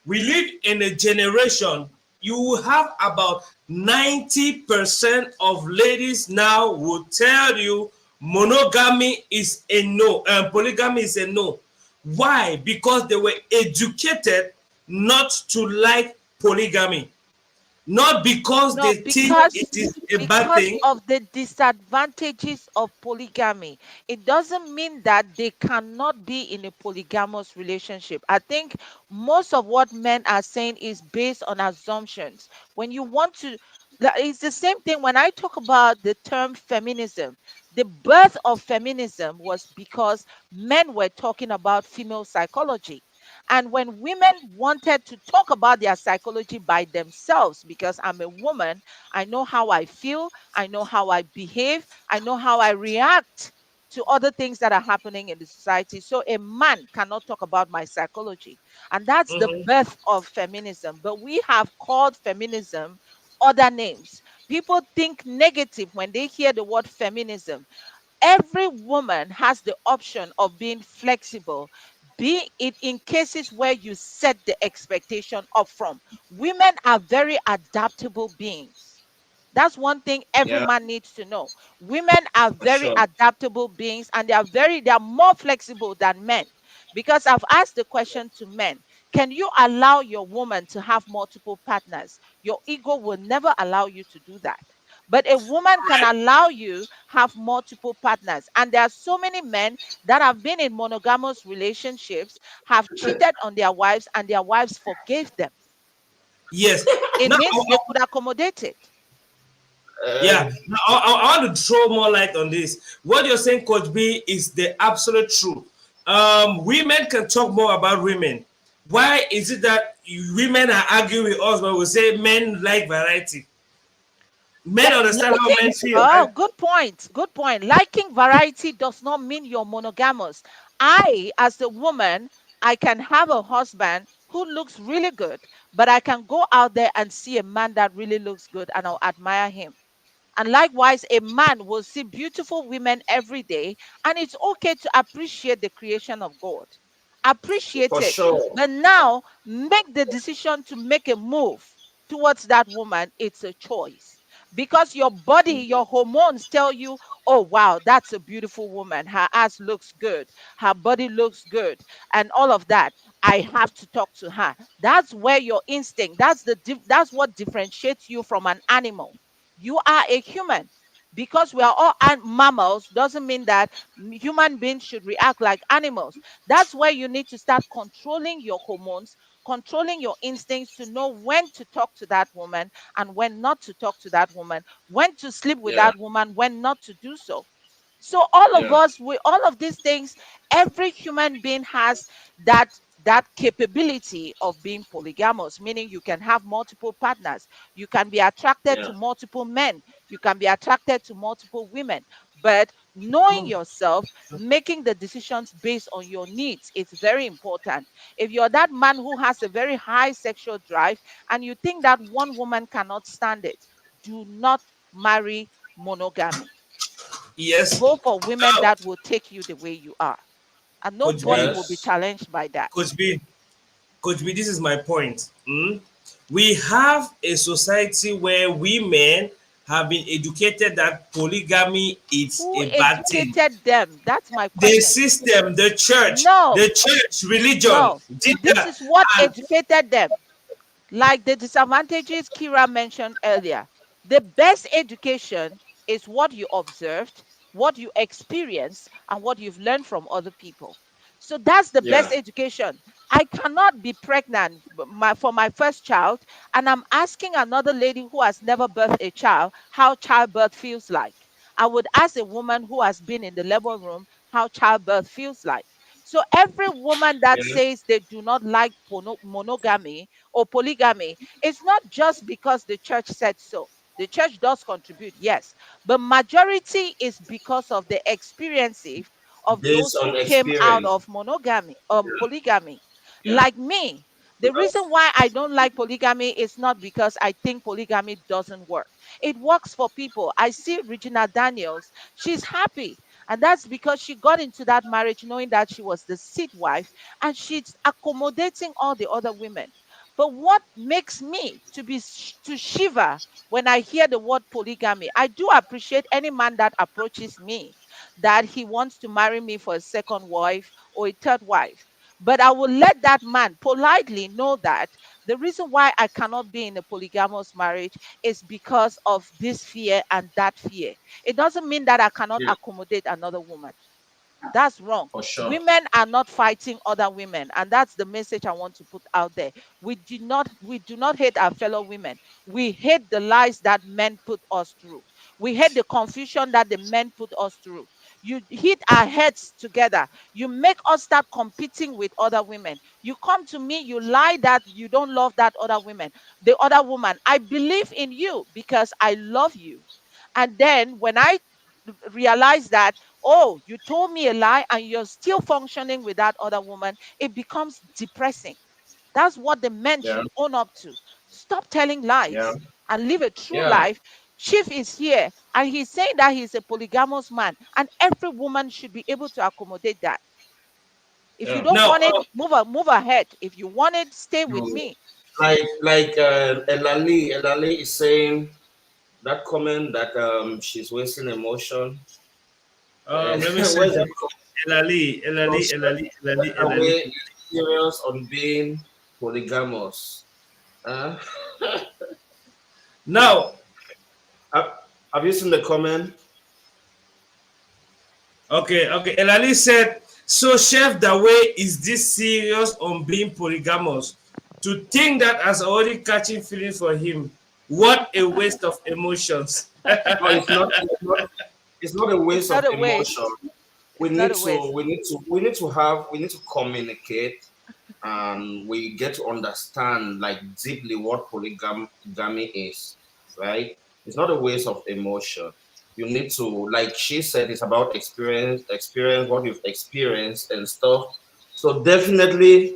Speaker 1: We live in a generation. You have about 90% of ladies now will tell you monogamy is a no, and polygamy is a no. Why? Because they were educated not to like polygamy, not because
Speaker 3: No,
Speaker 1: they think it is a bad
Speaker 3: because
Speaker 1: thing.
Speaker 3: of the disadvantages of polygamy. It doesn't mean that they cannot be in a polygamous relationship. I think most of what men are saying is based on assumptions. When you want to, it's the same thing when I talk about the term feminism. The birth of feminism was because men were talking about female psychology. And when women wanted to talk about their psychology by themselves, because I'm a woman, I know how I feel, I know how I behave, I know how I react to other things that are happening in the society. So a man cannot talk about my psychology. And that's the
Speaker 1: Mhm.
Speaker 3: birth of feminism. But we have called feminism other names. People think negative when they hear the word feminism. Every woman has the option of being flexible, be it in cases where you set the expectation up front. Women are very adaptable beings. That's one thing every
Speaker 2: Yeah,
Speaker 3: man needs to know. Women are
Speaker 2: for
Speaker 3: very
Speaker 2: sure.
Speaker 3: adaptable beings, and they are more flexible than men. Because I've asked the question to men, can you allow your woman to have multiple partners? Your ego will never allow you to do that. But a woman can allow you have multiple partners. And there are so many men that have been in monogamous relationships, have cheated on their wives, and their wives forgave them.
Speaker 1: Yes.
Speaker 3: It
Speaker 1: Now,
Speaker 3: means they could accommodate it.
Speaker 1: yeah,
Speaker 2: Uh,
Speaker 1: now, I want to throw more light on this. What you're saying, Coach B, is the absolute truth. Women can talk more about women. Why is it that women are arguing with us when we say men like variety? Men understand how men feel,
Speaker 3: Oh,
Speaker 1: right?
Speaker 3: good point. Good point. Liking variety does not mean you're monogamous. I, as a woman, I can have a husband who looks really good, but I can go out there and see a man that really looks good and I'll admire him. And likewise, a man will see beautiful women every day, and it's okay to appreciate the creation of God. Appreciate
Speaker 2: For
Speaker 3: it.
Speaker 2: sure.
Speaker 3: But now, make the decision to make a move towards that woman. It's a choice. Because your body, your hormones tell you, oh, wow, that's a beautiful woman. Her ass looks good. Her body looks good. And all of that. I have to talk to her. That's where your instinct, that's what differentiates you from an animal. You are a human. Because we are all mammals doesn't mean that human beings should react like animals. That's where you need to start controlling your hormones, controlling your instincts to know when to talk to that woman and when not to talk to that woman, when to sleep with
Speaker 2: Yeah,
Speaker 3: that woman, when not to do so. So all of
Speaker 2: yeah,
Speaker 3: us, with all of these things, every human being has that capability of being polygamous, meaning you can have multiple partners, you can be attracted
Speaker 2: yeah,
Speaker 3: to multiple men, you can be attracted to multiple women. But knowing yourself, making the decisions based on your needs, it's very important. If you're that man who has a very high sexual drive and you think that one woman cannot stand it, do not marry monogamy.
Speaker 1: Yes.
Speaker 3: Go for women
Speaker 1: Now,
Speaker 3: that will take you the way you are, and
Speaker 1: Coach
Speaker 3: nobody
Speaker 1: B,
Speaker 3: will be
Speaker 2: yes,
Speaker 3: challenged by that.
Speaker 1: Coach B, Coach B, this is my point. We have a society where women have been educated that polygamy is
Speaker 3: Who
Speaker 1: a bad thing.
Speaker 3: educated them? That's my
Speaker 1: The
Speaker 3: question.
Speaker 1: system,
Speaker 3: No,
Speaker 1: the church, religion
Speaker 3: no.
Speaker 1: did
Speaker 3: This
Speaker 1: that.
Speaker 3: is what
Speaker 1: And
Speaker 3: educated them. Like the disadvantages Kira mentioned earlier, the best education is what you observed, what you experienced, and what you've learned from other people. So that's the best
Speaker 2: yeah,
Speaker 3: education. I cannot be pregnant for my first child, and I'm asking another lady who has never birthed a child how childbirth feels like. I would ask a woman who has been in the labor room how childbirth feels like. So every woman that
Speaker 2: yeah,
Speaker 3: says they do not like monogamy or polygamy, it's not just because the church said so. The church does contribute, yes, but majority is because of the experiences of those
Speaker 2: based
Speaker 3: who
Speaker 2: on
Speaker 3: came out
Speaker 2: experience.
Speaker 3: of monogamy, polygamy.
Speaker 2: Yeah,
Speaker 3: Like me, the reason
Speaker 2: because
Speaker 3: why I don't like polygamy is not because I think polygamy doesn't work. It works for people. I see Regina Daniels, she's happy. And that's because she got into that marriage knowing that she was the seed wife and she's accommodating all the other women. But what makes me to shiver when I hear the word polygamy? I do appreciate any man that approaches me that he wants to marry me for a second wife or a third wife. But I will let that man politely know that the reason why I cannot be in a polygamous marriage is because of this fear and that fear. It doesn't mean that I cannot
Speaker 2: yeah,
Speaker 3: accommodate another woman. That's wrong.
Speaker 2: for sure.
Speaker 3: Women are not fighting other women, and that's the message I want to put out there. We do not hate our fellow women. We hate the lies that men put us through. We hate the confusion that the men put us through. You hit our heads together. You make us start competing with other women. You come to me, you lie that you don't love that other woman, the other woman. I believe in you because I love you. And then when I realize that, oh, you told me a lie and you're still functioning with that other woman, it becomes depressing. That's what the men
Speaker 2: Yeah,
Speaker 3: should own up to. Stop telling
Speaker 2: yeah,
Speaker 3: lies and live a true
Speaker 2: yeah.
Speaker 3: life. Chief is here and he's saying that he's a polygamous man, and every woman should be able to accommodate that. If you
Speaker 2: Yeah.
Speaker 3: don't
Speaker 1: now,
Speaker 3: want it, move ahead. If you want it, stay with
Speaker 2: You,
Speaker 3: me.
Speaker 2: Elali is saying that comment that she's wasting emotion.
Speaker 1: let me say
Speaker 2: Where's that
Speaker 1: this. Elali,
Speaker 2: from?
Speaker 1: Elali, Elali, Elali,
Speaker 2: That way
Speaker 1: Elali.
Speaker 2: is serious on being polygamous. Uh,
Speaker 1: Now,
Speaker 2: have, have you seen the comment?
Speaker 1: okay, okay. Elali said, so Chef Daway is this serious on being polygamous? To think that has already catching feelings for him. What a waste of emotions.
Speaker 2: No, it's not. It's not. It's not a
Speaker 3: It's
Speaker 2: waste
Speaker 3: not
Speaker 2: of
Speaker 3: a
Speaker 2: emotion.
Speaker 3: waste. It's not a waste.
Speaker 2: We need to communicate, and we get to understand like deeply what polygamy is, right? It's not a waste of emotion. You need to, like she said, it's about experience what you've experienced and stuff. So definitely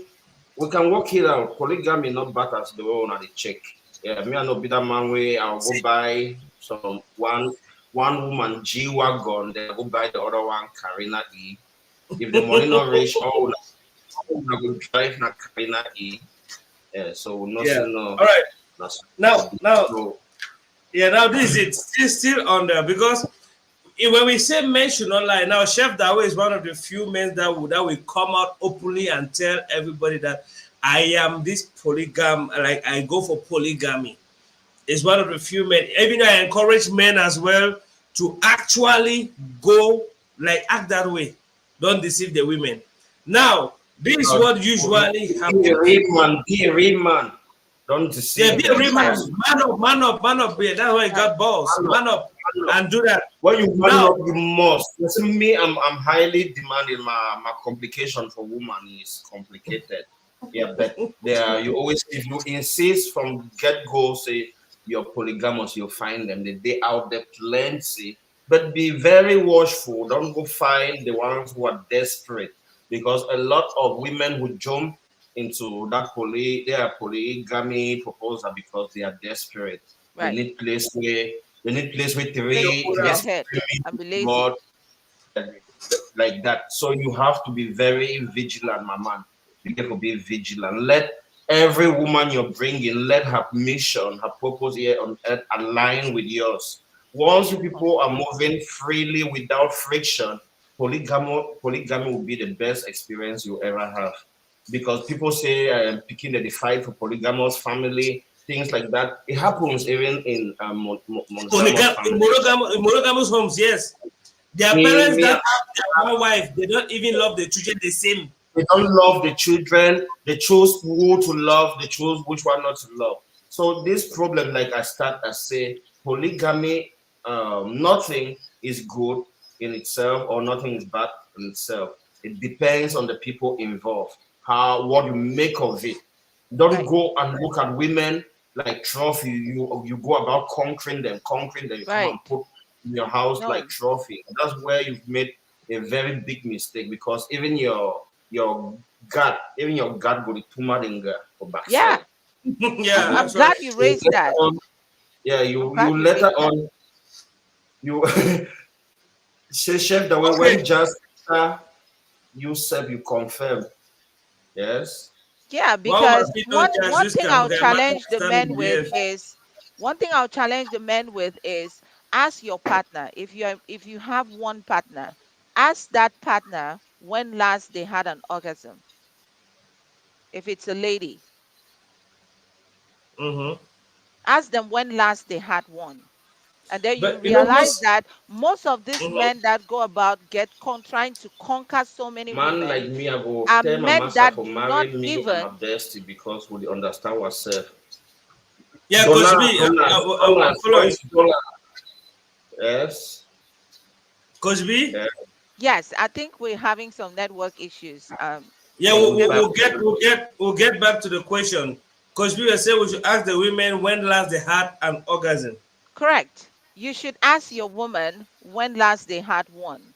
Speaker 2: we can work it out. Polygamy not bad as the one at the check. Yeah, me I know be that man way. I'll go buy some one woman G wagon, then I'll go buy the other one Carina E. If the money not reach, oh, I will drive na Carina E. Yeah, so
Speaker 1: Yeah.
Speaker 2: nothing no.
Speaker 1: All right.
Speaker 2: That's
Speaker 1: Now,
Speaker 2: so
Speaker 1: yeah. Now this is still on there because when we say men should not lie, now Chef Dawo is one of the few men that will come out openly and tell everybody that I am this polygam, like I go for polygamy. Is one of the few men. Even I encourage men as well to actually go like act that way. Don't deceive the women. Now, this is what usually
Speaker 2: be a
Speaker 1: happens.
Speaker 2: real man, be a real man. Don't
Speaker 1: Yeah,
Speaker 2: deceive
Speaker 1: be a
Speaker 2: them
Speaker 3: Every
Speaker 1: real man,
Speaker 3: time.
Speaker 2: because
Speaker 1: man up, man up, man up. Yeah, that's why he
Speaker 3: Right.
Speaker 1: got balls.
Speaker 2: man up,
Speaker 1: Man up
Speaker 2: man up.
Speaker 1: and do that.
Speaker 2: When you man
Speaker 1: Now,
Speaker 2: up, you must. Listen, me, I'm highly demanding. My complication for woman is complicated. Yeah, but there you always if you insist from get go, say you're polygamous, you'll find them. They out there plenty. But be very watchful. Don't go find the ones who are desperate because a lot of women who jump into that polygamy proposal because they are desperate. They
Speaker 3: Right.
Speaker 2: need place where they need place with
Speaker 1: you
Speaker 2: three
Speaker 1: put
Speaker 3: Ease
Speaker 2: three
Speaker 1: out.
Speaker 3: ahead
Speaker 2: screaming
Speaker 3: and be lazy.
Speaker 2: God like that. So you have to be very vigilant, my man. You have to be vigilant. Let every woman you're bringing, let her mission, her purpose here on earth align with yours. Once you people are moving freely without friction, polygamy will be the best experience you ever have. Because people say picking the fight for polygamous family, things like that. It happens even in monogamous families.
Speaker 1: Monogamous homes, yes. Their
Speaker 2: Me,
Speaker 1: parents
Speaker 2: me,
Speaker 1: that have their one wife, they don't even love the children the same.
Speaker 2: they don't love the children. They choose who to love. They choose which one not to love. So this problem, like I say, polygamy, nothing is good in itself or nothing is bad in itself. It depends on the people involved, how what you make of it. Don't
Speaker 3: Right.
Speaker 2: go and look at women like trophy. You go about conquering them. You come and
Speaker 3: Right.
Speaker 2: put in your house like
Speaker 3: No.
Speaker 2: trophy. That's where you've made a very big mistake because even your even your God go to Tumaringa or
Speaker 3: Yeah.
Speaker 2: backside.
Speaker 3: I'm
Speaker 1: Yeah,
Speaker 2: You,
Speaker 3: I'm
Speaker 1: that's right.
Speaker 3: glad you
Speaker 2: you
Speaker 3: raised
Speaker 2: later
Speaker 3: that.
Speaker 2: on, yeah,
Speaker 3: I'm
Speaker 2: you
Speaker 3: glad you
Speaker 2: later
Speaker 3: raised that.
Speaker 2: on you say chef the way
Speaker 1: Okay.
Speaker 2: when just you said you confirm. Yes.
Speaker 3: Yeah,
Speaker 1: One more
Speaker 3: because
Speaker 1: video
Speaker 3: one
Speaker 1: just
Speaker 3: one
Speaker 1: this
Speaker 3: thing
Speaker 1: can
Speaker 3: I'll
Speaker 1: okay, man,
Speaker 3: challenge the
Speaker 1: stand
Speaker 3: men
Speaker 1: in
Speaker 3: with
Speaker 1: behave.
Speaker 3: is one thing I'll challenge the men with is ask your partner if you have one partner, ask that partner when last they had an orgasm. If it's a lady,
Speaker 1: Mm-hmm.
Speaker 3: ask them when last they had one. And then you
Speaker 1: But you know,
Speaker 3: realize
Speaker 1: most
Speaker 3: that most of these
Speaker 1: mhm.
Speaker 3: men that go about trying to conquer so many
Speaker 2: Man
Speaker 3: women
Speaker 2: like me, I go
Speaker 3: are
Speaker 2: tell my
Speaker 3: men
Speaker 2: master
Speaker 3: that
Speaker 2: for
Speaker 3: do not
Speaker 2: marry me and my
Speaker 3: even
Speaker 2: bestie because we understand ourselves.
Speaker 1: Yeah, Coach
Speaker 2: Dollar,
Speaker 1: B,
Speaker 2: dollar,
Speaker 1: I'm
Speaker 2: dollars,
Speaker 1: following.
Speaker 2: $1. Yes.
Speaker 1: Coach B,
Speaker 2: Yeah.
Speaker 3: yes, I think we're having some network issues.
Speaker 1: yeah,
Speaker 2: Yeah,
Speaker 3: The
Speaker 2: we back.
Speaker 3: network.
Speaker 1: we'll get back to the question. Coach B will say we should ask the women when last they had an orgasm.
Speaker 3: Correct. You should ask your woman when last they had one.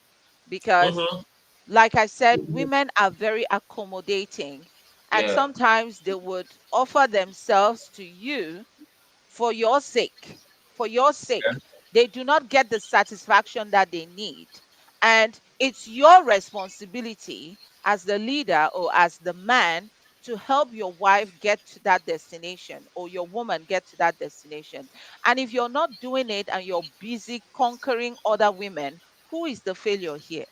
Speaker 3: Because,
Speaker 1: Mm-hmm.
Speaker 3: like I said, women are very accommodating. And
Speaker 2: Yeah.
Speaker 3: sometimes they would offer themselves to you for your sake. For your sake. They do not get the satisfaction that they need. And it's your responsibility as the leader or as the man to help your wife get to that destination or your woman get to that destination. And if you're not doing it and you're busy conquering other women, who is the failure here?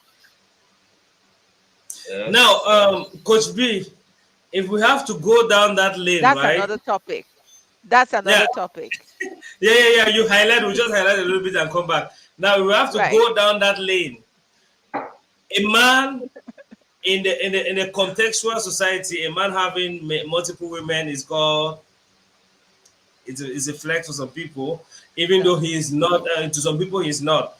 Speaker 1: Now,
Speaker 2: Yes.
Speaker 1: Coach B, if we have to go down that lane,
Speaker 3: That's
Speaker 1: right?
Speaker 3: another topic. That's
Speaker 1: Yeah,
Speaker 3: another topic.
Speaker 1: yeah. You highlight. We just highlight a little bit and come back. Now we have to
Speaker 3: Right.
Speaker 1: go down that lane. A man in a contextual society, a man having multiple women is called it's a flex for some people, even though
Speaker 3: No.
Speaker 1: he is not. To some people, he's not.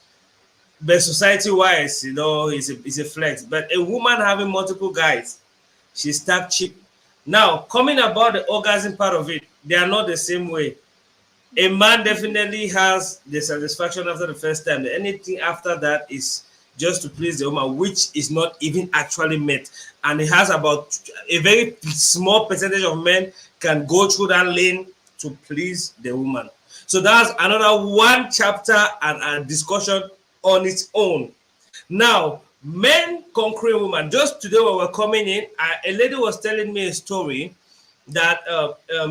Speaker 1: But society-wise, it's a flex. But a woman having multiple guys, she's stuck cheap. Now, coming about the orgasm part of it, they are not the same way. A man definitely has the satisfaction after the first time. Anything after that is just to please the woman, which is not even actually met. And it has about a very small percentage of men can go through that lane to please the woman. So that's another one chapter and discussion on its own. Now, men conquering women. Just today when we were coming in, a lady was telling me a story that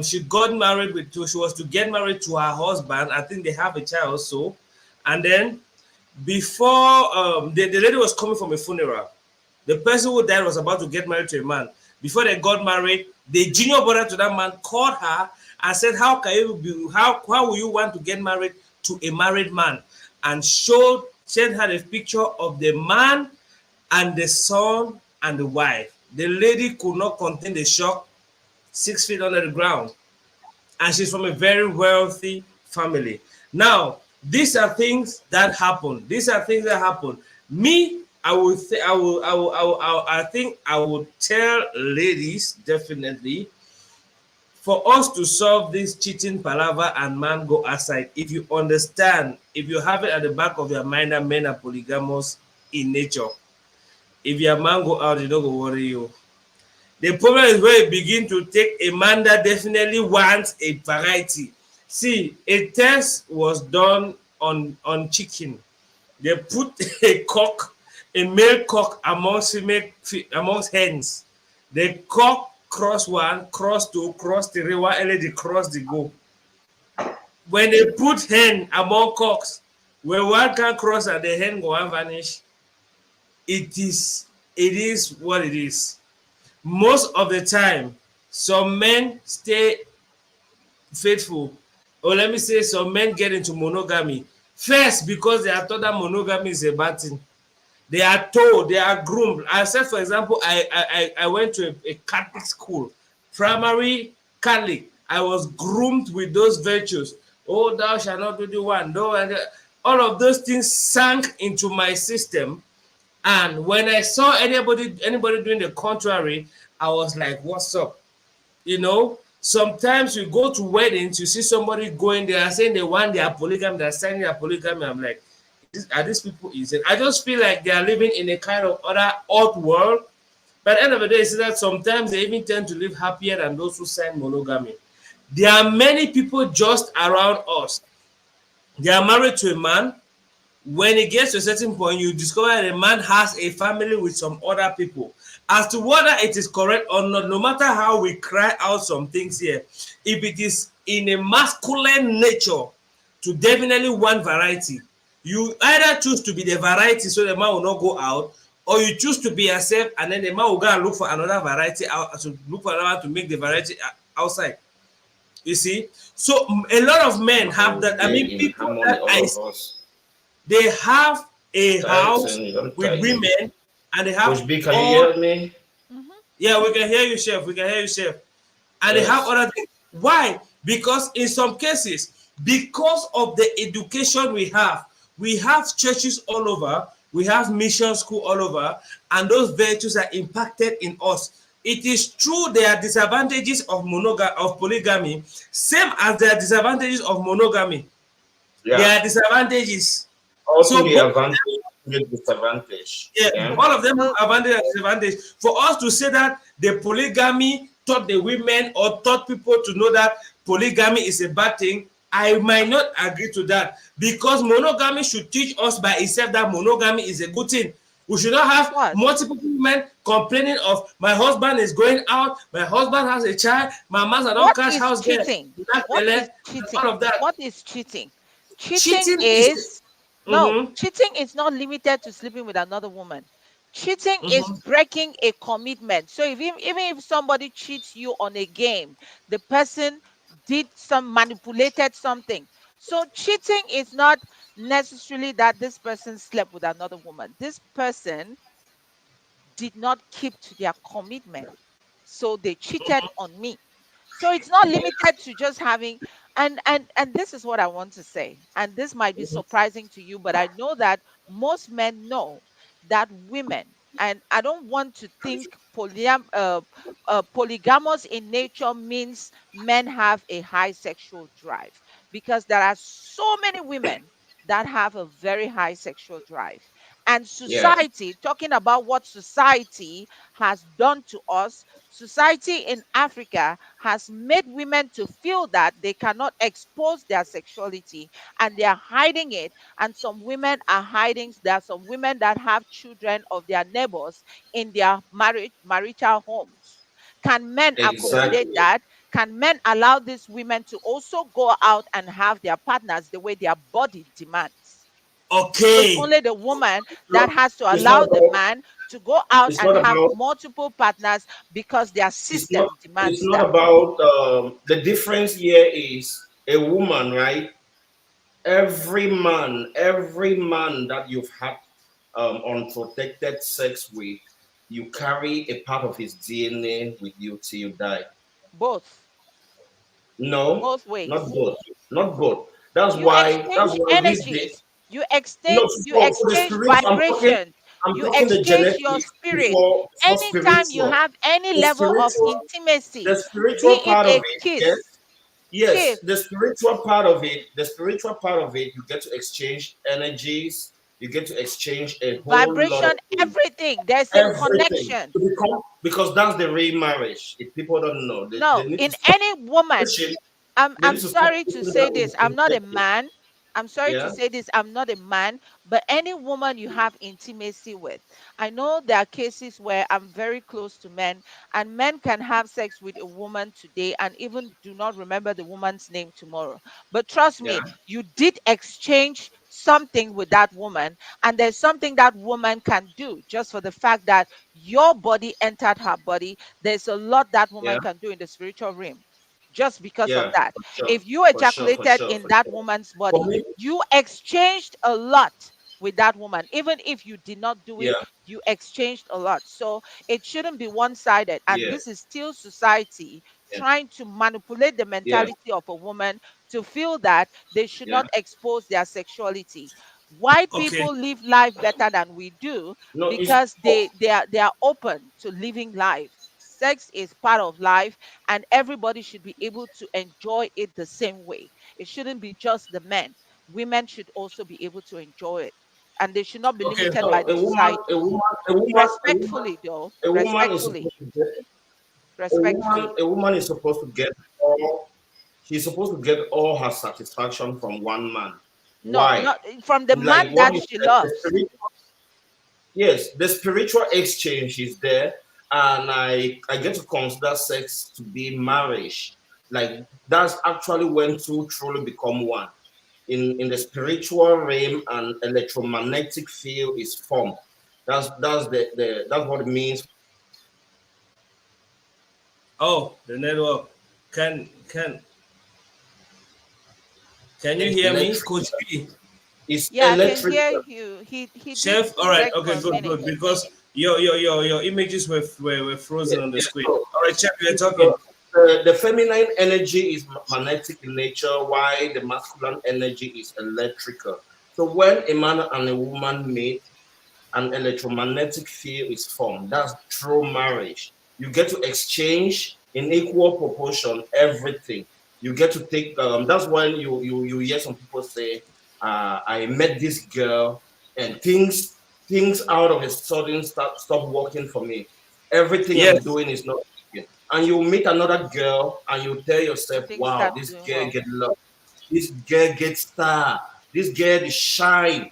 Speaker 1: she got married she was to get married to her husband. I think they have a child also. And then before the lady was coming from a funeral, the person who died was about to get married to a man. Before they got married, the junior brother to that man called her and said, how can you be how will you want to get married to a married man? And sent her a picture of the man and the son and the wife. The lady could not contain the shock, 6 feet under the ground, and she's from a very wealthy family. Now, these are things that happen. These are things that happen. Me, I would th- I think I would tell ladies definitely for us to solve this cheating palaver and man go aside. If you understand, if you have it at the back of your mind that men are polygamous in nature, if your man go out, you don't go worry you. The problem is where you begin to take a man that definitely wants a variety. See, a test was done on chicken. They put a cock, a male cock amongst hens. The cock cross one, cross two, cross three, one early they cross the go. When they put hen among cocks, when one can cross and the hen go and vanish, it is what it is. Most of the time, some men stay faithful, or let me say some men get into monogamy first because they are told that monogamy is a bad thing. They are told, they are groomed. I said, for example, I went to a Catholic school, primary Catholic. I was groomed with those virtues. Oh, thou shalt not do the one. No, and all of those things sank into my system. And when I saw anybody doing the contrary, I was like, what's up? Sometimes you go to weddings, you see somebody going there and saying they want their polygamy, they're signing their polygamy. I'm like, are these people easy? I just feel like they are living in a kind of other odd world. But at the end of the day, it's that sometimes they even tend to live happier than those who sign monogamy. There are many people just around us. They are married to a man. When it gets to a certain point, you discover that a man has a family with some other people. As to whether it is correct or not, no matter how we cry out some things here, if it is in a masculine nature to definitely want variety, you either choose to be the variety so the man will not go out, or you choose to be yourself and then the man will go and look for another variety out, to look for another to make the variety outside. You see? So a lot of men have that. I mean,
Speaker 2: In
Speaker 1: people
Speaker 2: harmony,
Speaker 1: that
Speaker 2: all of us.
Speaker 1: they have a house
Speaker 2: Titan, don't
Speaker 1: with
Speaker 2: tighten.
Speaker 1: women and they have
Speaker 2: Coach B, can you
Speaker 1: all.
Speaker 2: hear me?
Speaker 3: Mhm.
Speaker 1: Yeah, we can hear you, chef. We can hear you, chef. And they have
Speaker 2: Yes.
Speaker 1: other things. Why? Because in some cases, because of the education we have churches all over, we have mission school all over, and those virtues are impacted in us. It is true there are disadvantages of polygamy, same as there are disadvantages of monogamy. There
Speaker 2: Yeah.
Speaker 1: are disadvantages.
Speaker 2: All to
Speaker 1: So
Speaker 2: the
Speaker 1: both
Speaker 2: advantage, to the disadvantage.
Speaker 1: yeah,
Speaker 2: Yeah.
Speaker 1: all of them
Speaker 3: So,
Speaker 1: have advantage and disadvantage. For us to say that the polygamy taught the women or taught people to know that polygamy is a bad thing, I might not agree to that because monogamy should teach us by itself that monogamy is a good thing. We should not
Speaker 3: of
Speaker 1: have
Speaker 3: course.
Speaker 1: multiple women complaining of my husband is going out, my husband has a child, my master don't
Speaker 3: What
Speaker 1: cash
Speaker 3: is
Speaker 1: house girl,
Speaker 3: cheating?
Speaker 1: black
Speaker 3: What
Speaker 1: belle,
Speaker 3: is
Speaker 1: and all
Speaker 3: cheating?
Speaker 1: of that.
Speaker 3: What is cheating? Cheating
Speaker 1: Cheating is
Speaker 3: is no, cheating is not limited to sleeping with another woman. Cheating is
Speaker 1: mhm.
Speaker 3: breaking a commitment. So if even if somebody cheats you on a game, the person did some manipulated something. So cheating is not necessarily that this person slept with another woman. This person did not keep to their commitment. So they cheated on me. So it's not limited to just having and this is what I want to say. And this might be surprising to you, but I know that most men know that women and I don't want to think polygamous in nature means men have a high sexual drive. because there are so many women that have a very high sexual drive. And
Speaker 2: Yeah,
Speaker 3: society, talking about what society has done to us, society in Africa has made women to feel that they cannot expose their sexuality and they are hiding it. And some women are hiding. There are some women that have children of their neighbors in their marital homes. Can men accommodate
Speaker 2: exactly.
Speaker 3: that? Can men allow these women to also go out and have their partners the way their body demands? So it's
Speaker 1: Okay.
Speaker 3: only the woman that
Speaker 2: No,
Speaker 3: has to
Speaker 2: it's not
Speaker 3: allow the
Speaker 2: about.
Speaker 3: man to go out
Speaker 2: It's
Speaker 3: and
Speaker 2: not
Speaker 3: have
Speaker 2: about.
Speaker 3: multiple partners because their
Speaker 2: It's not.
Speaker 3: system
Speaker 2: It's
Speaker 3: demands
Speaker 2: not
Speaker 3: that.
Speaker 2: about. The difference here is a woman, right? Every man that you've had unprotected sex with, you carry a part of his DNA with you till you die.
Speaker 3: Both,
Speaker 2: No,
Speaker 3: both
Speaker 2: not
Speaker 3: ways.
Speaker 2: both. Not both. That's
Speaker 3: You
Speaker 2: why. That's
Speaker 3: exchange
Speaker 2: why these days.
Speaker 3: energies.
Speaker 2: No,
Speaker 3: You
Speaker 2: for the
Speaker 3: exchange
Speaker 2: spirit. I'm talking.
Speaker 3: vibrations.
Speaker 2: I'm
Speaker 3: You
Speaker 2: talking the
Speaker 3: exchange your
Speaker 2: genetics
Speaker 3: spirit.
Speaker 2: before
Speaker 3: Anytime you
Speaker 2: spiritual.
Speaker 3: have any
Speaker 2: The
Speaker 3: level of
Speaker 2: spiritual. The
Speaker 3: intimacy,
Speaker 2: spiritual
Speaker 3: be it
Speaker 2: part of
Speaker 3: a
Speaker 2: it, yes.
Speaker 3: kiss,
Speaker 2: Yes,
Speaker 3: kiss,
Speaker 2: the spiritual part of it, you get to exchange energies, you get to exchange a whole lot of
Speaker 3: vibration,
Speaker 2: things,
Speaker 3: everything, there's a
Speaker 2: everything
Speaker 3: connection.
Speaker 2: to become, because that's the real marriage. If people don't know, they
Speaker 3: No,
Speaker 2: need to
Speaker 3: in
Speaker 2: stop
Speaker 3: any woman,
Speaker 2: pushing, they
Speaker 3: I'm
Speaker 2: need to stop
Speaker 3: sorry to
Speaker 2: pushing
Speaker 3: say
Speaker 2: that
Speaker 3: this. I'm not a
Speaker 2: injecting.
Speaker 3: man. I'm sorry to
Speaker 2: Yeah,
Speaker 3: say this. I'm not a man, but any woman you have intimacy with. I know there are cases where I'm very close to men, and men can have sex with a woman today and even do not remember the woman's name tomorrow. But trust
Speaker 2: yeah,
Speaker 3: me, you did exchange something with that woman, and there's something that woman can do just for the fact that your body entered her body. There's a lot that
Speaker 2: yeah,
Speaker 3: woman can do in the spiritual realm just because of
Speaker 2: yeah,
Speaker 3: that.
Speaker 2: for sure,
Speaker 3: If you
Speaker 2: for sure, for
Speaker 3: ejaculated
Speaker 2: sure,
Speaker 3: in
Speaker 2: for
Speaker 3: that
Speaker 2: sure.
Speaker 3: woman's
Speaker 2: For
Speaker 3: body,
Speaker 2: me,
Speaker 3: you exchanged a lot with that woman. Even if you did not do it,
Speaker 2: yeah,
Speaker 3: you exchanged a lot. So it shouldn't be one sided. And
Speaker 2: yeah,
Speaker 3: this is still society
Speaker 2: yeah,
Speaker 3: trying to manipulate the
Speaker 2: yeah,
Speaker 3: mentality of a woman to feel that they should
Speaker 2: yeah.
Speaker 3: not expose their sexuality. White
Speaker 1: Okay.
Speaker 3: people live life better than we do
Speaker 2: No, it's
Speaker 3: because they are open to living life. Sex is part of life, and everybody should be able to enjoy it the same way. It shouldn't be just the men. Women should also be able to enjoy it, and they should not be
Speaker 1: Okay.
Speaker 3: limited by
Speaker 2: no,
Speaker 3: the society. Respectfully, though,
Speaker 2: a woman is
Speaker 3: respectfully,
Speaker 2: supposed to get
Speaker 3: respectfully.
Speaker 2: a woman is supposed to get all she's supposed to get all her satisfaction from one man.
Speaker 3: No,
Speaker 2: Why?
Speaker 3: not from the
Speaker 2: Like
Speaker 3: man
Speaker 2: what
Speaker 3: that
Speaker 2: you
Speaker 3: she
Speaker 2: said,
Speaker 3: loves.
Speaker 2: yes, the spiritual exchange is there, and I get to consider sex to be marriage. Like that's actually when two truly become one. In the spiritual realm, an electromagnetic field is formed. That's what it means for sex to be marriage.
Speaker 1: Oh, the network. Can can you hear me,
Speaker 2: Electric.
Speaker 1: Coach P?
Speaker 2: It's
Speaker 3: Yeah, I can hear
Speaker 2: electrical.
Speaker 3: you. He did
Speaker 1: Chef. All right.
Speaker 3: break for
Speaker 1: Okay.
Speaker 3: a
Speaker 1: Good.
Speaker 3: minute.
Speaker 1: Good. Because your images were
Speaker 2: Yeah,
Speaker 1: frozen on the
Speaker 2: yeah.
Speaker 1: screen.
Speaker 2: So,
Speaker 1: All right, Chef. You're talking.
Speaker 2: so the feminine energy is magnetic in nature, while the masculine energy is electrical. So when a man and a woman meet, an electromagnetic field is formed. That's true marriage. You get to exchange in equal proportion everything. You get to take. That's when you hear some people say, "I met this girl and things out of a sudden stop working for me. Everything I'm
Speaker 1: Yes.
Speaker 2: doing is not working." And you meet another girl and you tell
Speaker 3: And
Speaker 2: yourself,
Speaker 3: things
Speaker 2: "Wow,
Speaker 3: start
Speaker 2: this
Speaker 3: doing
Speaker 2: girl
Speaker 3: well.
Speaker 2: get love. This girl gets star. This girl is shine."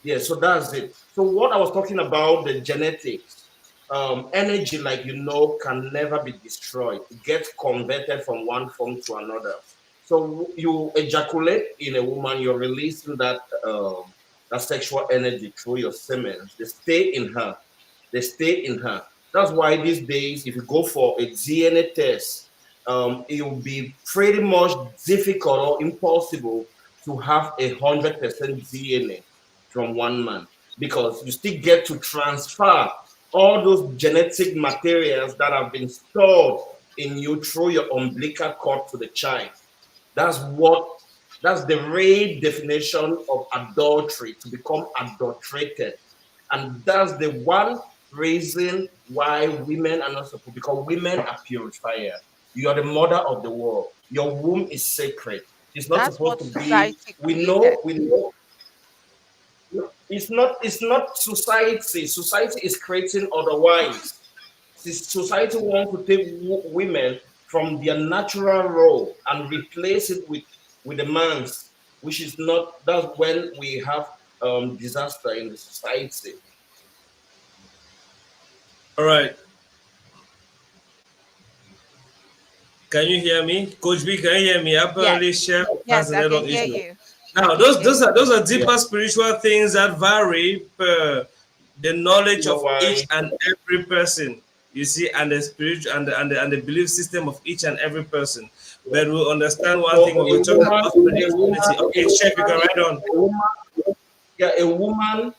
Speaker 2: Yeah, so that's it. So what I was talking about, the genetics, energy, like can never be destroyed. It gets converted from one form to another. So you ejaculate in a woman, you're releasing that sexual energy through your semen. They stay in her. They stay in her. That's why these days, if you go for a DNA test, it will be pretty much difficult or impossible to have 100% DNA from one man, because you still get to transfer all those genetic materials that have been stored in you through your umbilical cord to the child. That's what that's the real definition of adultery, to become adulterated. And that's the one reason why women are not supposed, because women are purifier. You are the mother of the world. Your womb is sacred. It's not
Speaker 3: That's
Speaker 2: supposed
Speaker 3: what
Speaker 2: to be.
Speaker 3: society
Speaker 2: We
Speaker 3: created.
Speaker 2: know. We know. It's not. It's not society. Society is creating otherwise. Society wants to take women from their natural role and replace it with a man's, which is not. That's when we have disaster in the society.
Speaker 1: All right. Can you hear me? Coach B, can you hear me?
Speaker 3: Yes,
Speaker 1: Apparently, Chef has
Speaker 3: yes,
Speaker 1: a
Speaker 3: I can
Speaker 1: network
Speaker 3: hear
Speaker 1: issue.
Speaker 3: you. I
Speaker 1: Now,
Speaker 3: can
Speaker 1: those
Speaker 3: hear
Speaker 1: those
Speaker 3: you.
Speaker 1: are those are
Speaker 2: Yeah.
Speaker 1: deeper spiritual things that vary per the
Speaker 2: You
Speaker 1: knowledge
Speaker 2: know
Speaker 1: of
Speaker 2: why?
Speaker 1: each and every person. You see, and the spiritual and the belief system of each and every person.
Speaker 2: Yeah.
Speaker 1: But we understand one
Speaker 2: So
Speaker 1: thing when we're talking about spirituality. Okay, Chef, you can write on.
Speaker 2: a woman, yeah, a woman.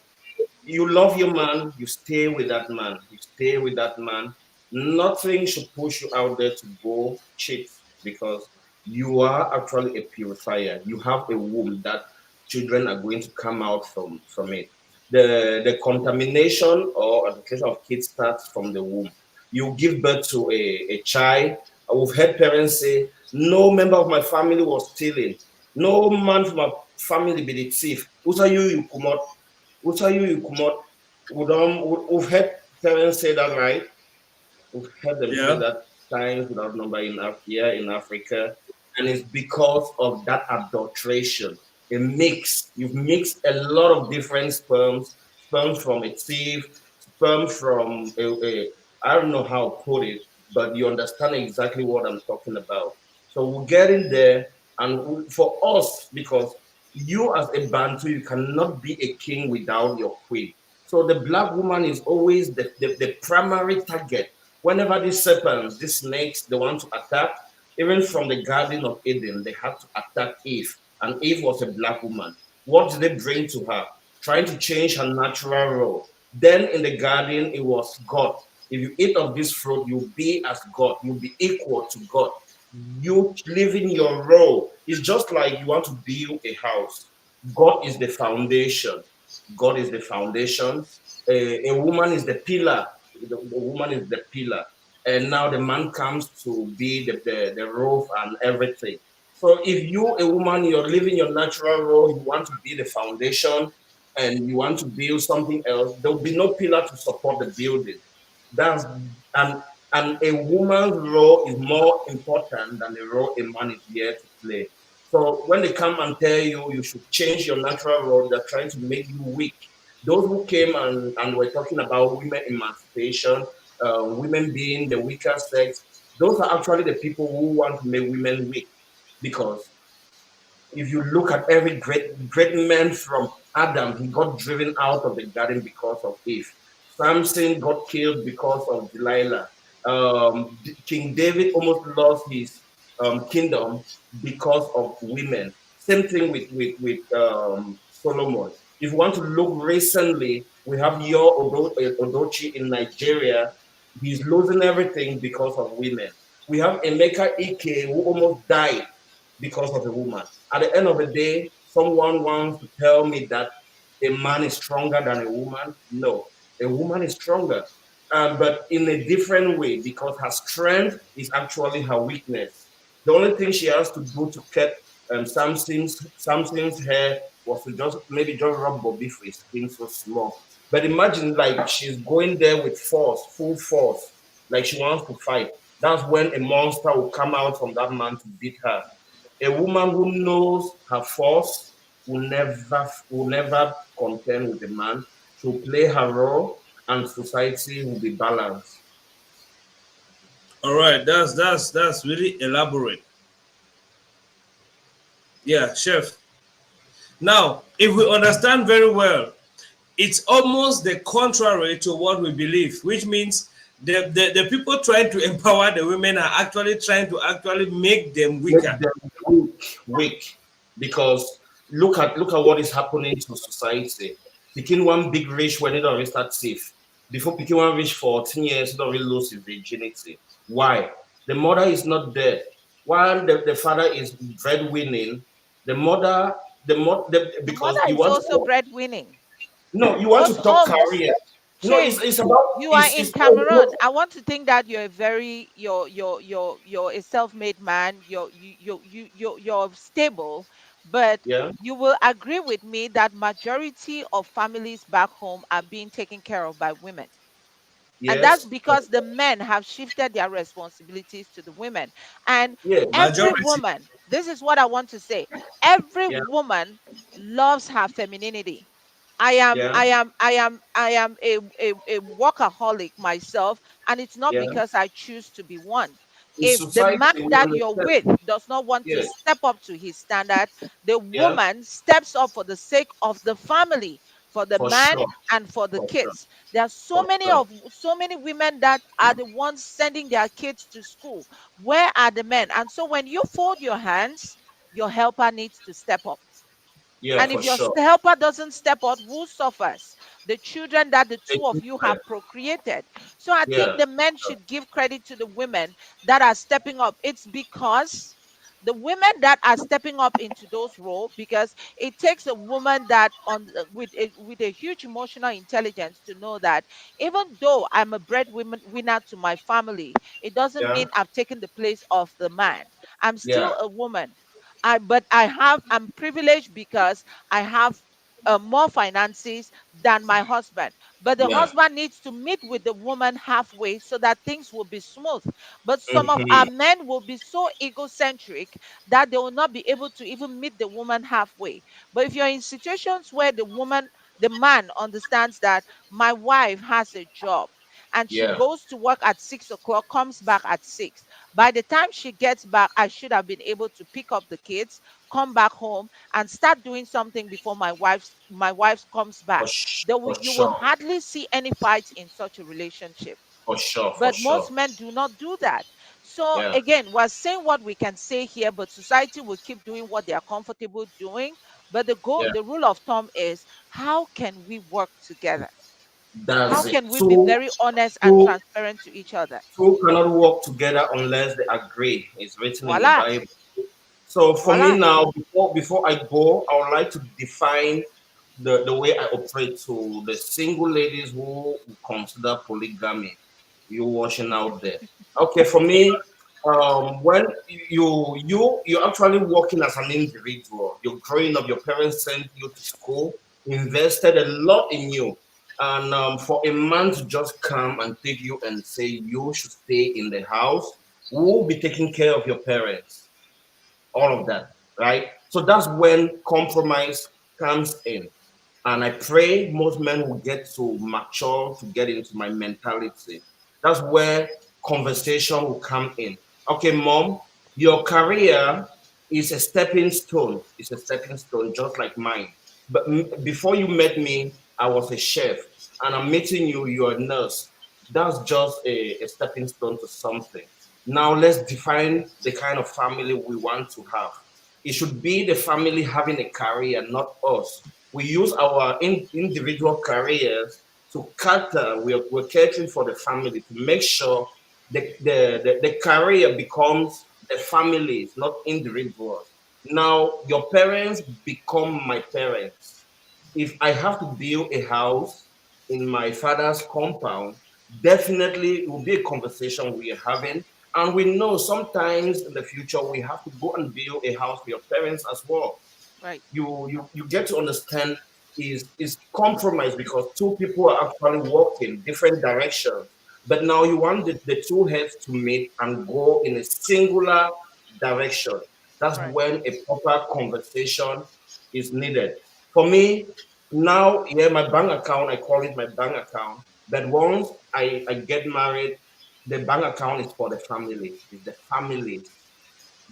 Speaker 2: You love your man, you stay with that man. You stay with that man. Nothing should push you out there to go cheat because you are actually a purifier. You have a womb that children are going to come out from it. The contamination or education of kids starts from the womb. You give birth to a child. We've heard parents say, no member of my family was stealing. No man from my family be the thief. Who tell you you come out? We'll tell you come out. We've heard parents say that, right? We've heard them say
Speaker 1: Yeah.
Speaker 2: that times without number here in Africa, and it's because of that adulteration. A mix. You've mixed a lot of different sperms from a thief, sperm from I don't know how to put it, but you understand exactly what I'm talking about. So we're getting there, and for us, because you as a Bantu, you cannot be a king without your queen. So the black woman is always the primary target. Whenever these serpents, these snakes, they want to attack, even from the Garden of Eden, they had to attack Eve. And Eve was a black woman. What did they bring to her? Trying to change her natural role. Then in the garden, it was God. If you eat of this fruit, you'll be as God. You'll be equal to God. You living your role. It's just like you want to build a house. God is the foundation. God is the foundation. A woman is the pillar. The woman is the pillar. And now the man comes to be the roof and everything. So if you, a woman, you're living your natural role, you want to be the foundation and you want to build something else, there'll be no pillar to support the building. That's and and a woman's role is more important than the role a man is here to play. So when they come and tell you you should change your natural role, they're trying to make you weak. Those who came and were talking about women emancipation, women being the weaker sex, those are actually the people who want to make women weak. Because if you look at every great man from Adam, he got driven out of the garden because of Eve. Samson got killed because of Delilah. King David almost lost his kingdom because of women. Same thing with Solomon. If you want to look recently, we have Odochi in Nigeria. He's losing everything because of women. We have Emeka Ike who almost died because of a woman. At the end of the day, someone wants to tell me that a man is stronger than a woman. No, a woman is stronger, but in a different way because her strength is actually her weakness. The only thing she has to do to cut Samson's hair was to just maybe just rub Bobby for his skin so small. But imagine like she's going there with force, full force, like she wants to fight. That's when a monster will come out from that man to beat her. A woman who knows her force will never contend with a man. She'll play her role, and society will be balanced.
Speaker 1: All right. That's really elaborate. Yeah, Chef. Now, if we understand very well, it's almost the contrary to what we believe, which means the people trying to empower the women are actually trying to actually make them
Speaker 2: Make
Speaker 1: weaker.
Speaker 2: them weak, because look at what is happening to society. Picking one big rich when it already start safe. Before picking one rich for 10 years, it already lose his virginity. Why? The mother is not there. While the father is breadwinning, the mother,
Speaker 3: The mother
Speaker 2: because you
Speaker 3: is
Speaker 2: want
Speaker 3: also
Speaker 2: to
Speaker 3: breadwinning
Speaker 2: no, you want
Speaker 3: because
Speaker 2: to talk
Speaker 3: homes
Speaker 2: career.
Speaker 3: Change.
Speaker 2: it's about
Speaker 3: You are in
Speaker 2: it's no,
Speaker 3: Cameroon. I want to think that you're a very you're a self-made man. You're stable, but
Speaker 2: yeah,
Speaker 3: you will agree with me that majority of families back home are being taken care of by women. And that's
Speaker 2: yes,
Speaker 3: because the men have shifted their responsibilities to the women. And
Speaker 2: yeah,
Speaker 3: every
Speaker 1: Majority.
Speaker 3: woman, this is what I want to say, every
Speaker 2: yeah,
Speaker 3: woman loves her femininity.
Speaker 2: yeah,
Speaker 3: I am a workaholic myself, and it's not
Speaker 2: yeah.
Speaker 3: because I choose to be one.
Speaker 2: In
Speaker 3: If the man
Speaker 2: society, we
Speaker 3: that you're
Speaker 2: understand.
Speaker 3: with does not want to
Speaker 2: Yeah,
Speaker 3: step up to his standard, the
Speaker 2: yeah,
Speaker 3: woman steps up for the sake of the family, for the
Speaker 2: for
Speaker 3: man
Speaker 2: sure,
Speaker 3: and for the
Speaker 2: for sure,
Speaker 3: kids. There are
Speaker 2: for sure.
Speaker 3: so many women that are the ones sending their kids to school. Where are the men? And so when you fold your hands, your helper needs to step up.
Speaker 2: Yeah,
Speaker 3: And
Speaker 2: for
Speaker 3: if your
Speaker 2: sure.
Speaker 3: helper doesn't step up, who suffers? The children that the
Speaker 2: The
Speaker 3: two of you
Speaker 2: children.
Speaker 3: have procreated. So I think
Speaker 2: Yeah,
Speaker 3: the men should give credit to the women that are stepping up. It's because the women that are stepping up into those roles, because it takes a woman that with a huge emotional intelligence to know that even though I'm a breadwinner winner to my family, it doesn't
Speaker 2: yeah,
Speaker 3: mean I've taken the place of the man. I'm
Speaker 2: yeah,
Speaker 3: still a woman. I'm privileged because I have more finances than my husband. But the
Speaker 2: yeah.
Speaker 3: husband needs to meet with the woman halfway so that things will be smooth. But some of our
Speaker 2: Mm-hmm.
Speaker 3: men will be so egocentric that they will not be able to even meet the woman halfway. But if you're in situations where the man understands that my wife has a job and she
Speaker 2: Yeah,
Speaker 3: goes to work at 6 o'clock, comes back at 6. By the time she gets back, I should have been able to pick up the kids, come back home, and start doing something before my wife comes back.
Speaker 2: for
Speaker 3: You will
Speaker 2: sure,
Speaker 3: hardly see any fights in such a relationship.
Speaker 2: for sure, for
Speaker 3: But most
Speaker 2: sure.
Speaker 3: men do not do that. So
Speaker 2: Yeah,
Speaker 3: again, we're saying what we can say here, but society will keep doing what they are comfortable doing. But
Speaker 2: yeah.
Speaker 3: the rule of thumb is, how can we work together? How
Speaker 2: That's it.
Speaker 3: can we be
Speaker 2: So,
Speaker 3: very honest and
Speaker 2: two
Speaker 3: transparent to each other?
Speaker 2: two cannot work together unless they agree. It's written in the
Speaker 3: Voila,
Speaker 2: Bible. So for me
Speaker 3: voila.
Speaker 2: now, before I go, I would like to define the way I operate to the single ladies who consider polygamy. You watching out there. Okay, for me, when you're actually working as an individual, you're growing up, your parents sent you to school, invested a lot in you. And for a man to just come and take you and say you should stay in the house, who will be taking care of your parents? All of that, right? So that's when compromise comes in. And I pray most men will get to mature to get into my mentality. That's where conversation will come in. Okay, mom, your career is a stepping stone. It's a stepping stone, just like mine. But before you met me, I was a chef, and I'm meeting you, you're a nurse. That's just a stepping stone to something. Now let's define the kind of family we want to have. It should be the family having a career, not us. We use our individual careers to cater, we're catering for the family to make sure the career becomes the families, not individuals. Now, your parents become my parents. If I have to build a house in my father's compound, definitely it will be a conversation we are having. And we know sometimes in the future we have to go and build a house for your parents as well.
Speaker 3: Right,
Speaker 2: You get to understand is compromise because two people are actually walking different directions. But now you want the two heads to meet and go in a singular direction. That's
Speaker 3: right,
Speaker 2: when a proper conversation is needed. For me, now, yeah, my bank account, I call it my bank account. But once I get married, the bank account is for the family. It's the families,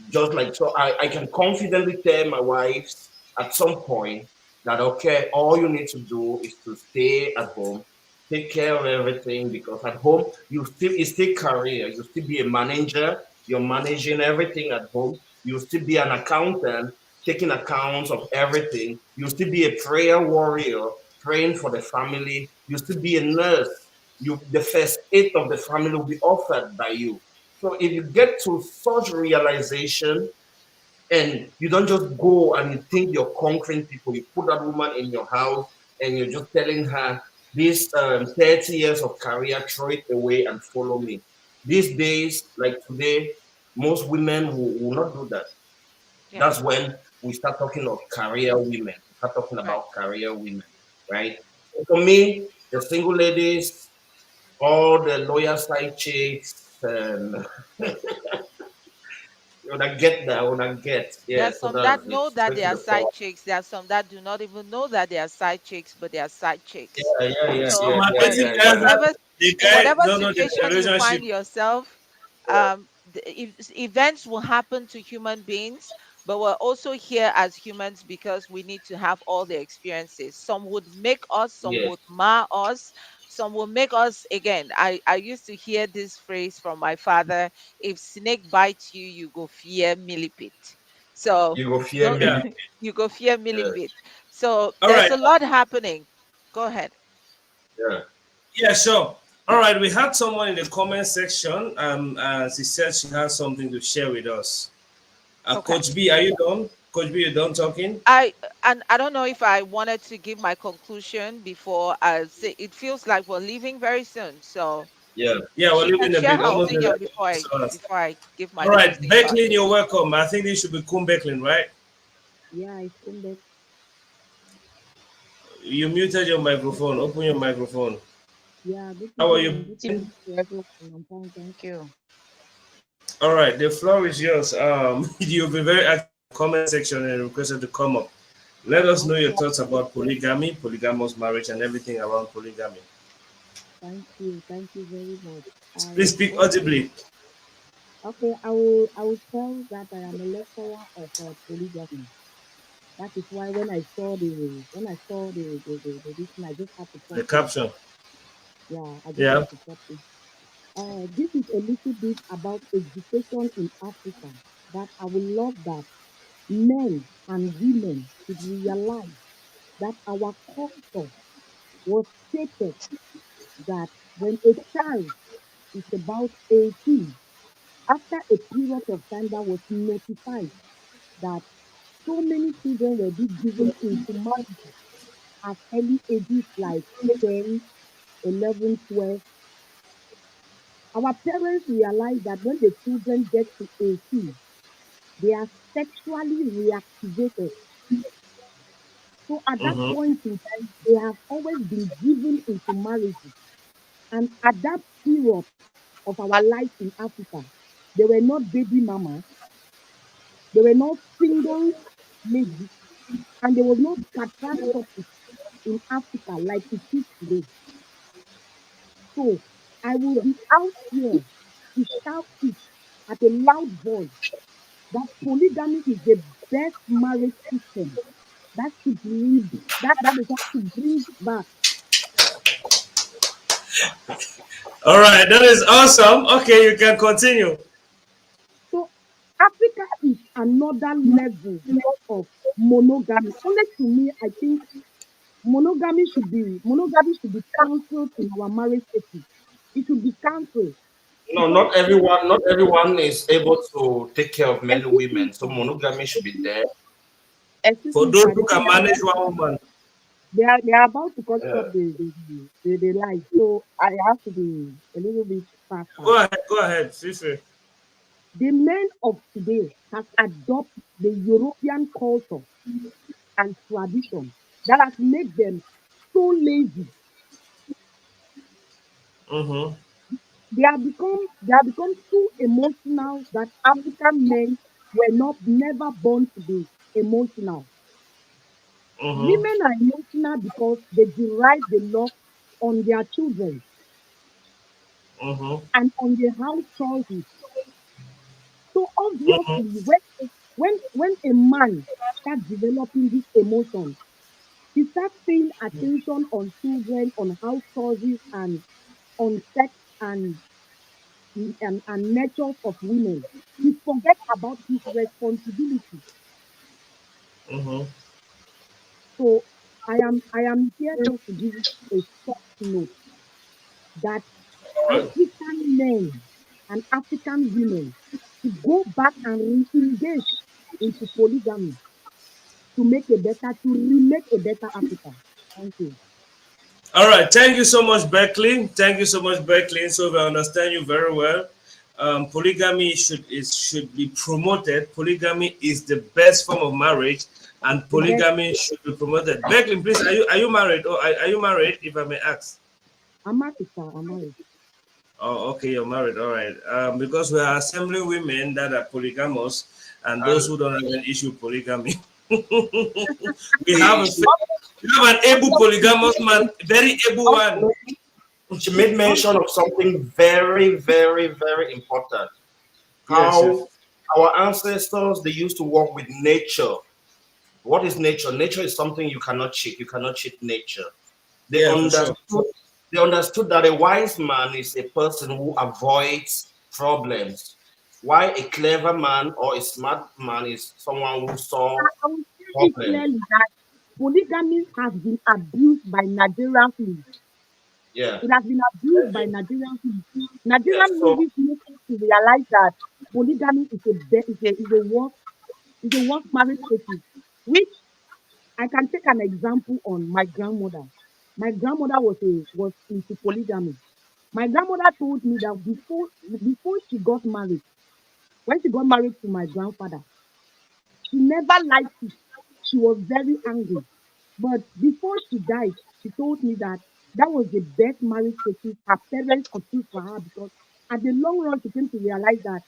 Speaker 2: just like so I can confidently tell my wives at some point that okay, all you need to do is to stay at home, take care of everything because at home you still it's still career, you still be a manager, you're managing everything at home, you still be an accountant, taking accounts of everything, you still be a prayer warrior, praying for the family, you still be a nurse, you the first aid of the family will be offered by you. So if you get to such realization and you don't just go and you think you're conquering people, you put that woman in your house and you're just telling her This 30 years of career, throw it away and follow me. These days, like today, most women will not do that.
Speaker 3: Yeah.
Speaker 2: That's when we start talking of career women. We start talking
Speaker 3: Right.
Speaker 2: about career women, right? So for me, the single ladies, all the lawyer side chicks, and when I get that, when I get,
Speaker 3: There
Speaker 2: yeah,
Speaker 3: are
Speaker 2: so
Speaker 3: some that
Speaker 2: that's it.
Speaker 3: know that
Speaker 2: Straight
Speaker 3: they
Speaker 2: to
Speaker 3: are
Speaker 2: the
Speaker 3: side
Speaker 2: point.
Speaker 3: chicks. There are some that do not even know that they are side chicks, but they are side chicks.
Speaker 2: Yeah, yeah, yeah,
Speaker 1: So
Speaker 3: So
Speaker 2: yeah,
Speaker 1: my
Speaker 2: yeah,
Speaker 3: in
Speaker 1: basic
Speaker 2: yeah,
Speaker 3: in
Speaker 2: yeah.
Speaker 1: answer,
Speaker 3: whatever
Speaker 1: the
Speaker 3: in
Speaker 1: guy
Speaker 3: whatever
Speaker 1: don't know the
Speaker 3: situation you
Speaker 1: relationship.
Speaker 3: find yourself, events will happen to human beings, but we're also here as humans because we need to have all the experiences. Some would make us, some
Speaker 2: Yes,
Speaker 3: would mar us, some will make us. Again, I used to hear this phrase from my father: if snake bites you, you go fear millipede. So
Speaker 2: you go fear
Speaker 3: don't
Speaker 1: Yeah.
Speaker 2: me.
Speaker 3: you go fear
Speaker 2: Yeah,
Speaker 3: millipede. So
Speaker 1: All
Speaker 3: there's
Speaker 1: right.
Speaker 3: a lot happening. Go ahead.
Speaker 2: yeah.
Speaker 1: Yeah, sure. All right. We had someone in the comment section. She said she has something to share with us.
Speaker 3: Okay.
Speaker 1: Coach B, are you done? Coach B, you done talking?
Speaker 3: I and I don't know if I wanted to give my conclusion before I say it feels like we're leaving very soon. So
Speaker 2: Yeah.
Speaker 1: Yeah, we're
Speaker 3: she can
Speaker 1: leaving a
Speaker 3: share
Speaker 1: bit,
Speaker 3: her
Speaker 1: almost
Speaker 3: opinion
Speaker 1: like
Speaker 3: before I
Speaker 1: 6 hours.
Speaker 3: before I give my
Speaker 1: All right,
Speaker 3: closing thought.
Speaker 1: Becklin, you're welcome. I think this should be Kun Becklin, right?
Speaker 5: Yeah, it's come back.
Speaker 1: You muted your microphone. Open your microphone.
Speaker 5: Yeah, good
Speaker 1: How are
Speaker 5: evening.
Speaker 1: you?
Speaker 5: Good evening to everyone. I'm fine, thank you.
Speaker 1: All right, the floor is yours. You've been very active in the comment section and requested to come up. Let us know your
Speaker 5: Okay,
Speaker 1: thoughts about polygamy, polygamous marriage, and everything around polygamy.
Speaker 5: thank you. Thank you very much.
Speaker 1: Please
Speaker 5: I
Speaker 1: speak
Speaker 5: okay.
Speaker 1: audibly.
Speaker 5: Okay, I will tell that I am a lecturer of polygamy. That is why when I saw the this thing, I just had to pop
Speaker 1: The
Speaker 5: in.
Speaker 1: caption.
Speaker 5: Yeah, I just
Speaker 1: Yeah.
Speaker 5: had to pop in. This is a little bit about education in Africa. That I would love that men and women should realize that our culture was stated that when a child is about 18, after a period of time that was notified that so many children were being given into marriage at early ages like 10, 11, 12. Our parents realized that when the children get to 18, they are sexually reactivated. So at that
Speaker 1: Mm-hmm.
Speaker 5: point in time, they have always been given into marriage. And at that period of our life in Africa, they were not baby mamas, they were not single ladies, and there was no catastrophe in Africa like it is today. So I will be out here to shout it at a loud voice that polygamy is the best marriage system that should bring that is how to bring back.
Speaker 1: All right, that is awesome. Okay, you can continue.
Speaker 5: So Africa is another level of monogamy. Honestly, to me, I think monogamy should be cancelled in our marriage ethics. It should be cancelled
Speaker 2: No,
Speaker 5: because
Speaker 2: not everyone is able to take care of many
Speaker 5: excuse me,
Speaker 2: women. So
Speaker 5: sir,
Speaker 2: monogamy should be there.
Speaker 5: excuse
Speaker 1: For
Speaker 5: me,
Speaker 1: those
Speaker 5: sir,
Speaker 1: who
Speaker 5: they say
Speaker 1: can manage one woman.
Speaker 5: they are about to cut
Speaker 2: Yeah.
Speaker 5: short the life. So I have to be a little bit faster.
Speaker 1: Go ahead, go ahead. Feel free.
Speaker 5: The men of today have adopted the European culture and tradition that has made them so lazy.
Speaker 1: Mm-hmm.
Speaker 5: They have become too emotional that African men were not never born to be emotional.
Speaker 1: Mm-hmm.
Speaker 5: Women are emotional because they derive the love on their children
Speaker 1: Mm-hmm.
Speaker 5: and on their house choices. So
Speaker 1: Mm-hmm.
Speaker 5: obviously, when a man starts developing this emotion, he starts paying attention on children, on house choices, and on sex and and natures of women. He forgets about his responsibility.
Speaker 1: Mm-hmm.
Speaker 5: So I am here just to give you a soft note that
Speaker 1: All right.
Speaker 5: African men and African women to go back and re-engage into polygamy to remake a better Africa. Thank you.
Speaker 1: All right. Thank you so much, Beckley. Thank you so much, Beckley. So we understand you very well. Polygamy should be promoted. Polygamy is the best form of marriage, and
Speaker 5: The best.
Speaker 1: polygamy should be promoted. Beckley, please, are you married? Or are you married? If I may ask.
Speaker 5: I'm married, sir. I'm married.
Speaker 1: Oh, okay, you're married. All right. Because we are assembling women that are polygamous, and those
Speaker 2: And
Speaker 1: who don't have an issue with polygamy. we have a
Speaker 2: she,
Speaker 1: fa- we have an able polygamous man, very able one.
Speaker 2: she made mention of something very, very, very important.
Speaker 1: Yes, yes,
Speaker 2: How our ancestors they used to work with nature. What is nature? Nature is something you cannot cheat. You cannot cheat nature. They
Speaker 1: yeah, for sure.
Speaker 2: understood. They understood that a wise man is a person who avoids problems. Why a clever man or a smart man is someone who solves
Speaker 5: I will say it
Speaker 2: problems.
Speaker 5: clearly that polygamy has been abused by Nigerian films.
Speaker 2: Yeah.
Speaker 5: It has been abused by Nigerian films.
Speaker 2: Yeah.
Speaker 5: Nigerian
Speaker 2: So
Speaker 5: movies make us to realize that polygamy is a worst marriage practice. Which I can take an example on my grandmother. My grandmother was into polygamy. My grandmother told me that before she got married, when she got married to my grandfather, she never liked it. She was very angry. But before she died, she told me that that was the best marriage practice her parents could choose for her because at the long run, she came to realize that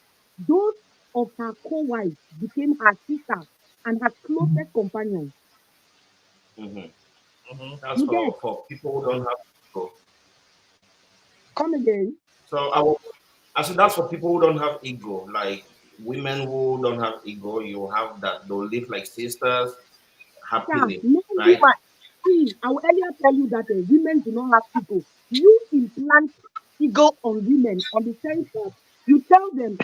Speaker 5: those of her co-wives became her sisters and her closest companions.
Speaker 2: mhm.
Speaker 1: Hmm.
Speaker 2: That's
Speaker 5: You get,
Speaker 2: for people who don't have ego.
Speaker 5: come again.
Speaker 2: So I said that's for people who don't have ego. Like women who don't have ego, you have that. They'll live like sisters
Speaker 5: Yeah,
Speaker 2: happily,
Speaker 5: no
Speaker 2: right?
Speaker 5: woman. See, I will earlier tell you that women do not have ego. You implant ego on women on the sense that you tell them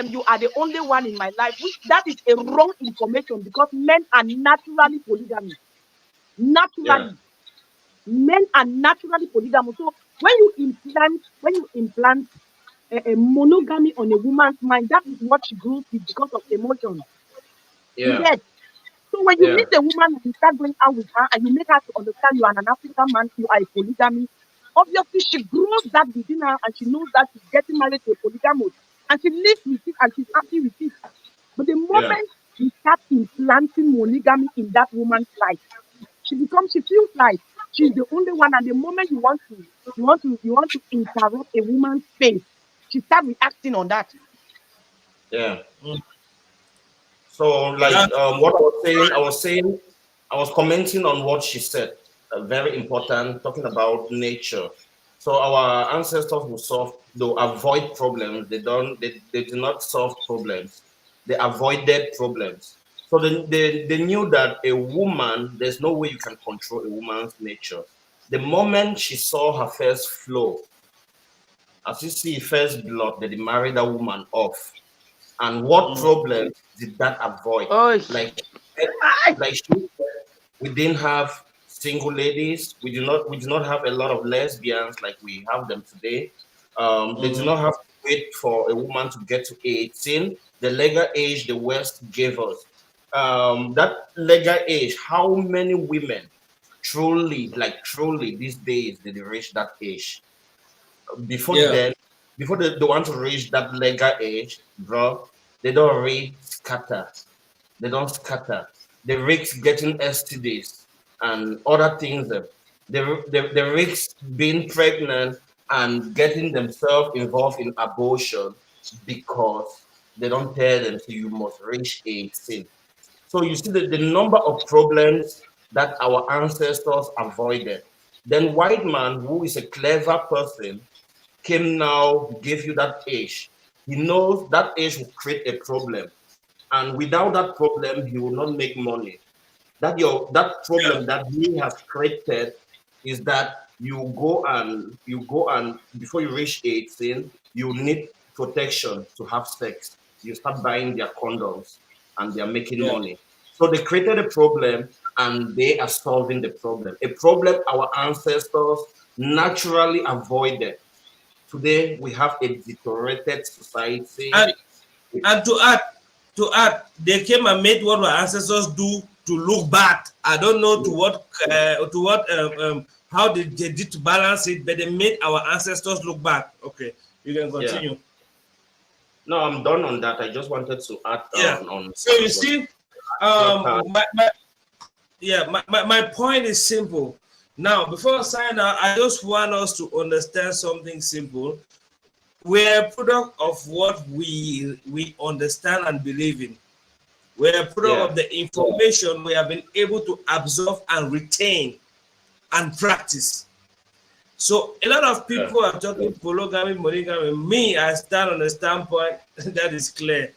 Speaker 5: you are the only one in my life, which that is a wrong information because men are naturally polygamy.
Speaker 2: Yeah,
Speaker 5: Naturally, men are naturally polygamous. So when you implant a monogamy on a woman's mind, that is what she grows with because of emotion. You
Speaker 2: yeah,
Speaker 5: get. So when you
Speaker 2: yeah,
Speaker 5: meet a woman and you start going out with her and you make her to understand you are an African man, you are a polygamy, obviously she grows that within her and she knows that she's getting married to a polygamous and she lives with it and she's happy with it. But the
Speaker 2: yeah,
Speaker 5: moment you start implanting monogamy in that woman's life, she feels like she's the only one. And the moment you want to interrupt a woman's space, she start reacting on that.
Speaker 2: yeah. So, like,
Speaker 1: That's
Speaker 2: what I was commenting on what she said. Very important, talking about nature. So our ancestors will they'll avoid problems. They do not solve problems. They avoided problems. So they knew that a woman, there's no way you can control a woman's nature. The moment she saw her first flow, as you see first blood, they married that woman off. And what problem did that avoid?
Speaker 3: Oh,
Speaker 2: Like, like she said, we didn't have single ladies. We do not have a lot of lesbians like we have them today. They do not have to wait for a woman to get to 18. The legal age the West gave us. That legal age, how many women truly these days did they reach that age? Before
Speaker 1: yeah,
Speaker 2: then, before they want to reach that legal age, bro, they don't read scatter. They don't scatter. They risk getting STDs and other things. They risk being pregnant and getting themselves involved in abortion because they don't tell them, so you must reach 18. So you see the number of problems that our ancestors avoided. Then white man, who is a clever person, came now, gave you that age. He knows that age will create a problem. And without that problem, he will not make money. That
Speaker 1: yeah,
Speaker 2: problem that he has created is that you go and before you reach 18, you need protection to have sex. You start buying their condoms and they're making
Speaker 1: yeah.
Speaker 2: money. So they created a problem and they are solving the problem. A problem our ancestors naturally avoided. Today we have a deteriorated society.
Speaker 1: And and to add, they came and made what our ancestors do to look back. I don't know to what how they did to balance it, but they made our ancestors look back. Okay, you can
Speaker 2: Yeah.
Speaker 1: continue.
Speaker 2: No, I'm done on that. I just wanted to add
Speaker 1: Yeah.
Speaker 2: on
Speaker 1: So you
Speaker 2: what
Speaker 1: see,
Speaker 2: your part.
Speaker 1: my point is simple. Now, before I sign out, I just want us to understand something simple. We're a product of what we understand and believe in. We're a product
Speaker 2: Yeah.
Speaker 1: of the information we have been able to absorb and retain and practice. So a lot of
Speaker 2: Yeah.
Speaker 1: people are talking polygamy, monogamy. Me, I stand on the standpoint that is clear.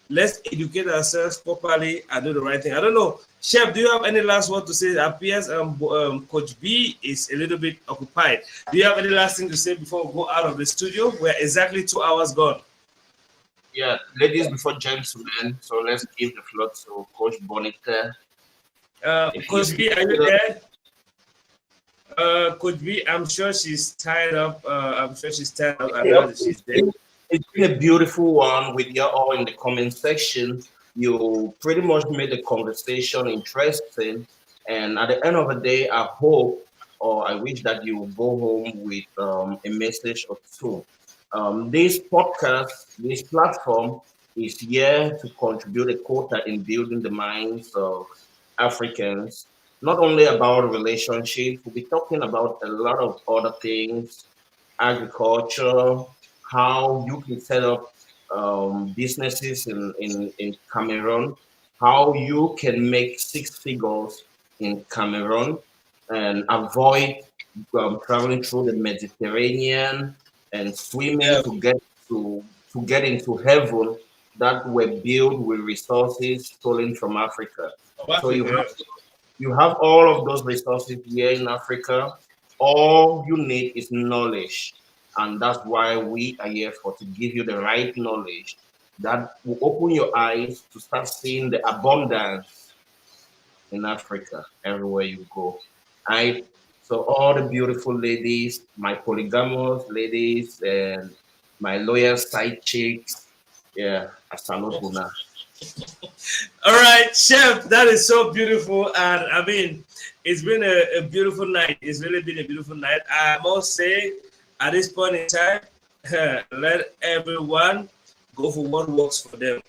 Speaker 1: Let's educate ourselves properly and do the right thing. I don't know, Chef. Do you have any last word to say? It appears Coach B is a little bit occupied. Do you have any last thing to say before we go out of the studio? We're exactly 2 hours gone.
Speaker 2: Yeah. Ladies before gentlemen. So let's give the floor to Coach Bonita. If you
Speaker 1: Coach B, are you there? Could be. I'm sure she's tied up. I'm sure she's tied up. I
Speaker 2: yeah,
Speaker 1: know that she's there.
Speaker 2: it's been a beautiful one with you all in the comment section. You pretty much made the conversation interesting. And at the end of the day, I hope or I wish that you will go home with a message or two. This podcast, this platform is here to contribute a quota in building the minds of Africans, not only about relationships, we'll be talking about a lot of other things, agriculture, how you can set up businesses in Cameroon, how you can make six figures in Cameroon and avoid traveling through the Mediterranean and swimming
Speaker 1: Yeah.
Speaker 2: to get into heaven that were built with resources stolen from Africa.
Speaker 1: Of
Speaker 2: So
Speaker 1: Africa.
Speaker 2: you have all of those resources here in Africa. All you need is knowledge. And that's why we are here for to give you the right knowledge that will open your eyes to start seeing the abundance in Africa everywhere you go. I so all the beautiful ladies, my polygamous ladies, and my loyal side chicks, yeah, I salute Huna.
Speaker 1: All right, Chef. That is so beautiful, and I mean, it's been a beautiful night. It's really been a beautiful night. I must say, at this point in time, let everyone go for what works for them.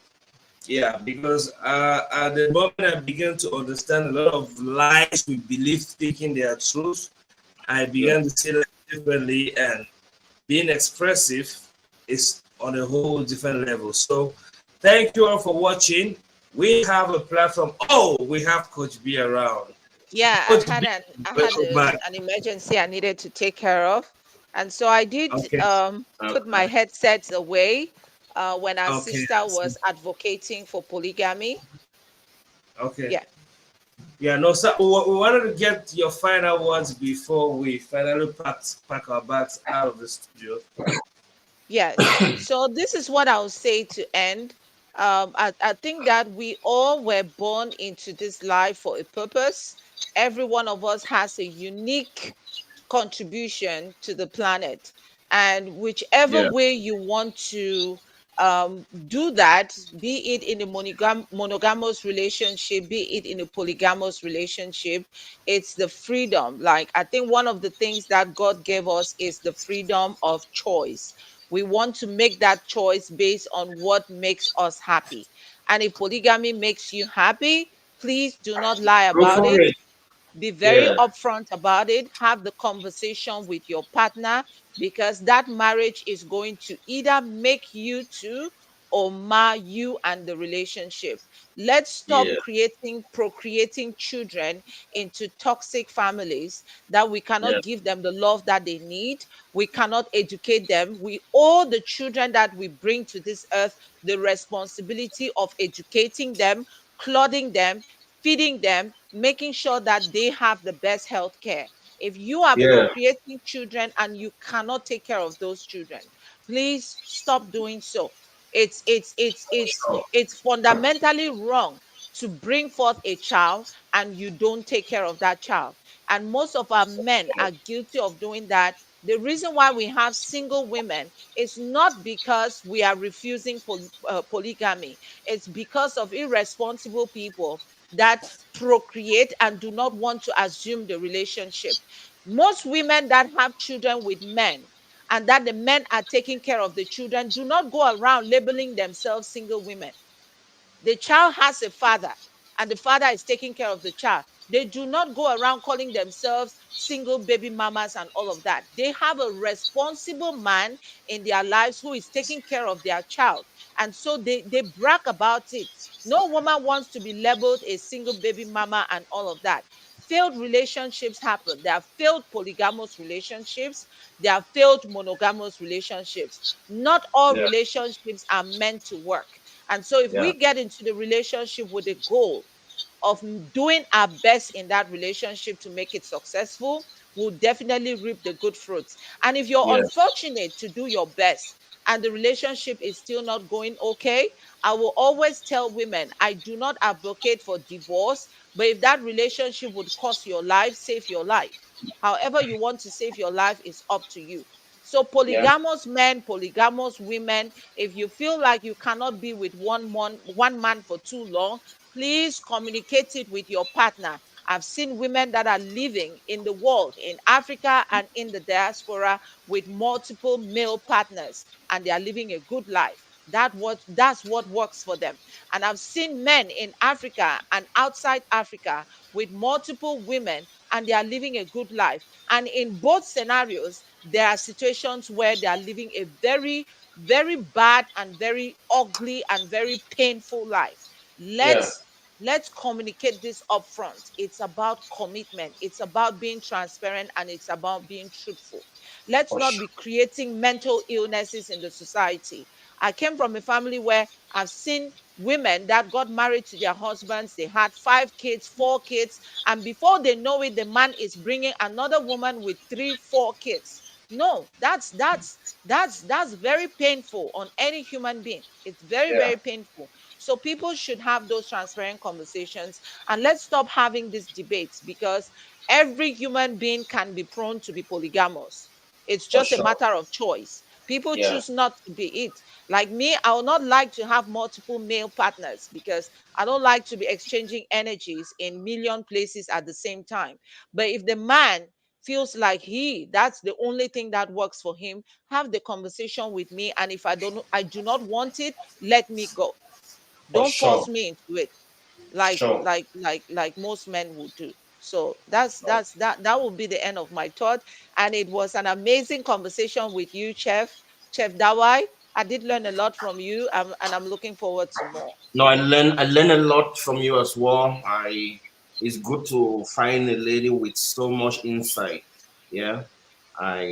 Speaker 1: Yeah, because at the moment I began to understand a lot of lies we believe thinking they are truth, I
Speaker 2: Yeah,
Speaker 1: began to see life differently, and being expressive is on a whole different level. So, thank you all for watching. We have a platform. Oh, we have Coach B around.
Speaker 3: Yeah,
Speaker 1: Coach B,
Speaker 3: I had
Speaker 1: welcome back.
Speaker 3: an emergency I needed to take care of, and so I did
Speaker 1: Okay,
Speaker 3: put my
Speaker 2: okay,
Speaker 3: headsets away when our
Speaker 1: okay,
Speaker 3: sister
Speaker 1: I see.
Speaker 3: was advocating for polygamy.
Speaker 1: Okay.
Speaker 3: Yeah.
Speaker 1: Yeah, no, so we wanted to get your final words before we finally pack our bags out of the studio.
Speaker 3: Yes. So this is what I'll say to end. I think that we all were born into this life for a purpose. Every one of us has a unique contribution to the planet. And whichever
Speaker 2: yeah,
Speaker 3: way you want to do that, be it in a monogamous relationship, be it in a polygamous relationship, it's the freedom. Like, I think one of the things that God gave us is the freedom of choice. We want to make that choice based on what makes us happy. And if polygamy makes you happy, please do not lie
Speaker 2: go
Speaker 3: about
Speaker 2: for
Speaker 3: it.
Speaker 2: it.
Speaker 3: Be very
Speaker 2: Yeah,
Speaker 3: upfront about it. Have the conversation with your partner, because that marriage is going to either make you two or mar you and the relationship. Let's stop
Speaker 2: yeah,
Speaker 3: procreating children into toxic families that we
Speaker 2: yeah,
Speaker 3: cannot give them the love that they need. We cannot educate them. We owe the children that we bring to this earth the responsibility of educating them, clothing them, feeding them, making sure that they have the best health care. If you are
Speaker 2: yeah.
Speaker 3: procreating children and you cannot take care of those children, please stop doing so.
Speaker 2: Sure.
Speaker 3: It's fundamentally wrong to bring forth a child and you don't take care of that child. And most of our men are guilty of doing that. The reason why we have single women is not because we are refusing polygamy. It's because of irresponsible people that procreate and do not want to assume the relationship. Most women that have children with men and that the men are taking care of the children do not go around labeling themselves single women. The child has a father and the father is taking care of the child. They do not go around calling themselves single baby mamas and all of that. They have a responsible man in their lives who is taking care of their child. And so they brag about it. No woman wants to be labeled a single baby mama and all of that. Failed relationships happen. There are failed polygamous relationships. There are failed monogamous relationships. Not all
Speaker 2: Yeah.
Speaker 3: relationships are meant to work. And so if
Speaker 2: Yeah.
Speaker 3: we get into the relationship with a goal of doing our best in that relationship to make it successful, we'll definitely reap the good fruits. And if you're
Speaker 2: Yes.
Speaker 3: unfortunate to do your best and the relationship is still not going okay, I will always tell women I do not advocate for divorce, but if that relationship would cost your life, save your life. However, you want to save your life is up to you. So,
Speaker 2: Yeah.
Speaker 3: polygamous men, polygamous women, if you feel like you cannot be with one man for too long, please communicate it with your partner. I've seen women that are living in the world, in Africa and in the diaspora, with multiple male partners, and they are living a good life. That's what works for them. And I've seen men in Africa and outside Africa with multiple women, and they are living a good life. And in both scenarios, there are situations where they are living a very, very bad and very ugly and very painful life.
Speaker 2: Yeah.
Speaker 3: Let's communicate this upfront. It's about commitment, it's about being transparent, and it's about being truthful. Let's
Speaker 2: For
Speaker 3: not
Speaker 2: sure.
Speaker 3: be creating mental illnesses in the society. I came from a family where I've seen women that got married to their husbands. They had 5 kids, 4 kids, and before they know it, the man is bringing another woman with 3, 4 kids. No, that's very painful on any human being. It's very,
Speaker 2: Yeah.
Speaker 3: very painful. So people should have those transparent conversations, and let's stop having these debates, because every human being can be prone to be polygamous. It's
Speaker 2: For
Speaker 3: just a
Speaker 2: sure.
Speaker 3: matter of choice. People
Speaker 2: Yeah.
Speaker 3: choose not to be it. Like me, I would not like to have multiple male partners because I don't like to be exchanging energies in million places at the same time. But if the man feels like that's the only thing that works for him, have the conversation with me. And if I do not want it, let me go.
Speaker 2: For
Speaker 3: Don't
Speaker 2: sure.
Speaker 3: force me into it like
Speaker 2: Sure.
Speaker 3: like most men would do. So that's
Speaker 2: Oh,
Speaker 3: that's that that will be the end of my thought. And it was an amazing conversation with you, Chef Dawai. I did learn a lot from you, and I'm looking forward to more.
Speaker 2: no, I learn a lot from you as well. It's good to find a lady with so much insight. Yeah. I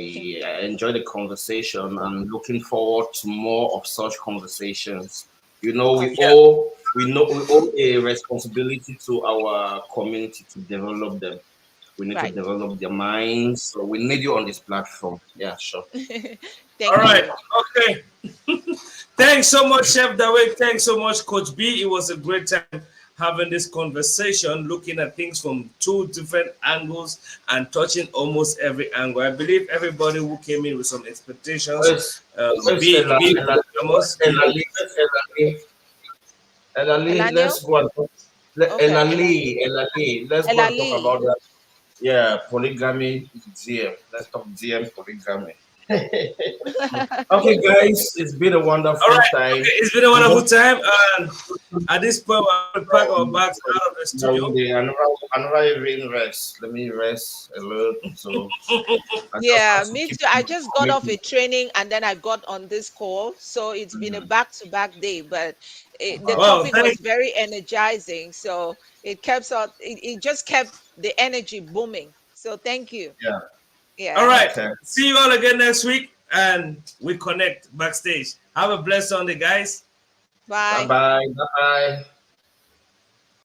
Speaker 2: enjoy the conversation and looking forward to more of such conversations. You know, we
Speaker 3: Okay.
Speaker 1: Yeah.
Speaker 2: owe we owe a responsibility to our community to develop them. We need to
Speaker 3: Right.
Speaker 2: develop their minds. So we need you on this platform. Yeah, sure.
Speaker 1: All
Speaker 3: Thank
Speaker 1: right.
Speaker 3: you.
Speaker 1: Okay. Thanks so much, Chef Dawei. Thanks so much, Coach B. It was a great time having this conversation, looking at things from two different angles and touching almost every angle. I believe everybody who came in with some expectations,
Speaker 2: Where's where's
Speaker 1: be it polygamous,
Speaker 2: Elali? Where's Elali? Elali,
Speaker 3: Elanio?
Speaker 2: let's go and talk.
Speaker 3: Okay, Elanio.
Speaker 2: Elali, let's go and talk
Speaker 3: Elali.
Speaker 2: about that. Yeah, polygamy, DM. Let's talk DM polygamy. Okay, guys, it's been a
Speaker 1: all
Speaker 2: wonderful
Speaker 1: right.
Speaker 2: time.
Speaker 1: Okay. It's been a
Speaker 2: We
Speaker 1: wonderful
Speaker 2: just
Speaker 1: time. And at this point, we're going to pack our
Speaker 2: um,
Speaker 1: bags out of the
Speaker 2: now
Speaker 1: studio.
Speaker 2: the another even rest. Let me rest a little. So I just
Speaker 3: Yeah,
Speaker 2: have to
Speaker 3: me
Speaker 2: keep
Speaker 3: too. I just got off a
Speaker 2: committing.
Speaker 3: training and then I got on this call. So it's been a
Speaker 2: Mhm.
Speaker 3: back-to-back day, but the
Speaker 2: Wow.
Speaker 1: Well,
Speaker 3: topic
Speaker 1: thank
Speaker 3: was very energizing. So it just kept the energy booming. So thank you.
Speaker 2: Yeah.
Speaker 1: All
Speaker 3: Yeah.
Speaker 1: right.
Speaker 2: Okay.
Speaker 1: See you all again next week, and we connect backstage. Have a blessed Sunday, guys.
Speaker 2: Bye
Speaker 3: Bye.
Speaker 2: bye. Bye bye.